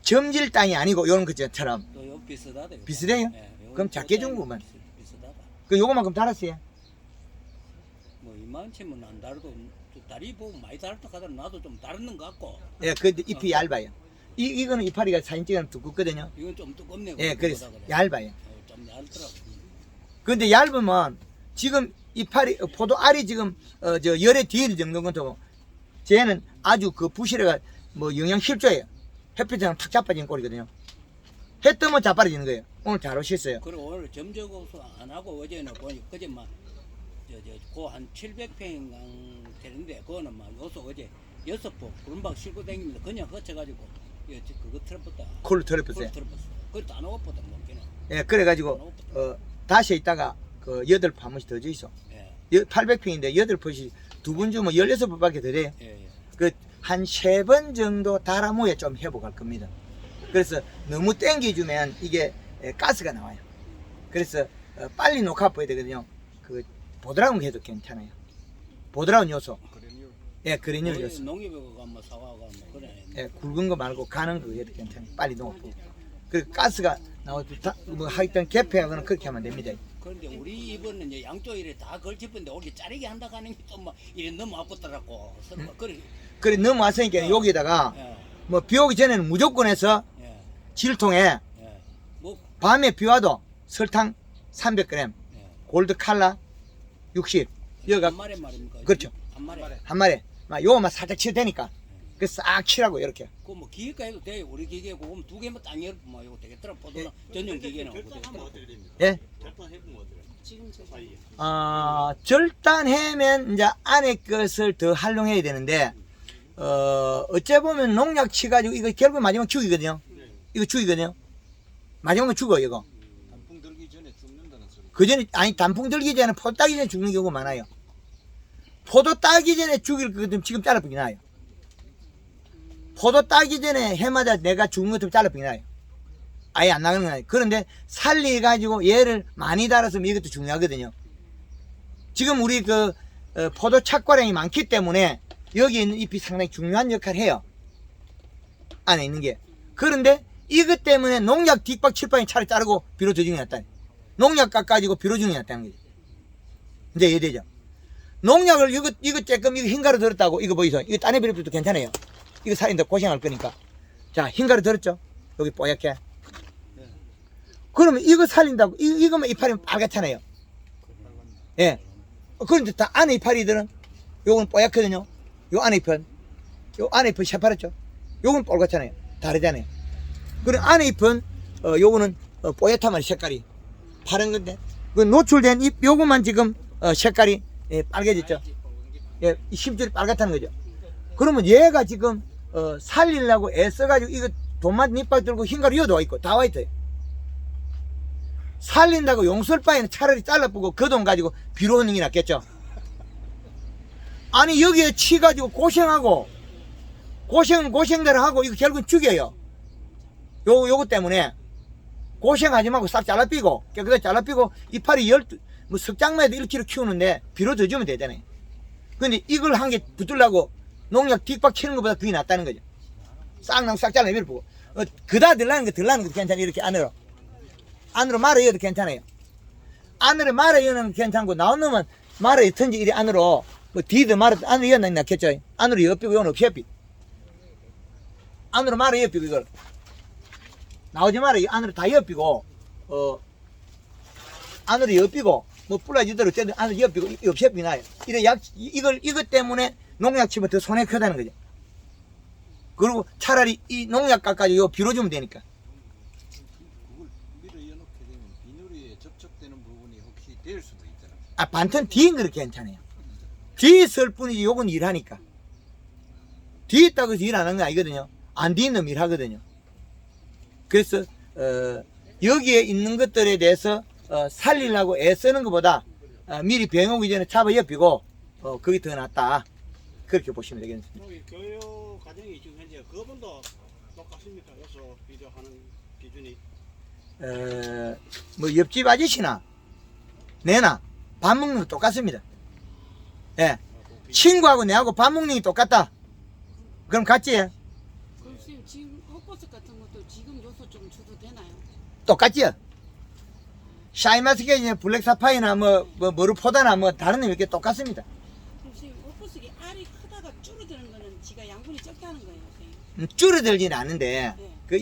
Speaker 1: 점질 땅이 아니고 요런 것처럼
Speaker 9: 또 요 비슷하다.
Speaker 1: 비슷해요?
Speaker 9: 예,
Speaker 1: 그럼 작게 준 거만.
Speaker 9: 비슷하다.
Speaker 1: 그 요거만큼 달았어요.
Speaker 9: 뭐 이만치면 안 달아도 다리 보고 많이 달았다 하더라 나도 좀 다르는 것 같고.
Speaker 1: 예, 그 잎이 얇아요. 이거는 이파리가 사진 찍으면 두껍거든요.
Speaker 9: 이건 좀 두껍네.
Speaker 1: 예, 그래서
Speaker 9: 그래.
Speaker 1: 얇아요.
Speaker 9: 좀 얇더라고.
Speaker 1: 근데 얇으면 지금 이파리 포도 알이 지금 열에 뒤에 정도 건도 쟤는 아주 그 부실해가 뭐 영양 실조예요. 햇빛이랑 탁 자빠지는 꼴이거든요. 해 뜨면 자빠지는 거예요. 오늘 잘 오셨어요.
Speaker 9: 그리고 오늘 점적업소 안 하고 어제는 보니 그제만 그한 700평 되는데 그거는 막 요소 어제 6포 구름박 싣고 다니면서 그냥 거쳐가지고 그거 틀어봤다.
Speaker 1: 콜로 털어봤어요.
Speaker 9: 그걸 틀어봤어. 그것도 안 오거든 먹기는.
Speaker 1: 예, 그래가지고 다시 있다가 그 8포 한 번씩 더 줘 있어.
Speaker 9: 예.
Speaker 1: 800평인데 8포씩 2분 주면 16포밖에 더 돼요.
Speaker 9: 예. 예.
Speaker 1: 그 한 3번 정도 달아모에 좀 회복할 겁니다. 그래서 너무 땡겨주면 이게 가스가 나와요. 그래서 빨리 녹아버려야 되거든요. 그 보드라운 해도 괜찮아요. 보드라운 요소.
Speaker 3: 그래요.
Speaker 1: 예, 그린율 요소.
Speaker 9: 농협에 가면 사과가 뭐 그래.
Speaker 1: 예, 굵은 거 말고 가는 거 해도 괜찮아요. 빨리 녹아버려. 그 가스가 나올 때 뭐 하여튼 개폐하거나 그렇게 하면 됩니다.
Speaker 9: 그런데 우리 이번은 이제 양쪽 이래 다 걸치는데 우리 자르게 한다 하는 게 좀 막 이래 너무 아프더라고.
Speaker 1: 그래 넘어왔으니까 여기다가
Speaker 9: 예.
Speaker 1: 뭐 비 오기 전에는 무조건 해서
Speaker 9: 예.
Speaker 1: 질통에
Speaker 9: 예. 뭐
Speaker 1: 밤에 비 와도 설탕 300g,
Speaker 9: 예.
Speaker 1: 골드 칼라 60. 여기가
Speaker 9: 한 마리 말입니까?
Speaker 1: 그렇죠.
Speaker 9: 한 마리.
Speaker 1: 한 마리. 막 요거만 살짝 치도 되니까. 그 싹 치라고 이렇게.
Speaker 9: 그뭐 기계가 해도 돼. 우리 기계 그럼 2개만 딱 열고 뭐 이거 되겠더라. 포도나 전용 기계는 되겠더라.
Speaker 1: 예?
Speaker 4: 지금 저
Speaker 1: 절단해면 이제 안에 것을 더 활용해야 되는데, 어째 보면 농약 치가지고 이거 결국 마지막 죽이거든요. 이거 죽이거든요. 마지막은 죽어, 이거.
Speaker 3: 단풍 들기 전에 죽는다는 소리.
Speaker 1: 그 전에, 아니, 단풍 들기 전에 포도 따기 전에 죽는 경우가 많아요. 포도 따기 전에 죽일 거든 지금 잘라보기 나요. 포도 따기 전에 해마다 내가 죽은 것도 잘라보기 나요. 아예 안 나가는 거예요. 그런데 살리가지고 얘를 많이 달았으면 이것도 중요하거든요. 지금 우리 포도 착과량이 많기 때문에 여기 있는 잎이 상당히 중요한 역할을 해요. 안에 있는 게. 그런데 이것 때문에 농약 뒷박 칠박이 차를 자르고 비료 조중이 났다니. 농약 깎아가지고 비료 조중이 났다는 거지. 이제 이해되죠? 농약을 이거 조금 이거 흰가루 들었다고 이거 보이소? 이거 딴에 비료도 괜찮아요. 이거 살인다 고생할 거니까. 자, 흰가루 들었죠? 여기 뽀얗게. 그러면 이거 살린다고 이거만 이파리 빨갛잖아요. 예. 그런데 다 안에 이파리들은 요건 뽀얗거든요. 요 안에 잎은 새파랗죠. 요건 빨갛잖아요. 다르잖아요. 그리고 안에 잎은 요거는 뽀얗단 말이에요. 색깔이 파란 건데 그 노출된 잎 요거만 지금 색깔이 빨개졌죠. 예, 심줄이 빨갛다는 거죠. 그러면 얘가 지금 살리려고 애써가지고 이거 도마뱀 잎박 들고 흰가루 이어도 와 있고 다 와 있어요. 살린다고 용서할 바에는 차라리 잘라보고 그 돈 가지고 비료 얻는 게 낫겠죠. 아니 여기에 치가지고 고생하고 고생대로 하고 이거 결국은 죽여요. 요거 때문에 고생하지 말고 싹 잘라삐고 깨끗하게 잘라삐고 이파리 뭐 석장마에도 1kg 키우는데 비료 더 주면 되잖아요. 근데 이걸 한 개 붙들라고 농약 뒷박 치는 것보다 그게 낫다는 거죠. 싹 잘라 밀어보고 그다 들라는 거 괜찮아요. 이렇게 안으로 말아 이어도 괜찮아요. 안으로 말아 이어는 괜찮고 나온 놈은 말아 이든지 이리 안으로 뭐 뒤도 말아 안으로 이어는 낫겠죠. 안으로 옆비고 이건 없이 옆비. 안으로 말아 옆비고 이걸 나오지 마라. 안으로 다 옆비고 안으로 옆비고 뭐 뿌려지도록 쟤도 안으로 옆비고 없이 옆비 나요. 이것 때문에 농약 치면 더 손해 크다는 거죠. 그리고 차라리 이 농약 깎아가지고 비료 주면 되니까.
Speaker 3: 비누리에 접촉되는 부분이 혹시 될 수도 있잖아.
Speaker 1: 아, 반턴 뒤인 거는 괜찮아요. 뒤에 쓸 뿐이지 요건 일하니까. 뒤에 있다고 해서 일 안 하는 거 아니거든요. 안 뒤에 놈 일하거든요. 그래서 여기에 있는 것들에 대해서 살리려고 애쓰는 것보다 미리 병 오기 전에 잡아 엮이고 그게 더 낫다. 그렇게 보시면 되겠습니다.
Speaker 5: 여기 교육 과정이 지금 현재 그분도 똑같습니까? 여기서 비교하는 기준이
Speaker 1: 뭐 옆집 아저씨나 내나 밥 먹는 거 똑같습니다. 예. 친구하고 내하고 밥 먹는 게 똑같다. 그럼 같지?
Speaker 4: 그럼 선생님 지금 헛버섯 같은 것도 지금 요소 좀 줘도 되나요?
Speaker 1: 똑같지요? 샤인마스켓이나 블랙사파이나 머루포다나 뭐 다른 놈 이렇게 똑같습니다.
Speaker 4: 그럼 선생님 헛버섯이 알이 크다가 줄어드는 거는 지가 양분이 적다는 거예요, 선생님?
Speaker 1: 줄어들지는 않은데
Speaker 4: 네.
Speaker 1: 그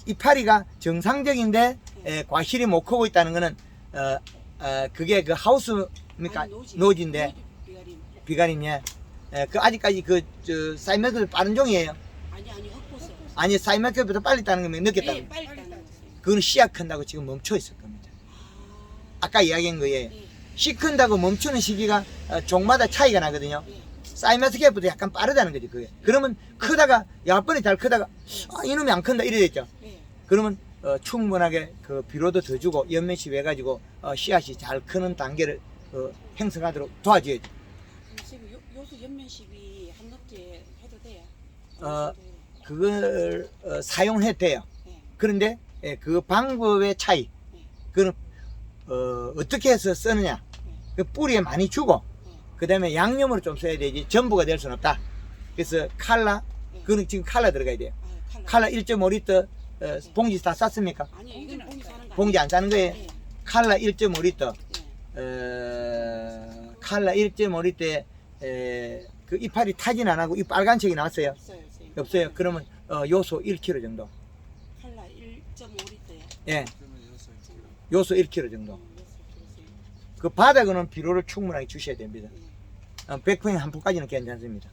Speaker 1: 이파리가 정상적인데 과실이 못 크고 있다는 거는 그게 그 하우스입니까?
Speaker 4: 아니,
Speaker 1: 노지인데 비가림에 그 아직까지 사이마스켓 빠른 종이에요.
Speaker 4: 아니 헛버섯.
Speaker 1: 아니 사이마스켓보다 빨리 따는 거면 늦겠다는
Speaker 4: 네,
Speaker 1: 거예요.
Speaker 4: 빨리 따는 거예요.
Speaker 1: 그거는 씨앗 큰다고 지금 멈춰 있을 겁니다. 아까 이야기한 거에
Speaker 4: 네.
Speaker 1: 시큰다고 멈추는 시기가 종마다 차이가 나거든요. 사이마스케프도 약간 빠르다는 거지 그게. 그러면 크다가 약번에 잘 크다가 이놈이 안 큰다 이래 됐죠.
Speaker 4: 예.
Speaker 1: 그러면 충분하게 그 비료도 더 주고 연면시 해가지고 씨앗이 잘 크는 단계를 형성하도록 도와줘야죠.
Speaker 4: 지금 요소 연면식이 한 높게 해도 돼요?
Speaker 1: 그걸 사용해도 돼요.
Speaker 4: 예.
Speaker 1: 그런데 그 방법의 차이, 그는 어떻게 해서 쓰느냐, 그 뿌리에 많이 주고 그 다음에 양념으로 좀 써야 되지 전부가 될 수는 없다. 그래서 칼라, 그는 지금 칼라 들어가야 돼요. 칼라 1.5리터 봉지 다 쌌습니까?
Speaker 4: 아니 이건 봉지 사는 거
Speaker 1: 봉지 안 싸는 거예요.
Speaker 4: 예.
Speaker 1: 칼라 1.5리터
Speaker 4: 예.
Speaker 1: 칼라 1.5리터에 그 이파리 타진 안 하고 이 빨간색이 나왔어요.
Speaker 4: 없어요. 선생님.
Speaker 1: 없어요. 그러면 요소 1kg 정도.
Speaker 4: 칼라 1.5리터요.
Speaker 1: 예,
Speaker 3: 그러면 여기서 지금
Speaker 1: 요소 1kg 정도. 그 바닥은 비료를 충분하게 주셔야 됩니다. 100평에 한 포까지는 괜찮습니다.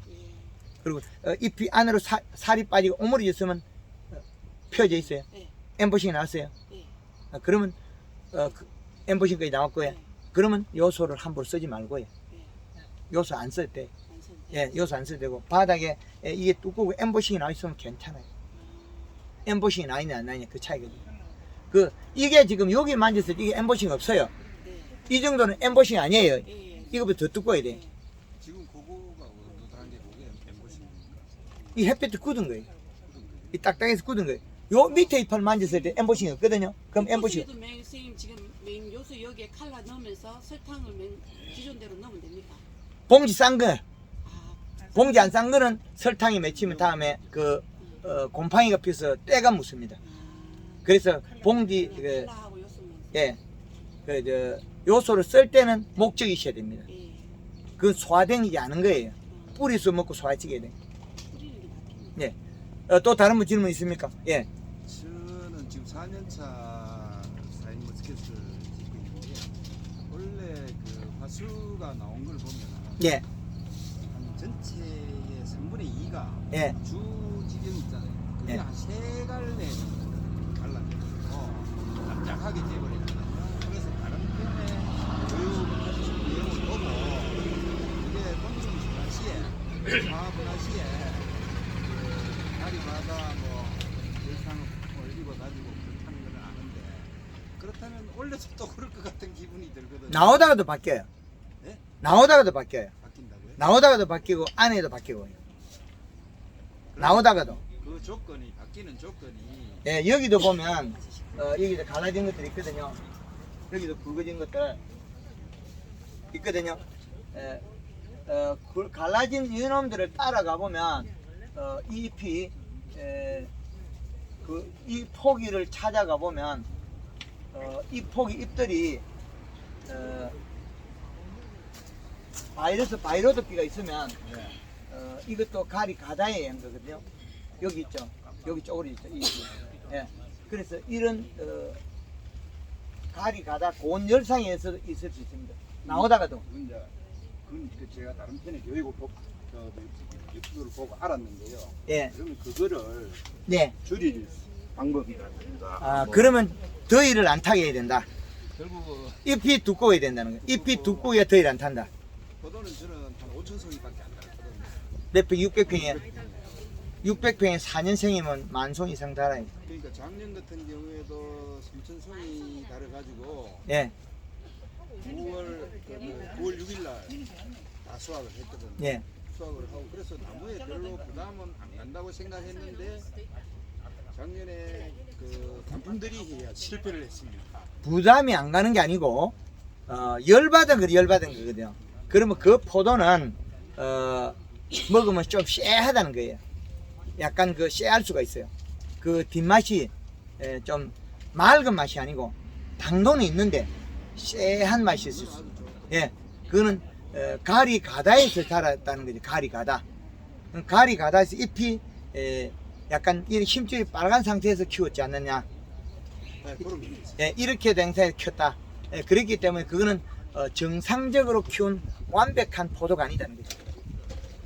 Speaker 1: 그리고 잎이 안으로 살이 빠지고 오므려져 있으면 펴져 있어요.
Speaker 4: 예.
Speaker 1: 엠보싱이 나왔어요.
Speaker 4: 예.
Speaker 1: 그러면 엠보싱까지 나왔고요. 그러면 요소를 함부로 쓰지 말고요. 요소 안 쓸 때,
Speaker 4: 안 쓰는데.
Speaker 1: 예, 요소 안 쓸 때고 바닥에 이게 두껍고 엠보싱이 나와 있으면 괜찮아요. 엠보싱이 나있냐 안 나있냐 그 차이거든요. 이게 지금 여기 만졌을 때 이게 엠보싱 없어요.
Speaker 4: 네.
Speaker 1: 이 정도는 엠보싱 아니에요.
Speaker 4: 예.
Speaker 1: 이거보다 더 두꺼워야 돼.
Speaker 3: 지금 그거가 어느 단계 그게 엠보싱입니까?
Speaker 1: 이 햇볕에 굳은 거예요. 이 딱딱해서 굳은 거예요. 요 밑에 잎을 만졌을 때 엠보싱이 없거든요. 그럼 엠보싱.
Speaker 4: 선생님 지금 메인 요소 여기에 칼라 넣으면서 설탕을 기존대로 넣으면 됩니까?
Speaker 1: 봉지 싼 거,
Speaker 4: 아,
Speaker 1: 봉지 안 싼 거는 설탕이 맺히면 다음에 곰팡이가 피어서 때가 묻습니다. 그래서 봉지
Speaker 4: 칼라하고 요소면.
Speaker 1: 예, 요소를 쓸 때는 목적이 있어야 됩니다.
Speaker 4: 예.
Speaker 1: 그 소화되지 않은 거예요. 뿌리수 먹고 소화시켜야 돼.
Speaker 4: 뿌리는 게 낫겠네.
Speaker 1: 예. 또 다른 분 질문 있습니까? 예.
Speaker 3: 저는 지금 4년차 사이머스켓을 짓고 있는데 원래 그 화수가 나온 걸 보면
Speaker 1: 예.
Speaker 3: 한 전체의 3분의 2가
Speaker 1: 예.
Speaker 3: 주지경 있잖아요. 그게
Speaker 1: 예.
Speaker 3: 한 3갈래 정도 갈라져서 납작하게 돼버리거든요. 그래서 다른 편에 교육을 하시는 내용을 보고 그게 본인 분화시에 화분화시에 다리 바다 열상을 올리고 가지고 그렇다는 건 아는데 그렇다면 원래부터 그럴 것 같은 기분이 들거든요.
Speaker 1: 나오다가도 바뀌어요.
Speaker 3: 네?
Speaker 1: 나오다가도 바뀌어요.
Speaker 3: 바뀐다고요?
Speaker 1: 나오다가도 바뀌고 안에도 바뀌고. 나오다가도.
Speaker 3: 그 조건이 바뀌는 조건이
Speaker 1: 예, 여기도 보면 여기도 갈라진 것들이 있거든요. 여기도 굵어진 것들 있거든요. 갈라진 이놈들을 따라가 보면 이 잎이 이 포기를 찾아가 보면 이 포기 잎들이 바이로드비가 있으면 이것도 가리 가다에 한 거거든요. 여기 있죠. 여기 쪼그리 있죠. 예. 그래서 이런 가리 가다 고온 열상에서 있을 수 있습니다. 나오다가도.
Speaker 3: 그건 제가 다른 편에 교육을 보고 유튜브를 보고 알았는데요.
Speaker 1: 예.
Speaker 3: 그러면 그거를
Speaker 1: 네.
Speaker 3: 줄일 방법이라든가
Speaker 1: 아, 그러면 더위를 안 타게 해야 된다.
Speaker 3: 결국
Speaker 1: 잎이 두꺼워야 된다는 거예요. 잎이 두꺼워야 더위를 안 탄다.
Speaker 3: 포도는 저는 한 5,000송이밖에 안 달았거든요.
Speaker 1: 몇 평? 600평에 600평에 4년생이면 10,000송 이상 달아요.
Speaker 3: 그러니까 작년 같은 경우에도 3,000송이 달아가지고
Speaker 1: 예.
Speaker 3: 9월 6일 날 다 수확을 했거든요.
Speaker 1: 예.
Speaker 3: 수확을 하고 그래서 나무에 별로 부담은 안 간다고 생각했는데 작년에 그 단풍들이 해야 실패를 했습니다.
Speaker 1: 부담이 안 가는 게 아니고 열받은 거거든요. 그러면 그 포도는 먹으면 좀 쎄하다는 거예요. 약간 쎄할 수가 있어요. 그 뒷맛이 좀 맑은 맛이 아니고 당도는 있는데 쎄한 맛이 있을 수 있어요. 예, 그거는 가리 가다에서 자랐다는 거죠. 가리 가다. 가리 가다에서 잎이 약간 이 힘줄이 빨간 상태에서 키웠지 않느냐. 예, 이렇게 된 상태에서 키웠다. 예, 그렇기 때문에 그거는 정상적으로 키운 완벽한 포도가 아니다는 거죠.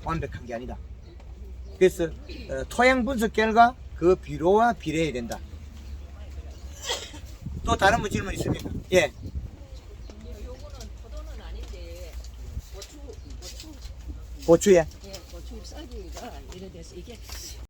Speaker 1: 완벽한 게 아니다. 그래서 토양 분석 결과 그 비료와 비례해야 된다. 또 다른 분 질문 있습니까? 예.
Speaker 6: 요거는 포도는
Speaker 1: 고추에.
Speaker 4: 예, 고추 썰기가 이래 돼서 이게